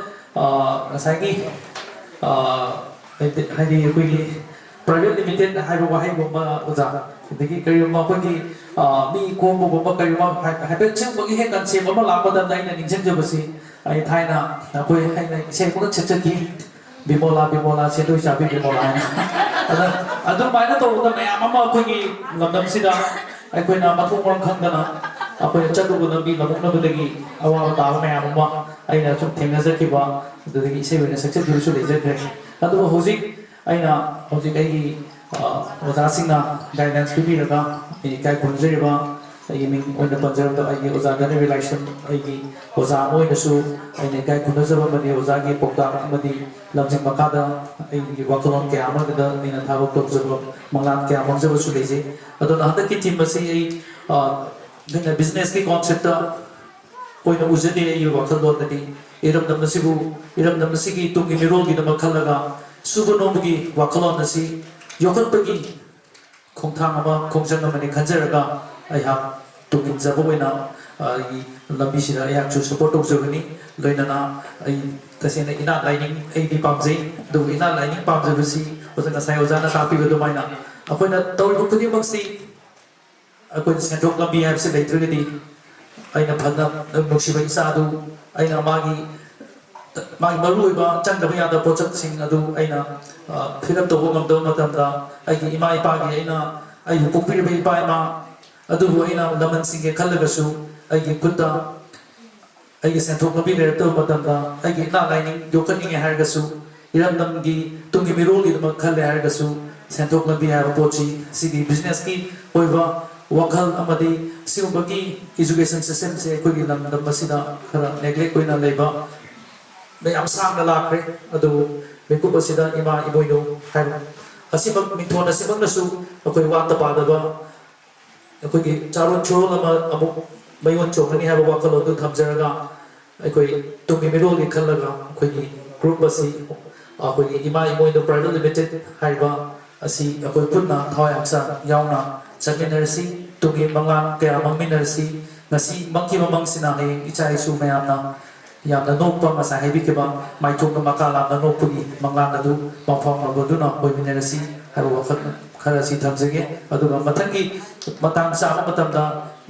ꯉꯁꯥꯏꯒꯤ ꯍꯥꯏꯗꯤ ꯑꯩꯈꯣꯏꯒꯤ ꯄ꯭ꯔꯥꯏꯚꯦꯠ ꯂꯤꯃꯤꯇꯦꯠ ꯍꯥꯏꯕ ꯋꯥꯍꯩꯒꯨꯝꯕ ꯑꯣꯖꯥ ꯑꯗꯒꯤ ꯀꯔꯤꯒꯨꯝꯕ ꯑꯩꯈꯣꯏꯒꯤ ꯃꯤ ꯈꯣꯝꯕꯒꯨꯝꯕ ꯀꯔꯤꯒꯨꯝꯕ ꯍꯥꯏꯐꯦꯠ ꯁꯤꯒꯨꯝꯕꯒꯤ ꯍꯦꯛ ꯀꯟꯁꯦꯞ ꯑꯃ ꯂꯥꯛꯄ ꯃꯇꯝꯗ ꯑꯩꯅ ꯅꯤꯡꯁꯤꯡꯖꯕꯁꯤ ꯑꯩ ꯊꯥꯏꯅ ꯑꯩꯅ ꯏꯁꯩ ꯑꯃꯈꯛ ꯁꯛꯆꯈꯤ ꯕꯤꯃꯣꯂꯥ ꯕꯤꯃꯣꯂꯥ ꯁꯦꯟꯗꯣꯏ ꯆꯥꯕꯤ ꯕꯤꯃꯣꯂꯥ ꯍꯥꯏꯅ ꯑꯗꯨꯃꯥꯏꯅ ꯇꯧꯕꯗ ꯃꯌꯥꯝ ꯑꯃ ꯑꯩꯈꯣꯏꯒꯤ ꯂꯝꯗꯝꯁꯤꯗ ꯑꯩꯈꯣꯏꯅ ꯃꯊꯣꯡ ꯃꯔꯝ ꯈꯪꯗꯅ ꯑꯩꯈꯣꯏꯅ ꯆꯠꯂꯨꯕ ꯂꯝꯕꯤ ꯂꯝꯃꯛꯅꯕꯗꯒꯤ ꯑꯋꯥꯕ ꯇꯥꯕ ꯃꯌꯥꯝ ꯑꯃ ꯑꯩꯅ ꯁꯨꯝ ꯊꯦꯡꯅꯖꯈꯤꯕ ꯑꯗꯨꯗꯒꯤ ꯏꯁꯩ ꯑꯣꯏꯅ ꯁꯛꯆꯈꯤꯕꯁꯨ ꯂꯩꯖꯈ꯭ꯔꯦ ꯑꯗꯨꯕꯨ ꯍꯧꯖꯤꯛ ꯑꯩꯒꯤ ꯑꯣꯖꯥꯁꯤꯡꯅ ꯒꯥꯏꯗꯦꯟꯁ ꯄꯤꯕꯤꯔꯒ ꯑꯩ ꯏꯀꯥꯏ ꯈꯨꯔꯨꯝꯖꯔꯤꯕ ꯑꯩꯒꯤ ꯃꯤꯡ ꯑꯣꯏꯅ ꯄꯟꯖꯔꯕꯗ ꯑꯩꯒꯤ ꯑꯣꯖꯥ ꯙꯅꯕꯤꯔ ꯂꯥꯏꯁ꯭ꯔꯝ ꯑꯩꯒꯤ ꯑꯣꯖꯥ ꯑꯃ ꯑꯣꯏꯅꯁꯨ ꯑꯩꯅ ꯏꯀꯥꯏ ꯈꯨꯔꯨꯝꯖꯕ ꯑꯃꯗꯤ ꯑꯣꯖꯥꯒꯤ ꯄꯥꯎꯇꯥꯛ ꯑꯃꯗꯤ ꯂꯝꯖꯤꯡ ꯃꯈꯥꯗ ꯑꯩꯒꯤ ꯋꯥꯈꯜꯂꯣꯟ ꯀꯌꯥ ꯑꯃꯗ ꯑꯩꯅ ꯊꯕꯛ ꯇꯧꯖꯕ ꯃꯪꯂꯥꯟ ꯀꯌꯥ ꯃꯥꯡꯖꯕꯁꯨ ꯂꯩꯖꯩ ꯑꯗꯨꯅ ꯍꯟꯗꯛꯀꯤ ꯊꯤꯝ ꯑꯁꯤ ꯑꯩꯅ ꯕꯤꯖꯤꯅꯦꯁꯀꯤ ꯀꯣꯟꯁꯦꯞꯇ ꯑꯣꯏꯅ ꯎꯖꯗꯦ ꯑꯩꯒꯤ ꯋꯥꯈꯜꯂꯣꯟꯗꯗꯤ ꯏꯔꯝꯗꯝ ꯑꯁꯤꯒꯤ ꯇꯨꯡꯒꯤ ꯃꯤꯔꯣꯜꯒꯤꯗꯃꯛ ꯈꯜꯂꯒ ꯁꯨꯕ ꯅꯣꯝꯕꯒꯤ ꯋꯥꯈꯜꯂꯣꯟ ꯑꯁꯤ ꯌꯣꯛꯈꯠꯄꯒꯤ ꯈꯣꯡꯊꯥꯡ ꯑꯃ ꯈꯣꯡꯖꯪ ꯑꯃꯅꯤ ꯈꯟꯖꯔꯒ ꯑꯩꯍꯥꯛ ꯇꯨꯡꯏꯟꯖꯕ ꯑꯣꯏꯅ ꯑꯩꯒꯤ ꯂꯝꯕꯤꯁꯤꯗ ꯑꯩꯍꯥꯛꯁꯨ ꯁꯄꯣꯔꯠ ꯇꯧꯖꯕꯅꯤ ꯂꯣꯏꯅꯅ ꯑꯩ ꯇꯁꯦꯡꯅ ꯏꯅꯥꯠ ꯂꯥꯏꯅꯤꯡ ꯑꯩꯗꯤ ꯄꯥꯝꯖꯩ ꯑꯗꯨꯕꯨ ꯏꯅꯥꯠ ꯂꯥꯏꯅꯤꯡ ꯄꯥꯝꯖꯕꯁꯤ ꯉꯁꯥꯏ ꯑꯣꯖꯥꯅ ꯇꯥꯛꯄꯤꯕ ꯑꯗꯨꯃꯥꯏꯅ ꯑꯩꯈꯣꯏꯅ ꯇꯧꯔꯤꯕ ꯈꯨꯗꯤꯡꯃꯛꯁꯤ ꯑꯩꯈꯣꯏꯅ ꯁꯦꯟꯊꯣꯛ ꯂꯝꯕꯤ ꯍꯥꯏꯕꯁꯤ ꯂꯩꯇ꯭ꯔꯒꯗꯤ ꯑꯩꯅ ꯐꯅ ꯅꯨꯡꯁꯤꯕ ꯏꯆꯥꯗꯨ ꯑꯩꯅ ꯃꯥꯒꯤ ꯃꯔꯨꯑꯣꯏꯕ ꯆꯪꯗꯕ ꯌꯥꯗꯕ ꯄꯣꯠꯁꯛꯁꯤꯡ ꯑꯗꯨ ꯑꯩꯅ ꯐꯤꯜ ꯇꯧꯕ ꯉꯝꯗꯕ ꯃꯇꯝꯗ ꯑꯩꯒꯤ ꯏꯃꯥ ꯏꯄꯥꯒꯤ ꯑꯩꯕꯨ ꯄꯣꯛꯄꯤꯔꯤꯕ ꯏꯄꯥ ꯏꯃꯥ ꯑꯗꯨꯕꯨ ꯑꯩꯅ ꯂꯃꯟꯁꯤꯡꯒꯤ ꯈꯜꯂꯒꯁꯨ ꯑꯩꯒꯤ ꯈꯨꯠꯇ ꯑꯩꯒꯤ ꯁꯦꯟꯊꯣꯛ ꯂꯝꯕꯤ ꯂꯩꯔꯛꯇꯕ ꯃꯇꯝꯗ ꯑꯩꯒꯤ ꯏꯅꯥꯠ ꯂꯥꯏꯅꯤꯡ ꯌꯣꯛꯈꯠꯅꯤꯡꯉꯦ ꯍꯥꯏꯔꯒꯁꯨ ꯏꯔꯝꯗꯝꯒꯤ ꯇꯨꯡꯒꯤ ꯃꯤꯔꯣꯜꯒꯤꯗꯃꯛ ꯈꯜꯂꯦ ꯍꯥꯏꯔꯒꯁꯨ ꯁꯦꯟꯊꯣꯛ ꯂꯝꯕꯤ ꯍꯥꯏꯕ ꯄꯣꯠꯁꯤ ꯁꯤꯒꯤ ꯕꯤꯖꯤꯅꯦꯁꯀꯤ ꯑꯣꯏꯕ ꯋꯥꯈꯜ ꯑꯃꯗꯤ ꯁꯤꯒꯨꯝꯕꯒꯤ ꯏꯖꯨꯀꯦꯁꯟ ꯁꯤꯁꯇꯦꯝꯁꯦ ꯑꯩꯈꯣꯏꯒꯤ ꯂꯝꯗꯝ ꯑꯁꯤꯗ ꯈꯔ ꯅꯦꯒ꯭ꯂꯦꯛ ꯑꯣꯏꯅ ꯂꯩꯕ ꯌꯥꯝ ꯁꯥꯡꯅ ꯂꯥꯛꯈ꯭ꯔꯦ ꯑꯗꯨꯕꯨ ꯃꯤꯀꯨꯞ ꯑꯁꯤꯗ ꯏꯃꯥ ꯏꯃꯣꯏꯅꯨ ꯍꯥꯏꯕ ꯑꯁꯤꯃꯛ ꯃꯤꯡꯊꯣꯟ ꯑꯁꯤꯃꯛꯅꯁꯨ ꯑꯩꯈꯣꯏ ꯋꯥꯠꯇ ꯄꯥꯗꯕ ꯑꯩꯈꯣꯏꯒꯤ ꯆꯥꯔꯣꯟ ꯁꯨꯔꯣꯟ ꯑꯃꯨꯛ ꯃꯌꯣꯟ ꯆꯣꯡꯒꯅꯤ ꯍꯥꯏꯕ ꯋꯥꯈꯜꯂꯣꯟ ꯑꯗꯨ ꯊꯝꯖꯔꯒ ꯑꯩꯈꯣꯏ ꯇꯨꯡꯒꯤ ꯃꯤꯔꯣꯜꯒꯤ ꯈꯜꯂꯒ ꯑꯩꯈꯣꯏꯒꯤ ꯒ꯭ꯔꯨꯞ ꯑꯁꯤ ꯑꯩꯈꯣꯏꯒꯤ ꯏꯃꯥ ꯏꯃꯣꯏꯅꯨ ꯄ꯭ꯔꯥꯏꯚꯦꯠ ꯂꯤꯃꯤꯇꯦꯠ ꯍꯥꯏꯕ ꯑꯁꯤ ꯑꯩꯈꯣꯏ ꯄꯨꯟꯅ ꯊꯋꯥꯏ ꯍꯛꯆꯥꯡ ꯌꯥꯎꯅ ꯆꯠꯃꯤꯟꯅꯔꯁꯤ ꯇꯨꯡꯒꯤ ꯃꯪꯂꯥꯟ ꯀꯌꯥ ꯃꯪꯃꯤꯟꯅꯔꯁꯤ ꯉꯁꯤ ꯃꯪꯈꯤꯕ ꯃꯪꯁꯤꯅ ꯍꯌꯦꯡ ꯏꯆꯥ ꯏꯁꯨ ꯃꯌꯥꯝꯅ ꯌꯥꯝꯅ ꯅꯣꯛꯄ ꯉꯁꯥꯏ ꯍꯥꯏꯕꯤꯈꯤꯕ ꯃꯥꯏꯊꯣꯡꯗ ꯃꯀꯥ ꯂꯥꯝꯅ ꯅꯣꯛꯄꯒꯤ ꯃꯪꯂꯥꯟ ꯑꯗꯨ ꯃꯪꯐꯥꯎꯅꯕꯗꯨꯅ ꯑꯣꯏꯃꯤꯟꯅꯔꯁꯤ ꯍꯥꯏꯕ ꯋꯥꯈꯜ ꯈꯔ ꯑꯁꯤ ꯊꯝꯖꯒꯦ ꯑꯗꯨꯒ ꯃꯊꯪꯒꯤ ꯃꯇꯥꯡ ꯆꯥꯕ ꯃꯇꯝꯗ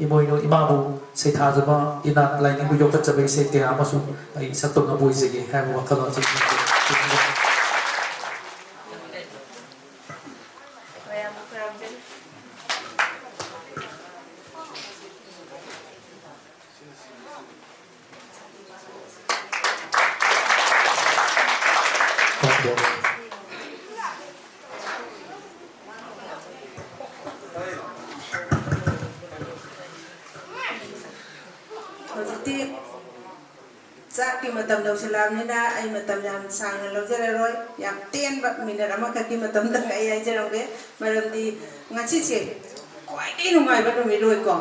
ꯏꯃꯣꯏꯅꯨ ꯏꯃꯥꯕꯨ ꯁꯩꯊꯥꯖꯕ ꯏꯅꯥꯠ ꯂꯥꯏꯅꯤꯡꯕꯨ ꯌꯣꯛꯈꯠꯆꯕ ꯏꯁꯩ ꯀꯌా ꯑꯃꯁꯨ ꯑꯩ ꯁꯛꯇꯣꯛꯅꯕ ꯑꯣꯏꯖꯒꯦ ꯍꯥꯏꯕ ꯋꯥꯈꯜꯂꯣꯟꯁꯤ ꯍꯧꯖꯤꯛꯇꯤ ꯆꯥꯛꯀꯤ ꯃꯇꯝ ꯌꯧꯁꯤꯜꯂꯛꯑꯕꯅꯤꯅ ꯑꯩ ꯃꯇꯝ ꯌꯥꯝ ꯁꯥꯡꯅ ꯂꯧꯖꯔꯔꯣꯏ ꯌꯥꯝ ꯇꯦꯟꯕ ꯃꯤꯅꯠ ꯑꯃꯈꯛꯀꯤ ꯃꯇꯝꯗ ꯑꯩ ꯍꯥꯏꯖꯔꯝꯒꯦ ꯃꯔꯝꯗꯤ ꯉꯁꯤꯁꯦ ꯈ꯭ꯋꯥꯏꯗꯒꯤ ꯅꯨꯡꯉꯥꯏꯕ ꯅꯨꯃꯤꯠ ꯑꯣꯏꯀꯣ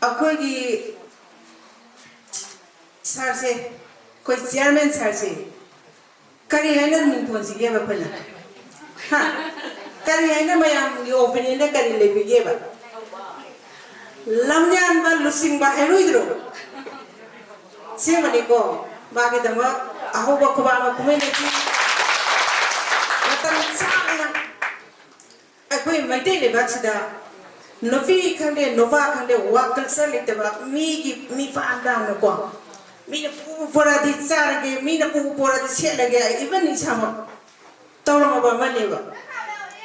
ꯑꯩꯈꯣꯏꯒꯤ ꯁꯥꯔꯁꯦ ꯑꯩꯈꯣꯏ ꯆꯤꯌꯔꯃꯦꯟ ꯁꯥꯔꯁꯦ ꯀꯔꯤ ꯍꯥꯏꯅ ꯃꯤꯡꯊꯣꯟꯁꯤꯒꯦꯕ ꯑꯩꯈꯣꯏꯅ ꯀꯔꯤ ꯍꯥꯏꯅ ꯃꯌꯥꯝꯒꯤ ꯑꯣꯄꯤꯅꯤꯌꯟꯗ ꯀꯔꯤ ꯂꯩꯕꯤꯒꯦꯕ ꯂꯝꯌꯥꯟꯕ ꯂꯨꯆꯤꯡꯕ ꯍꯥꯏꯔꯣꯏꯗ꯭ꯔꯣ ꯁꯦꯝꯕꯅꯤꯀꯣ ꯃꯥꯒꯤꯗꯃꯛ ꯑꯍꯧꯕ ꯈꯨꯕꯥꯛ ꯑꯃ ꯈꯨꯃꯩꯅꯁꯤ ꯃꯇꯝ ꯁꯥꯡꯅ ꯑꯩꯈꯣꯏ ꯃꯩꯇꯩ ꯂꯩꯕꯥꯛꯁꯤꯗ ꯅꯨꯄꯤ ꯈꯪꯗꯦ ꯅꯨꯄꯥ ꯈꯪꯗꯦ ꯋꯥꯔꯛ ꯀꯜꯆꯔ ꯂꯩꯇꯕ ꯃꯤꯒꯤ ꯃꯤꯄꯥꯟꯗꯥꯅꯀꯣ ꯃꯤꯅ ꯄꯨꯕ ꯄꯣꯔꯛꯑꯗꯤ ꯆꯥꯔꯒꯦ ꯃꯤꯅ ꯄꯨꯕ ꯄꯣꯔꯛꯑꯗꯤ ꯁꯦꯠꯂꯒꯦ ꯏꯕꯟ ꯏꯁꯥꯃꯛ ꯇꯧꯔꯝꯃꯕ ꯑꯃꯅꯦꯕ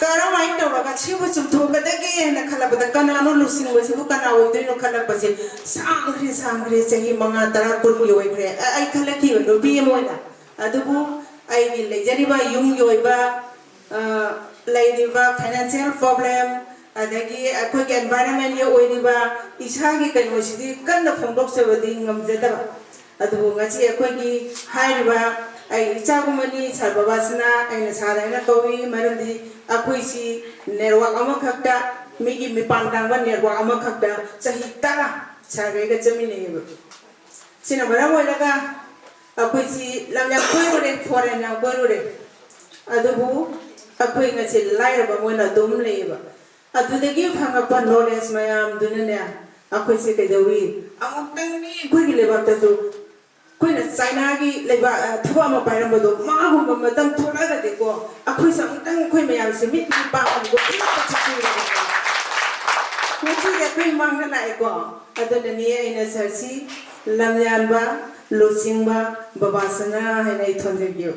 ꯀꯔꯝꯍꯥꯏꯅ ꯇꯧꯔꯒ ꯁꯤꯕꯨ ꯆꯨꯝꯊꯣꯛꯀꯗꯒꯦ ꯍꯥꯏꯅ ꯈꯜꯂꯛꯄꯗ ꯀꯅꯥꯅꯣ ꯂꯨꯆꯤꯡꯕꯁꯤꯕꯨ ꯀꯅꯥ ꯑꯣꯏꯗꯣꯏꯅꯣ ꯈꯜꯂꯛꯄꯁꯦ ꯁꯥꯡꯈ꯭ꯔꯦ ꯆꯍꯤ 5, 10, 20 ꯑꯣꯏꯈ꯭ꯔꯦ ꯑꯩ ꯈꯜꯂꯛꯈꯤꯕ ꯅꯨꯄꯤ ꯑꯃ ꯑꯣꯏꯅ ꯑꯗꯨꯕꯨ ꯑꯩꯒꯤ ꯂꯩꯖꯔꯤꯕ ꯌꯨꯝꯒꯤ ꯑꯣꯏꯕ ꯂꯩꯔꯤꯕ ꯐꯥꯏꯅꯥꯟꯁꯤꯌꯦꯜ ꯄ꯭ꯔꯣꯕ꯭ꯂꯦꯝ ꯑꯗꯒꯤ ꯑꯩꯈꯣꯏꯒꯤ ꯑꯦꯟꯚꯥꯏꯔꯟꯃꯦꯟꯒꯤ ꯑꯣꯏꯔꯤꯕ ꯏꯁꯥꯒꯤ ꯀꯩꯅꯣꯁꯤꯗꯤ ꯀꯟꯅ ꯐꯣꯡꯗꯣꯛꯆꯕꯗꯤ ꯉꯝꯖꯗꯕ अदुबु ngasi akhoi haiba ai chagumani sarbabasna aina saraina kawi marandi akhoi si network ama khakta migi mipandangba network ama khakta sahi tara sagai ga jamine ba sina bara moiraga akhoi si lamya koirure foreign na koirure adubu akhoi ngasi lairaba moina dum leba adudagi phangapa knowledge mayam dunane akhoi si kedawi amutang ni khoi leba ta so कोई China की लेबा थवा म पाइरम बदो मागु मदम थोड़ा ग देखो अखुई संतंग कोई मयाम से मिट पा को पछी मुझे ये कोई मांग ना को अदन नि इन सरसी लमयानबा लोसिंगबा बबासना है नै थोंजे गियो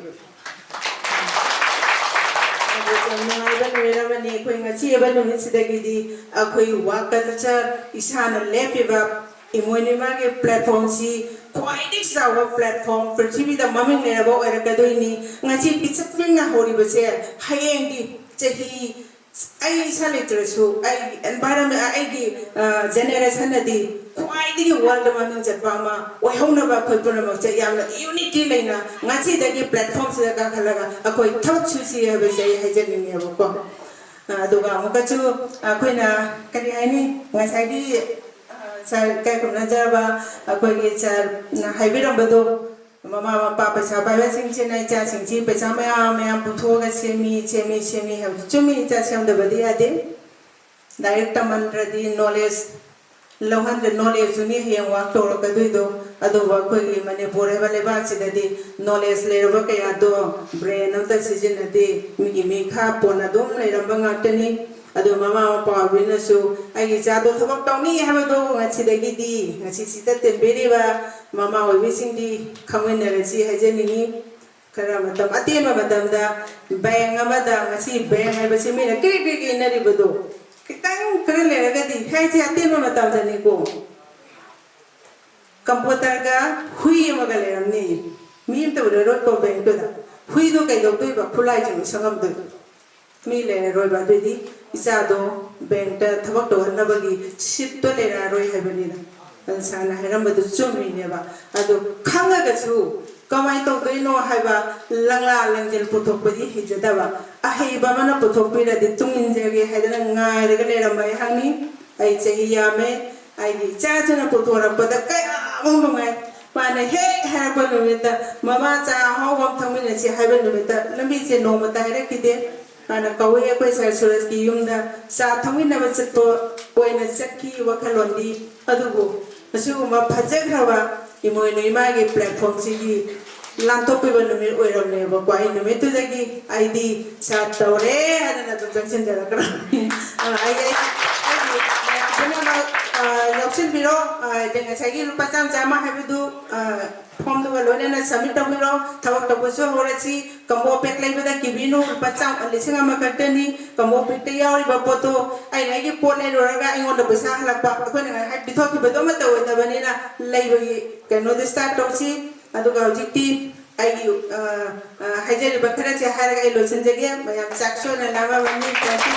मेरा मने कोई ngasi ba nu sidagi di akhoi wa culture isana lepiba इमोनिमा के प्लेटफॉर्म सी क्वाइटिक सावा प्लेटफॉर्म पृथ्वी द ममिंग ने रबो एरा कदोइनी ngasi पिचपिंग ना होरी बसे हायेंग दी चही आई सालित्रसु आई एनवायरनमेंट आई की जनरेशन दी क्वाइटिक वर्ल्ड ममिंग जपामा ओहौनबा खोइ पुनम चे यामना यूनिटी लेना ngasi दगी प्लेटफॉर्म से का खलगा अकोइ थक सुसी हबे जे हाइजेनिंग हबो को दुगा मकचु अखोइना करि आइनी ngasi सर क्या करना चाहबा अकोई के सर हाइवेरम बदो मामा पापा पैसा पावे सिंचे नहीं चा सिंची पैसा मैं पुथो का सेमी है चुमी चा सेम दबदी आदे डायरेक्ट मंत्रदी नॉलेज लोहन द नॉलेज सुनी है वाक तोड़ कर दो अदो वाकोई के मने बोरे वाले बात से दे नॉलेज ले रबा के यादो ब्रेन अमता सीजन दे मिगी मेखा पोना दोम ले रंबा टनी अदो मामा पाविनसु आई जादो थबक तौनी हाबदो ngasi dagi di ngasi sita tenberiba mama oibisingdi khamenarasi hajenini kara matam atema matam da bang amada ngasi bang haibasi mina kri inaribado kitang krele ragadi haje atema matam dani ko computer ga hui magale ramni mim to ro ko bang to da hui do kai do ba phulai jing sangam do mi le roi ba de di इसादो bank थबक तो हन्नबगी seat तो लेरा रोय हेबनी ना साना harem बदु चुमिनेबा अदो खांगागसु कमाई तो गइनो हाइबा लंगला लंगजेल पुथोकबदी हिजदाबा अहेबा मन पुथोकबिरा दि तुंगिनजेगे हेदना ngaire लेरम बाय हांनी आई चहिया में आई चाचना पुथोरबदा कया मंगमंगाय माने हे हेरबा नुमिता ममा चा हावम थमिनसि हाइबा नुमिता लंबी से नोमता हेरकिदे ana kawe ko sar suras ki yumda sa thamin na bachto koina chakki wakhalondi adugo asu ma phajak hawa imoi noi ma ge platform si gi lanto pe ban me oiram ne ba kwai ne me tu jagi id sa tore ana na junction jara kra ai option biro dengan sagi lupa jama habidu form to loan na submit to biro thawak to so horasi kambo pek lai bada kibino lupa jam lisinga makatani kambo pek te yawi ba poto ai nai gi pon ai roraga ai ngonda pesa halapa ko ne ai bitho ki bedo mata wada banina lai bagi kano de start to si adu ga jikti ai hajari bakara che haraga ai losen jage mayam sakso na lama bani kasi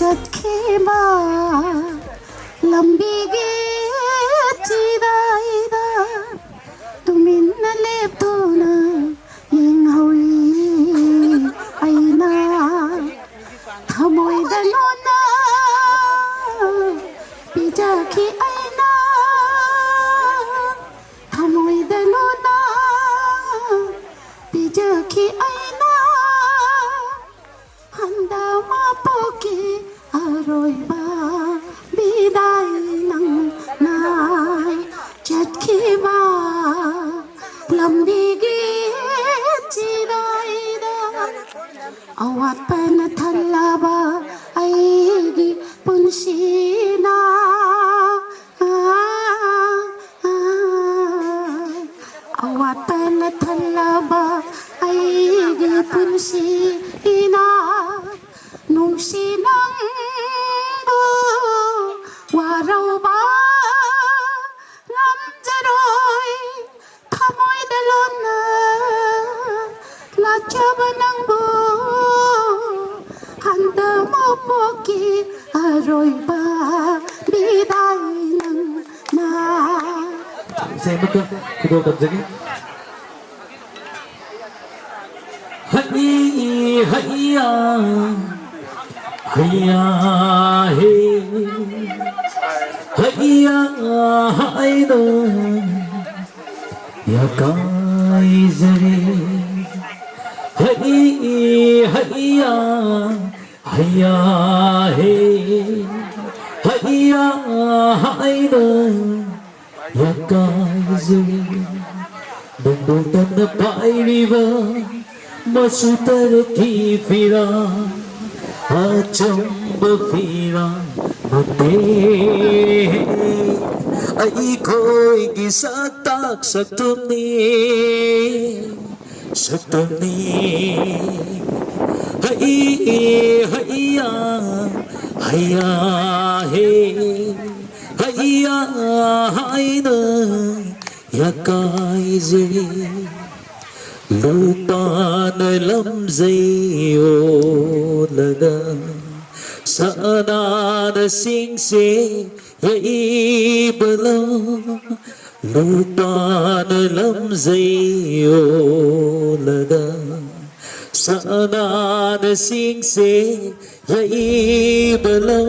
ꯆꯠꯈꯤꯕ ꯂꯝꯕꯤꯒꯤ ꯆꯤꯗꯥꯏꯗ ꯇꯨꯃꯤꯟꯅ ꯂꯦꯞꯇꯨꯅ ꯌꯦꯡꯍꯧꯏ ꯑꯩꯅ ꯊꯃꯣꯏꯗ ꯂꯣꯟꯅ ꯄꯤꯖꯈꯤ ꯑꯩꯅ ꯊꯃꯣꯏꯗ ꯂꯣꯟꯅ ꯄꯤꯖꯈꯤ ꯑꯩꯅ ꯍꯟꯗꯛ ꯃꯄꯣꯛꯀꯤ ꯑꯔꯣꯏꯕ 비다이 낭나 잣키바 람비기 지다이다 아와빠나 탈라바 아이기 분시나 아와빠나 탈라바 아이기 분시나 농시낭 와라오바 남자로이 타모이들 론나 라차바낭부 한다 못먹기 아로이바 미다이낭 나 Xem mất cái đôi tập dính hãy hãy hãy hãy hãy đâu ya kai zari hãy hãy hãy hãy hãy đâu ya kai zari đồng đồng tâm na pai riva masutar ki fira achamba fira mate ai khôi ki satak satumni hãy hãy hãy hãy hãy nơi ya kai zeri lupa nơi lâm dây ô laga sana na sing se hãy bala lupa nơi lâm dây ô laga sana na sing se hãy bala